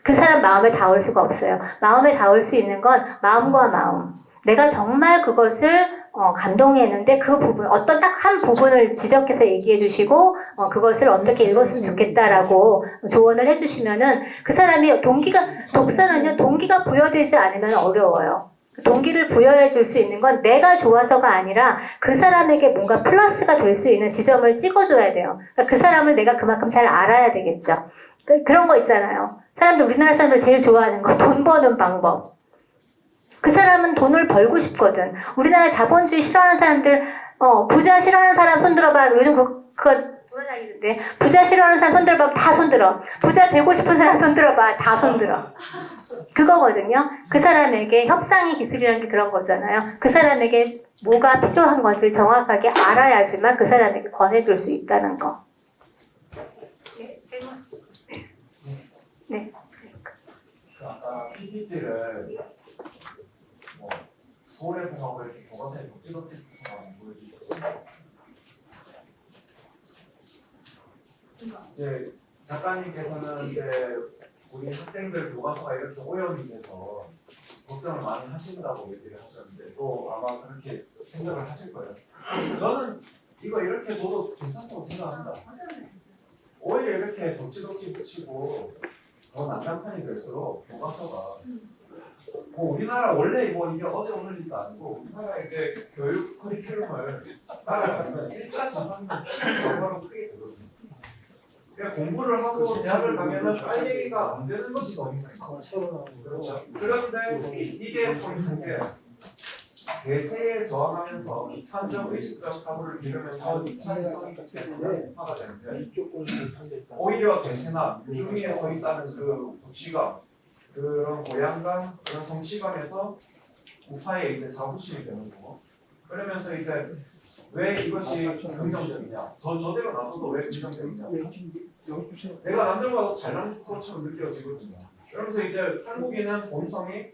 그 사람 마음에 닿을 수가 없어요. 마음에 닿을 수 있는 건 마음과 마음. 내가 정말 그것을 감동했는데 그 부분, 어떤 딱 한 부분을 지적해서 얘기해 주시고 그것을 어떻게 읽었으면 좋겠다라고 조언을 해주시면은 그 사람이 독서는요 동기가 부여되지 않으면 어려워요. 동기를 부여해 줄 수 있는 건 내가 좋아서가 아니라 그 사람에게 뭔가 플러스가 될 수 있는 지점을 찍어줘야 돼요. 그러니까 그 사람을 내가 그만큼 잘 알아야 되겠죠. 그런 거 있잖아요. 사람들, 우리나라 사람들 제일 좋아하는 거, 돈 버는 방법. 그 사람은 돈을 벌고 싶거든. 우리나라 자본주의 싫어하는 사람들, 부자 싫어하는 사람 손들어봐. 요즘 그거 돌아다니는데. 부자 싫어하는 사람 손들어봐. 다 손들어. 부자 되고 싶은 사람 손들어봐. 다 손들어. 그거거든요. 그 사람에게 협상의 기술이라는 게 그런 거잖아요. 그 사람에게 뭐가 필요한 건지 정확하게 알아야지만 그 사람에게 권해줄 수 있다는 거. 네, 질문. 네. 아까 PPT를 뭐 서울에 공하고 이렇게 교과서에 독지독지 붙여서 보여주셨어요. 이제 작가님께서는 이제 우리 학생들 교과서가 이렇게 오염이 돼서 걱정을 많이 하신다고 얘기를 하셨는데 또 아마 그렇게 생각을 하실 거예요. 저는 이거 이렇게 둬도 괜찮다고 생각합니다. 오히려 이렇게 독지독지 붙이고 더 난장판이 될수록 교과서가 뭐 우리나라 원래 뭐 이게 어제 오늘 일도 아니고 우리나라 이제 교육 커리큘럼을 따라가면 1차 자산은 정말로 크게 되거든요. 그러니까 공부를 하고 대학을 가면은 할 얘기가 안 되는 것이 너무 힘들어요. 그렇죠. 그런데 이게 포인트인 게 대세에 저항하면서 비판적 의식적 사고를 기르면서 2차 자산이 하가 되는데 오히려 대세나 중위에 서 있다는 그 부치감, 그런 고향감, 그런 성취감에서 우파의 이제 자부심이 되는 거고, 그러면서 이제 왜 이것이 긍정적이냐? 저대로 놔둬도 왜 긍정적이냐? 내가 남들보다 잘난 것처럼 느껴지거든요. 그러면서 이제 한국인은 본성이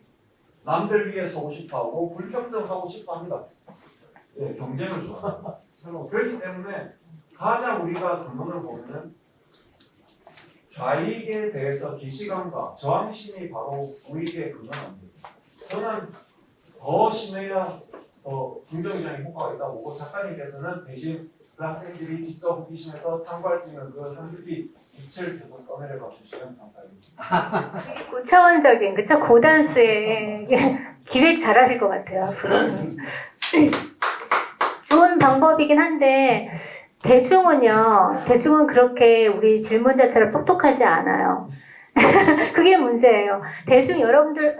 남들 위해 서고 싶어하고 불평등하고 싶어합니다. 예, 경쟁을 좋아해요. 그렇기 때문에 가장 우리가 근원을 보면은 좌익에 대해서 기시감과 저항심이 바로 우익의 근원 아니겠습니까? 저는 더 심해야 더 긍정적인 효과가 있다고 보고 작가님께서는 대신 그 학생들이 직접 호기심에서 탐구할 수 있는 그 한줄기 빛을 계속 써내려가 주시면 감사하겠습니다. 고차원적인, 그쵸? 고단수의 기획 잘하실 것 같아요. 앞으로는. 좋은 방법이긴 한데, 대중은 그렇게 우리 질문자처럼 똑똑하지 않아요. 그게 문제예요. 대중 여러분들,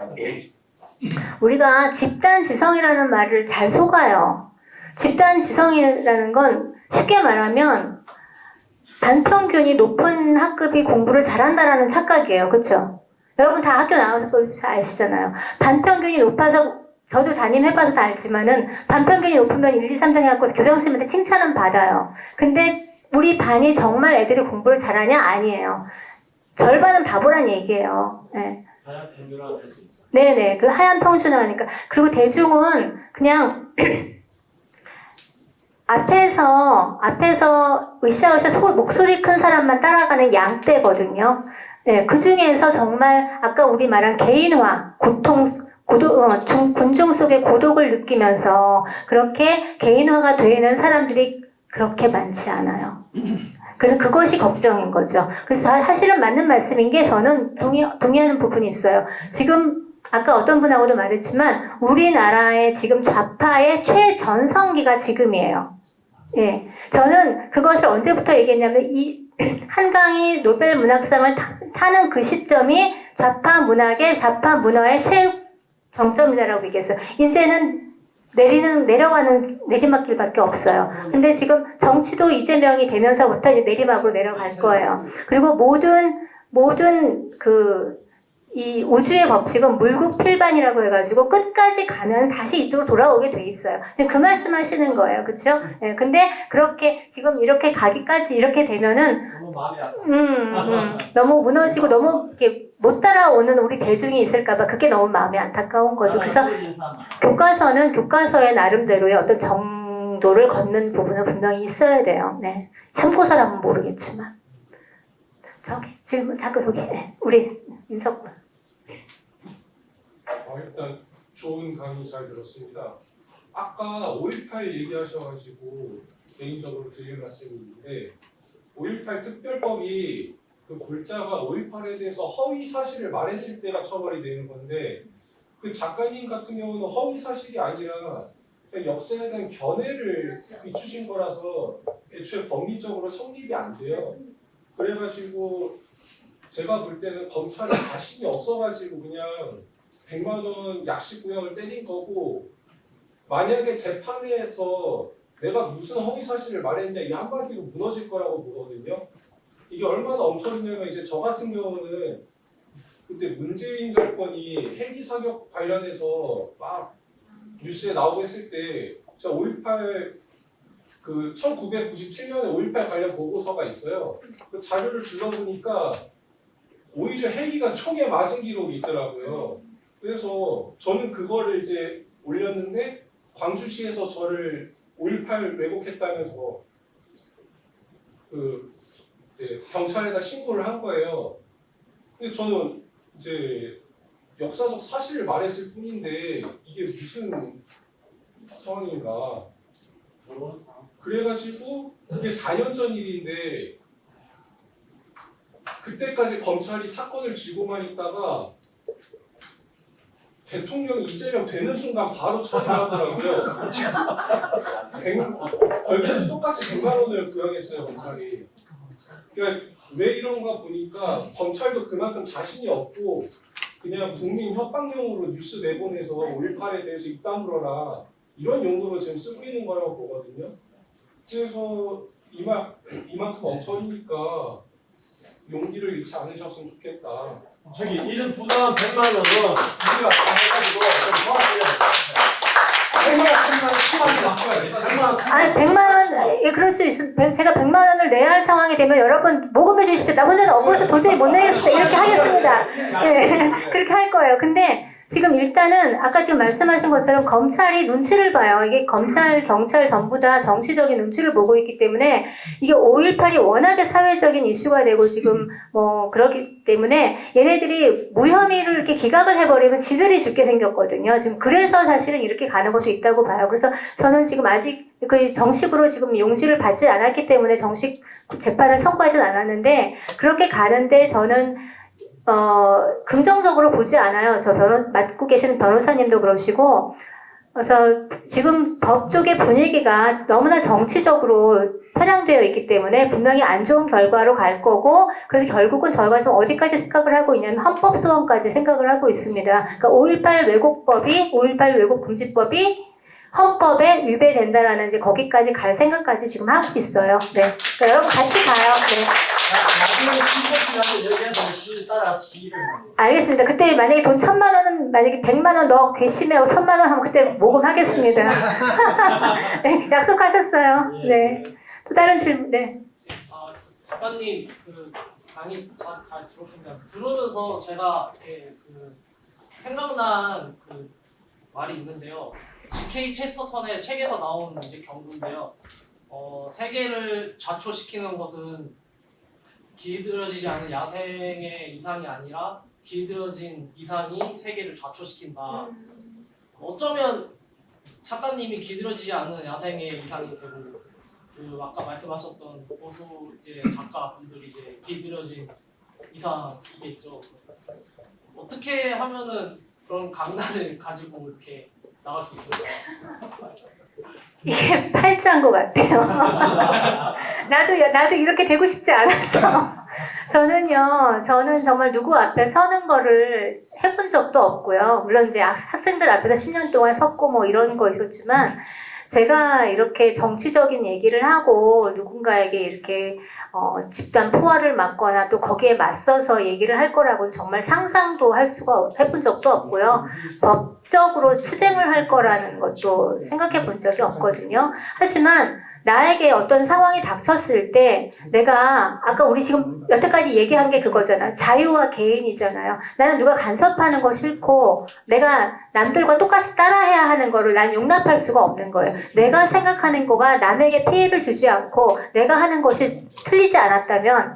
우리가 집단지성이라는 말을 잘 속아요. 집단지성이라는 건 쉽게 말하면 반평균이 높은 학급이 공부를 잘한다라는 착각이에요. 그렇죠? 여러분 다 학교 나와서 잘 아시잖아요. 반평균이 높아서 저도 담임해봐서 다 알지만은 반평균이 높으면 1, 2, 3등 해갖고 교장선생님한테 칭찬은 받아요. 근데 우리 반이 정말 애들이 공부를 잘하냐? 아니에요. 절반은 바보란 얘기예요. 네. 하얀 평균화가 될 수 있죠. 네네, 그 하얀 평준화니까. 그리고 대중은 그냥 앞에서 으쌰으쌰 목소리 큰 사람만 따라가는 양떼거든요. 네, 그 중에서 정말 아까 우리 말한 개인화, 군중 속의 고독을 느끼면서 그렇게 개인화가 되는 사람들이 그렇게 많지 않아요. 그래서 그것이 걱정인 거죠. 그래서 사실은 맞는 말씀인 게 저는 동의하는 부분이 있어요. 지금 아까 어떤 분하고도 말했지만 우리나라의 지금 좌파의 최전성기가 지금이에요. 예, 저는 그것을 언제부터 얘기했냐면 이 한강이 노벨 문학상을 타는 그 시점이 좌파 문화의 최정점이라고 얘기했어요. 이제는 내려가는 내리막길밖에 없어요. 근데 지금 정치도 이재명이 되면서부터 이제 내리막으로 내려갈 거예요. 그리고 모든 이 우주의 법칙은 물구필반이라고 해가지고 끝까지 가면 다시 이쪽으로 돌아오게 돼 있어요. 그 말씀 하시는 거예요. 그쵸? 네, 근데 그렇게 지금 이렇게 가기까지 이렇게 되면은 너무 마음이 아파. 너무 무너지고 너무 이렇게 못 따라오는 우리 대중이 있을까봐 그게 너무 마음이 안타까운 거죠. 그래서 교과서는 교과서의 나름대로의 어떤 정도를 걷는 부분은 분명히 있어야 돼요. 네. 참고서라면 모르겠지만. 저기 질문 자꾸 저기 우리 인석 군. 일단 좋은 강의 잘 들었습니다. 아까 5.18 얘기하셔가지고 개인적으로 드릴 말씀이 있는데 5.18 특별법이 그 골자가 5.18에 대해서 허위 사실을 말했을 때가 처벌이 되는 건데 그 작가님 같은 경우는 허위 사실이 아니라 그냥 역사에 대한 견해를 그렇죠. 비추신 거라서 애초에 법리적으로 성립이 안 돼요. 그래가지고 제가 볼 때는 검찰이 자신이 없어가지고 그냥 100만 원 약식구형을 때린 거고 만약에 재판에서 내가 무슨 허위 사실을 말했냐 이 한마디로 무너질 거라고 보거든요. 이게 얼마나 엉터리냐면 이제 저 같은 경우는 그때 문재인 정권이 헬기 사격 관련해서 막 뉴스에 나오고 했을 때 제가 5.18 그 1997년에 5.18 관련 보고서가 있어요. 그 자료를 들러보니까 오히려 헬기가 총에 맞은 기록이 있더라고요. 그래서 저는 그거를 이제 올렸는데 광주시에서 저를 5.18 왜곡했다면서 그 이제 경찰에다 신고를 한 거예요. 근데 저는 이제 역사적 사실을 말했을 뿐인데 이게 무슨 상황인가. 그래가지고 이게 4년 전 일인데 그때까지 검찰이 사건을 쥐고만 있다가 대통령이 이재명 되는 순간 바로 처리를 하더라고요. 결국은 똑같이 100만 원을 구형했어요 검찰이. 그러니까 왜 이런가 보니까 검찰도 그만큼 자신이 없고 그냥 국민 협박용으로 뉴스 내보내서 5.18에 대해서 입 다물어라 이런 용도로 지금 쓰고 있는 거라고 보거든요. 그래서 이만큼 엉터리니까 용기를 잃지 않으셨으면 좋겠다. 저기 이름 부담 100만 원은 우리가 다 해가지고 좀 도와드려야 될 것 같아요. 100만 원 아니 100만 원, 예, 그럴 수 있습니다. 제가 100만 원을 내야 할 상황이 되면 여러분 모금해 주십시오. 나 혼자는 억울해서 도저히 못 내겠습니다. 이렇게 하겠습니다. 네, 그렇게 할 거예요. 근데 지금 일단은 아까 지금 말씀하신 것처럼 검찰이 눈치를 봐요. 이게 검찰, 경찰 전부 다 정치적인 눈치를 보고 있기 때문에 이게 5.18이 워낙에 사회적인 이슈가 되고 지금 뭐 그렇기 때문에 얘네들이 무혐의를 이렇게 기각을 해버리면 지들이 죽게 생겼거든요. 지금 그래서 사실은 이렇게 가는 것도 있다고 봐요. 그래서 저는 지금 아직 그 정식으로 지금 용지를 받지 않았기 때문에 정식 재판을 청구하진 않았는데 그렇게 가는데 저는 긍정적으로 보지 않아요. 저 맡고 계시는 변호사님도 그러시고. 그래서 지금 법 쪽의 분위기가 너무나 정치적으로 편향되어 있기 때문에 분명히 안 좋은 결과로 갈 거고, 그래서 결국은 저희가 지금 어디까지 생각을 하고 있냐면 헌법소원까지 생각을 하고 있습니다. 그러니까 5.18 왜곡법이, 5.18 왜곡금지법이 헌법에 위배된다라는 이제 거기까지 갈 생각까지 지금 하고 있어요. 네. 그러니까 여러분 같이 가요. 네. 나중에 신고기라고 얘기해서 시 따라서 시를 알겠습니다. 그때 만약에 돈 1,000만 원은 만약에 100만 원 너 괘씸해 1,000만 원 하면 그때 모금하겠습니다. 네, 약속하셨어요. 네. 또 다른 질문. 네. 작가님 그 강의 잘 들었습니다. 들으면서 제가 이렇게 생각난 그 말이 있는데요. G.K. 체스터턴의 책에서 나온 이제 경고인데요. 세계를 좌초시키는 것은 길들여지지 않은 야생의 이상이 아니라 길들여진 이상이 세계를 좌초시킨다. 어쩌면 작가님이 길들여지지 않은 야생의 이상이 되고 그 아까 말씀하셨던 보수 이제 작가분들이 이제 길들여진 이상이겠죠. 어떻게 하면은 그런 강단을 가지고 이렇게 나갈 수 있을까요? 이게 팔자인 것 같아요. 나도 이렇게 되고 싶지 않았어. 저는 정말 누구 앞에 서는 거를 해본 적도 없고요. 물론 이제 학생들 앞에서 10년 동안 섰고 뭐 이런 거 있었지만, 제가 이렇게 정치적인 얘기를 하고 누군가에게 이렇게 집단 포화를 맞거나 또 거기에 맞서서 얘기를 할 거라고는 정말 상상도 해본 적도 없고요. 법적으로 투쟁을 할 거라는 것도 생각해 본 적이 없거든요. 하지만 나에게 어떤 상황이 닥쳤을 때 내가 아까 우리 지금 여태까지 얘기한 게 그거잖아. 자유와 개인이잖아요. 나는 누가 간섭하는 거 싫고 내가 남들과 똑같이 따라해야 하는 거를 난 용납할 수가 없는 거예요. 내가 생각하는 거가 남에게 피해를 주지 않고 내가 하는 것이 틀리지 않았다면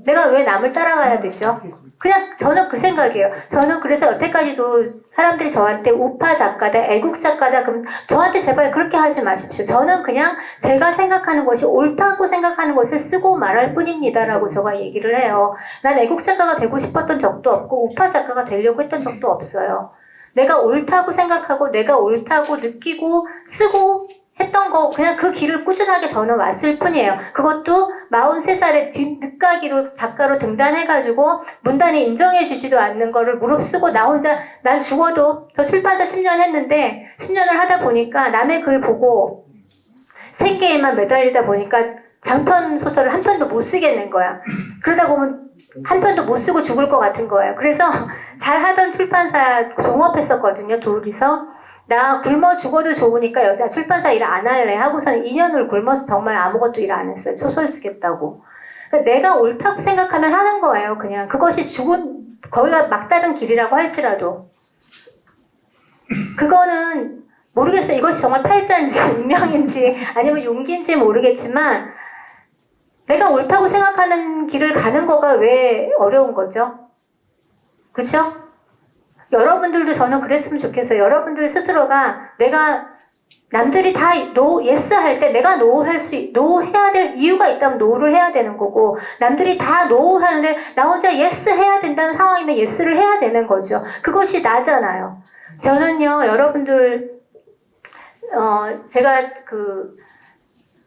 내가 왜 남을 따라가야 되죠? 그냥 저는 그 생각이에요. 저는 그래서 여태까지도 사람들이 저한테 우파 작가다, 애국 작가다, 그럼 저한테 제발 그렇게 하지 마십시오. 저는 그냥 제가 생각하는 것이 옳다고 생각하는 것을 쓰고 말할 뿐입니다라고 제가 얘기를 해요. 난 애국 작가가 되고 싶었던 적도 없고 우파 작가가 되려고 했던 적도 없어요. 내가 옳다고 생각하고 내가 옳다고 느끼고 쓰고 했던 거 그냥 그 길을 꾸준하게 저는 왔을 뿐이에요. 그것도 43살에 늦가기로 작가로 등단해가지고 문단이 인정해주지도 않는 거를 무릅쓰고 나 혼자 난 죽어도 저 출판사 10년 했는데 10년을 하다 보니까 남의 글 보고 생계에만 매달리다 보니까 장편 소설을 한 편도 못 쓰겠는 거야. 그러다 보면 한 편도 못 쓰고 죽을 것 같은 거예요. 그래서 잘하던 출판사 종업했었거든요. 둘이서. 나 굶어 죽어도 좋으니까 여자 출판사 일 안 할래 하고서는 2년을 굶어서 정말 아무것도 일 안 했어요. 소설 쓰겠다고. 그러니까 내가 옳다고 생각하면 하는 거예요. 그냥 그것이 죽은 거기가 막다른 길이라고 할지라도 그거는 모르겠어요. 이것이 정말 팔자인지 운명인지 아니면 용기인지 모르겠지만 내가 옳다고 생각하는 길을 가는 거가 왜 어려운 거죠? 그렇죠? 여러분들도 저는 그랬으면 좋겠어요. 여러분들 스스로가 내가 남들이 다 예스 할 때 내가 노 해야 될 이유가 있다면 노를 해야 되는 거고 남들이 다 노 하는데 나 혼자 예스 해야 된다는 상황이면 예스를 해야 되는 거죠. 그것이 나잖아요. 저는요, 여러분들 제가 그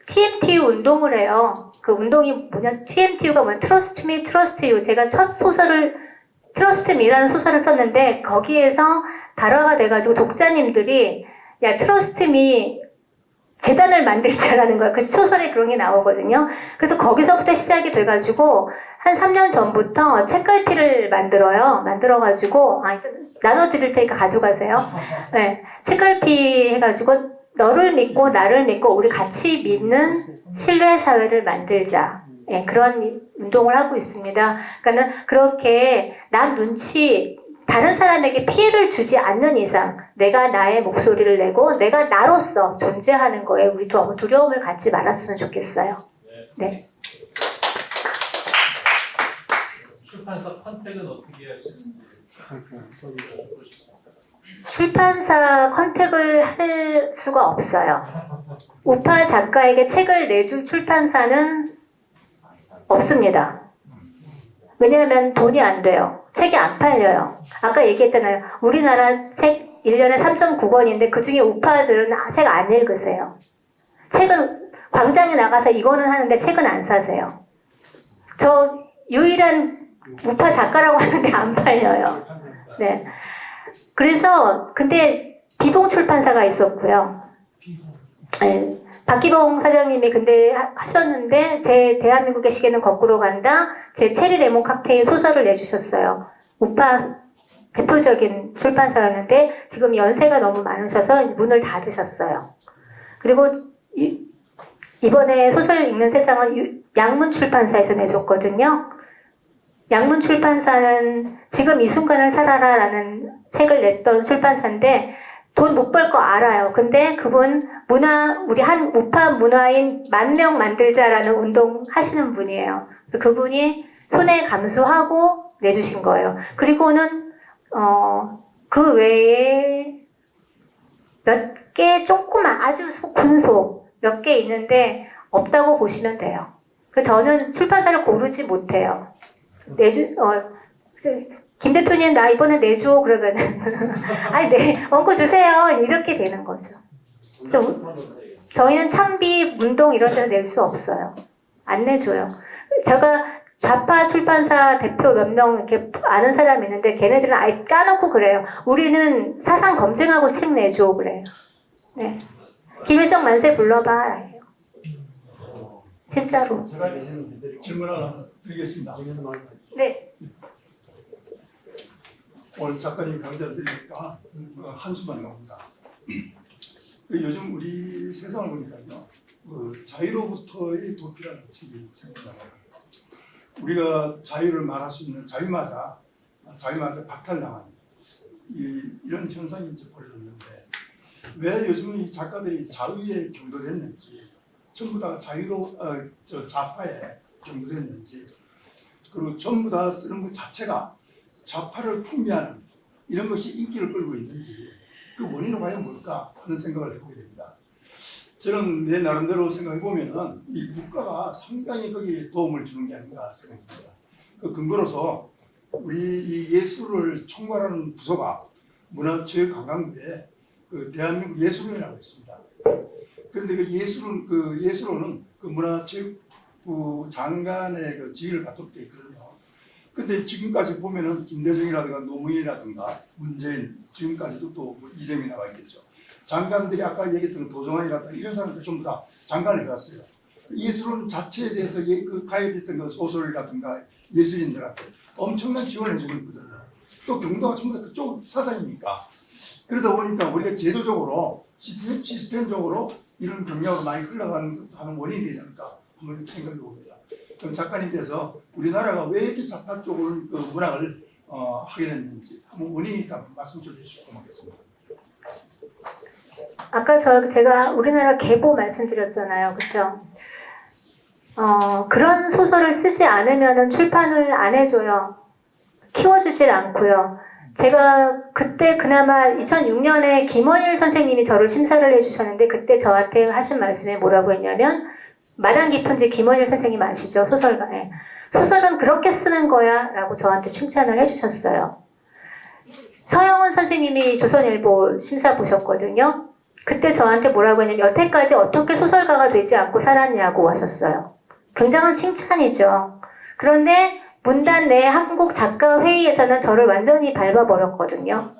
TMTU 운동을 해요. 그 운동이 뭐냐, TMTU가 뭐냐, Trust Me, Trust You. 제가 첫 소설을 Trust Me라는 소설을 썼는데 거기에서 발화가 돼가지고 독자님들이 야 Trust Me 재단을 만들자라는 거야. 그 소설에 그런 게 나오거든요. 그래서 거기서부터 시작이 돼가지고 한 3년 전부터 책갈피를 만들어가지고 나눠드릴 테니까 가져가세요. 네, 책갈피 해가지고 너를 믿고 나를 믿고 우리 같이 믿는 신뢰 사회를 만들자. 네, 그런 운동을 하고 있습니다. 그러니까는 그렇게 남 눈치, 다른 사람에게 피해를 주지 않는 이상 내가 나의 목소리를 내고 내가 나로서 존재하는 거에 우리 너무 두려움을 갖지 말았으면 좋겠어요. 네. 출판사 컨택은 어떻게 하시는지 여쭤보고 싶습니다. 출판사 컨택을 할 수가 없어요. 우파 작가에게 책을 내줄 출판사는 없습니다. 왜냐하면 돈이 안 돼요. 책이 안 팔려요. 아까 얘기했잖아요. 우리나라 책 1년에 3.9권인데 그중에 우파들은 책 안 읽으세요. 책은 광장에 나가서 이거는 하는데 책은 안 사세요. 저 유일한 우파 작가라고 하는데 안 팔려요. 네. 그래서 근데 비봉 출판사가 있었고요. 네. 박기봉 사장님이 근데 하셨는데 제 대한민국의 시계는 거꾸로 간다. 제 체리 레몬 칵테일 소설을 내주셨어요. 우파 대표적인 출판사였는데 지금 연세가 너무 많으셔서 문을 닫으셨어요. 그리고 이번에 소설 읽는 세상을 양문 출판사에서 내줬거든요. 양문 출판사는 지금 이 순간을 살아라라는 책을 냈던 출판사인데 돈 못 벌 거 알아요. 근데 그분 우리 한 우파 문화인 10,000명 만들자라는 운동 하시는 분이에요. 그래서 그분이 손해 감수하고 내주신 거예요. 그리고는 그 외에 몇 개 조그만 아주 군소 몇 개 있는데 없다고 보시면 돼요. 그래서 저는 출판사를 고르지 못해요. 김 대표님 나 이번에 내줘 그러면은 아니 원고 주세요 이렇게 되는 거죠. 저희는 창비, 문동 이런 데는 낼 수 없어요. 안 내줘요. 제가 좌파 출판사 대표 몇 명 이렇게 아는 사람이 있는데 걔네들은 아예 까놓고 그래요. 우리는 사상 검증하고 책 내줘 그래요. 네. 김일성 만세 불러봐. 진짜로. 제가 대신 질문 하나 드리겠습니다. 네. 오늘 작가님 강좌를 드리니까 한숨만 나옵니다. 요즘 우리 세상을 보니까요, 자유로부터의 도피라는 책이 생겨나요. 우리가 자유를 말할 수 있는 자유마저 박탈당한 이런 현상이 이제 벌어졌는데 왜 요즘은 이 작가들이 자유에 경도됐는지 전부 다 좌파에 경도됐는지 그리고 전부 다 쓰는 것 자체가 좌파를 풍미하는 이런 것이 인기를 끌고 있는지 그 원인은 과연 뭘까 하는 생각을 해보게 됩니다. 저는 내 나름대로 생각해 보면은 이 국가가 상당히 거기에 도움을 주는 게 아닌가 생각합니다. 그 근거로서 우리 이 예술을 총괄하는 부서가 문화체육관광부에 그 대한민국 예술원이라고 있습니다. 그런데 그 예술원은 그 문화체육부 장관의 그 지위를 받도록 되어 있거든요. 근데 지금까지 보면은 김대중이라든가 노무현이라든가 문재인 지금까지도 또 이재명이 나와 있겠죠. 장관들이 아까 얘기했던 도정환이라든가 이런 사람들 전부 다 장관을 해왔어요. 예술원 자체에 대해서 그 가입했던 그 소설이라든가 예술인들한테 엄청난 지원을 해주고 있거든요. 또 경도가 전부 다 그쪽 사상이니까. 그러다 보니까 우리가 제도적으로 시스템적으로 이런 경향으로 많이 흘러가는 하는 원인이 되지 않을까 한번 생각해 봅니다. 그럼 작가님께서 우리나라가 왜 이렇게 좌파 쪽을 그 문학을 하게 됐는지 한번 원인이 있다면 말씀 좀 해주시고 고맙겠습니다. 아까 제가 우리나라 계보 말씀드렸잖아요. 그렇죠? 그런 소설을 쓰지 않으면 출판을 안 해줘요. 키워주질 않고요. 제가 그때 그나마 2006년에 김원일 선생님이 저를 심사를 해주셨는데 그때 저한테 하신 말씀에 뭐라고 했냐면 마당 깊은지 김원일 선생님 아시죠? 소설가에. 소설은 그렇게 쓰는 거야 라고 저한테 칭찬을 해주셨어요. 서영원 선생님이 조선일보 심사 보셨거든요. 그때 저한테 뭐라고 했냐면 여태까지 어떻게 소설가가 되지 않고 살았냐고 하셨어요. 굉장한 칭찬이죠. 그런데 문단 내 한국 작가 회의에서는 저를 완전히 밟아버렸거든요.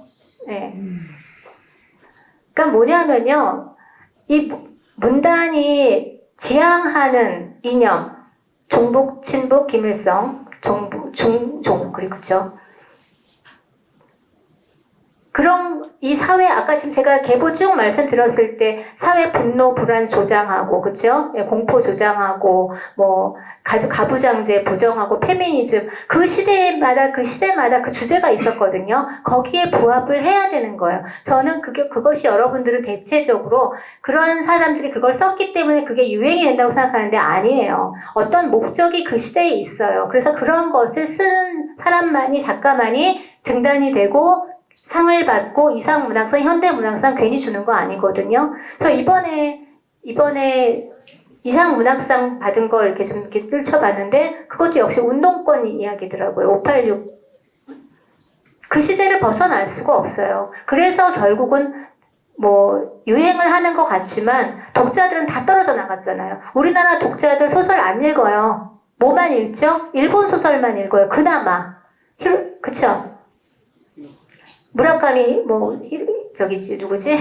네. 그러니까 뭐냐면요. 이 문단이 지향하는 이념, 종북, 친북, 김일성, 중종, 그렇죠. 그런 이 사회 아까 지금 제가 계보 쭉 말씀드렸을 때 사회 분노 불안 조장하고 그렇죠? 공포 조장하고 뭐 가부장제 부정하고 페미니즘 그 시대마다 그 주제가 있었거든요. 거기에 부합을 해야 되는 거예요. 저는 그것이 여러분들은 대체적으로 그런 사람들이 그걸 썼기 때문에 그게 유행이 된다고 생각하는데 아니에요. 어떤 목적이 그 시대에 있어요. 그래서 그런 것을 쓰는 사람만이 작가만이 등단이 되고 상을 받고 이상문학상, 현대문학상 괜히 주는 거 아니거든요. 그래서 이번에 이상문학상 받은 거 이렇게 좀 이렇게 뜰쳐봤는데 그것도 역시 운동권 이야기더라고요. 586. 그 시대를 벗어날 수가 없어요. 그래서 결국은 뭐 유행을 하는 것 같지만 독자들은 다 떨어져 나갔잖아요. 우리나라 독자들 소설 안 읽어요. 뭐만 읽죠? 일본 소설만 읽어요. 그나마. 그쵸? 무라카미 누구지?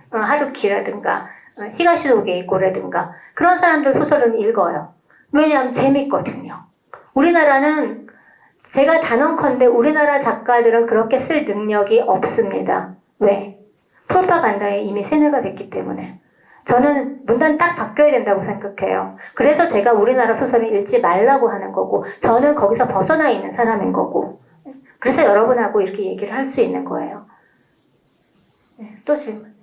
하루키라든가 히가시노 게이코라든가 그런 사람들 소설은 읽어요. 왜냐하면 재밌거든요. 우리나라는 제가 단언컨대 우리나라 작가들은 그렇게 쓸 능력이 없습니다. 왜? 프로파간다에 이미 세뇌가 됐기 때문에. 저는 문단 딱 바뀌어야 된다고 생각해요. 그래서 제가 우리나라 소설을 읽지 말라고 하는 거고 저는 거기서 벗어나 있는 사람인 거고 그래서 여러분하고 이렇게 얘기를 할 수 있는 거예요. 네, 또 질문.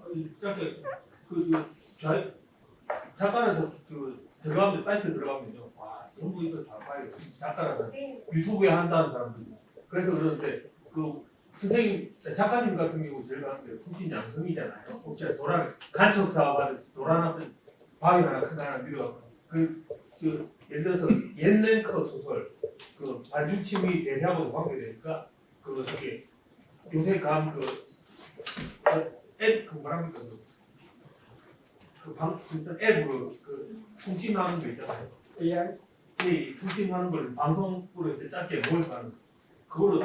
작가는 들어가면 사이트 들어가면요. 와 전부 이거 다 봐요. 작가라는 유튜브에 한다는 사람들이. 그래서 그러는데 그 선생님 작가님 같은 경우 제일 가는 게 풍신 양성이잖아요. 혹시 간척 사업하는 도라나면 바위 하나 큰 하나 밀어갖고 예를 들어서 옛랭커 소설 그 반죽침이 대세하고도 관계되니까 저기 요새 뭐랍니까 앱으로 통신하는 거 있잖아요. AI 통신하는 걸 방송으로 이제 짧게 모여가는 그거로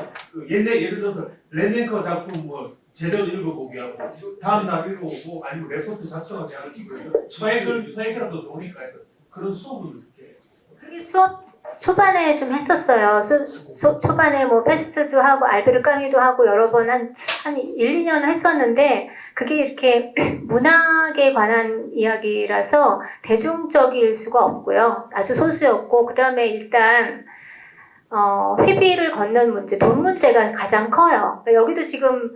예를 들어서 랜랭커 작품 뭐 제대로 읽어보기 하고 다음 날 읽어보고 아니면 레포트 작성하게 하는 식으로 소액이라도 좋으니까 해서 그런 수업을 이렇게 그게 수업 초반에 좀 했었어요. 초반에 뭐 페스트도 하고 알베르 까미도 하고 여러 번 한 1, 2년 했었는데 그게 이렇게 문학에 관한 이야기라서 대중적일 수가 없고요. 아주 소수였고 그 다음에 일단 회비를 걷는 문제, 돈 문제가 가장 커요. 여기도 지금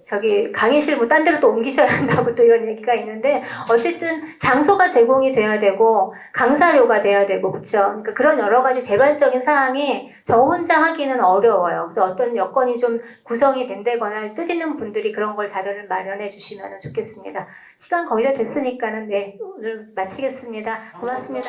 저기 강의실 뭐 딴 데로 또 옮기셔야 한다고 또 이런 얘기가 있는데 어쨌든 장소가 제공이 돼야 되고 강사료가 돼야 되고 그렇죠. 그러니까 그런 여러 가지 재발적인 사항이 저 혼자 하기는 어려워요. 그래서 어떤 여건이 좀 구성이 된다거나 뜻있는 분들이 그런 걸 자료를 마련해 주시면 좋겠습니다. 시간 거의 다 됐으니까는 네 오늘 마치겠습니다. 고맙습니다.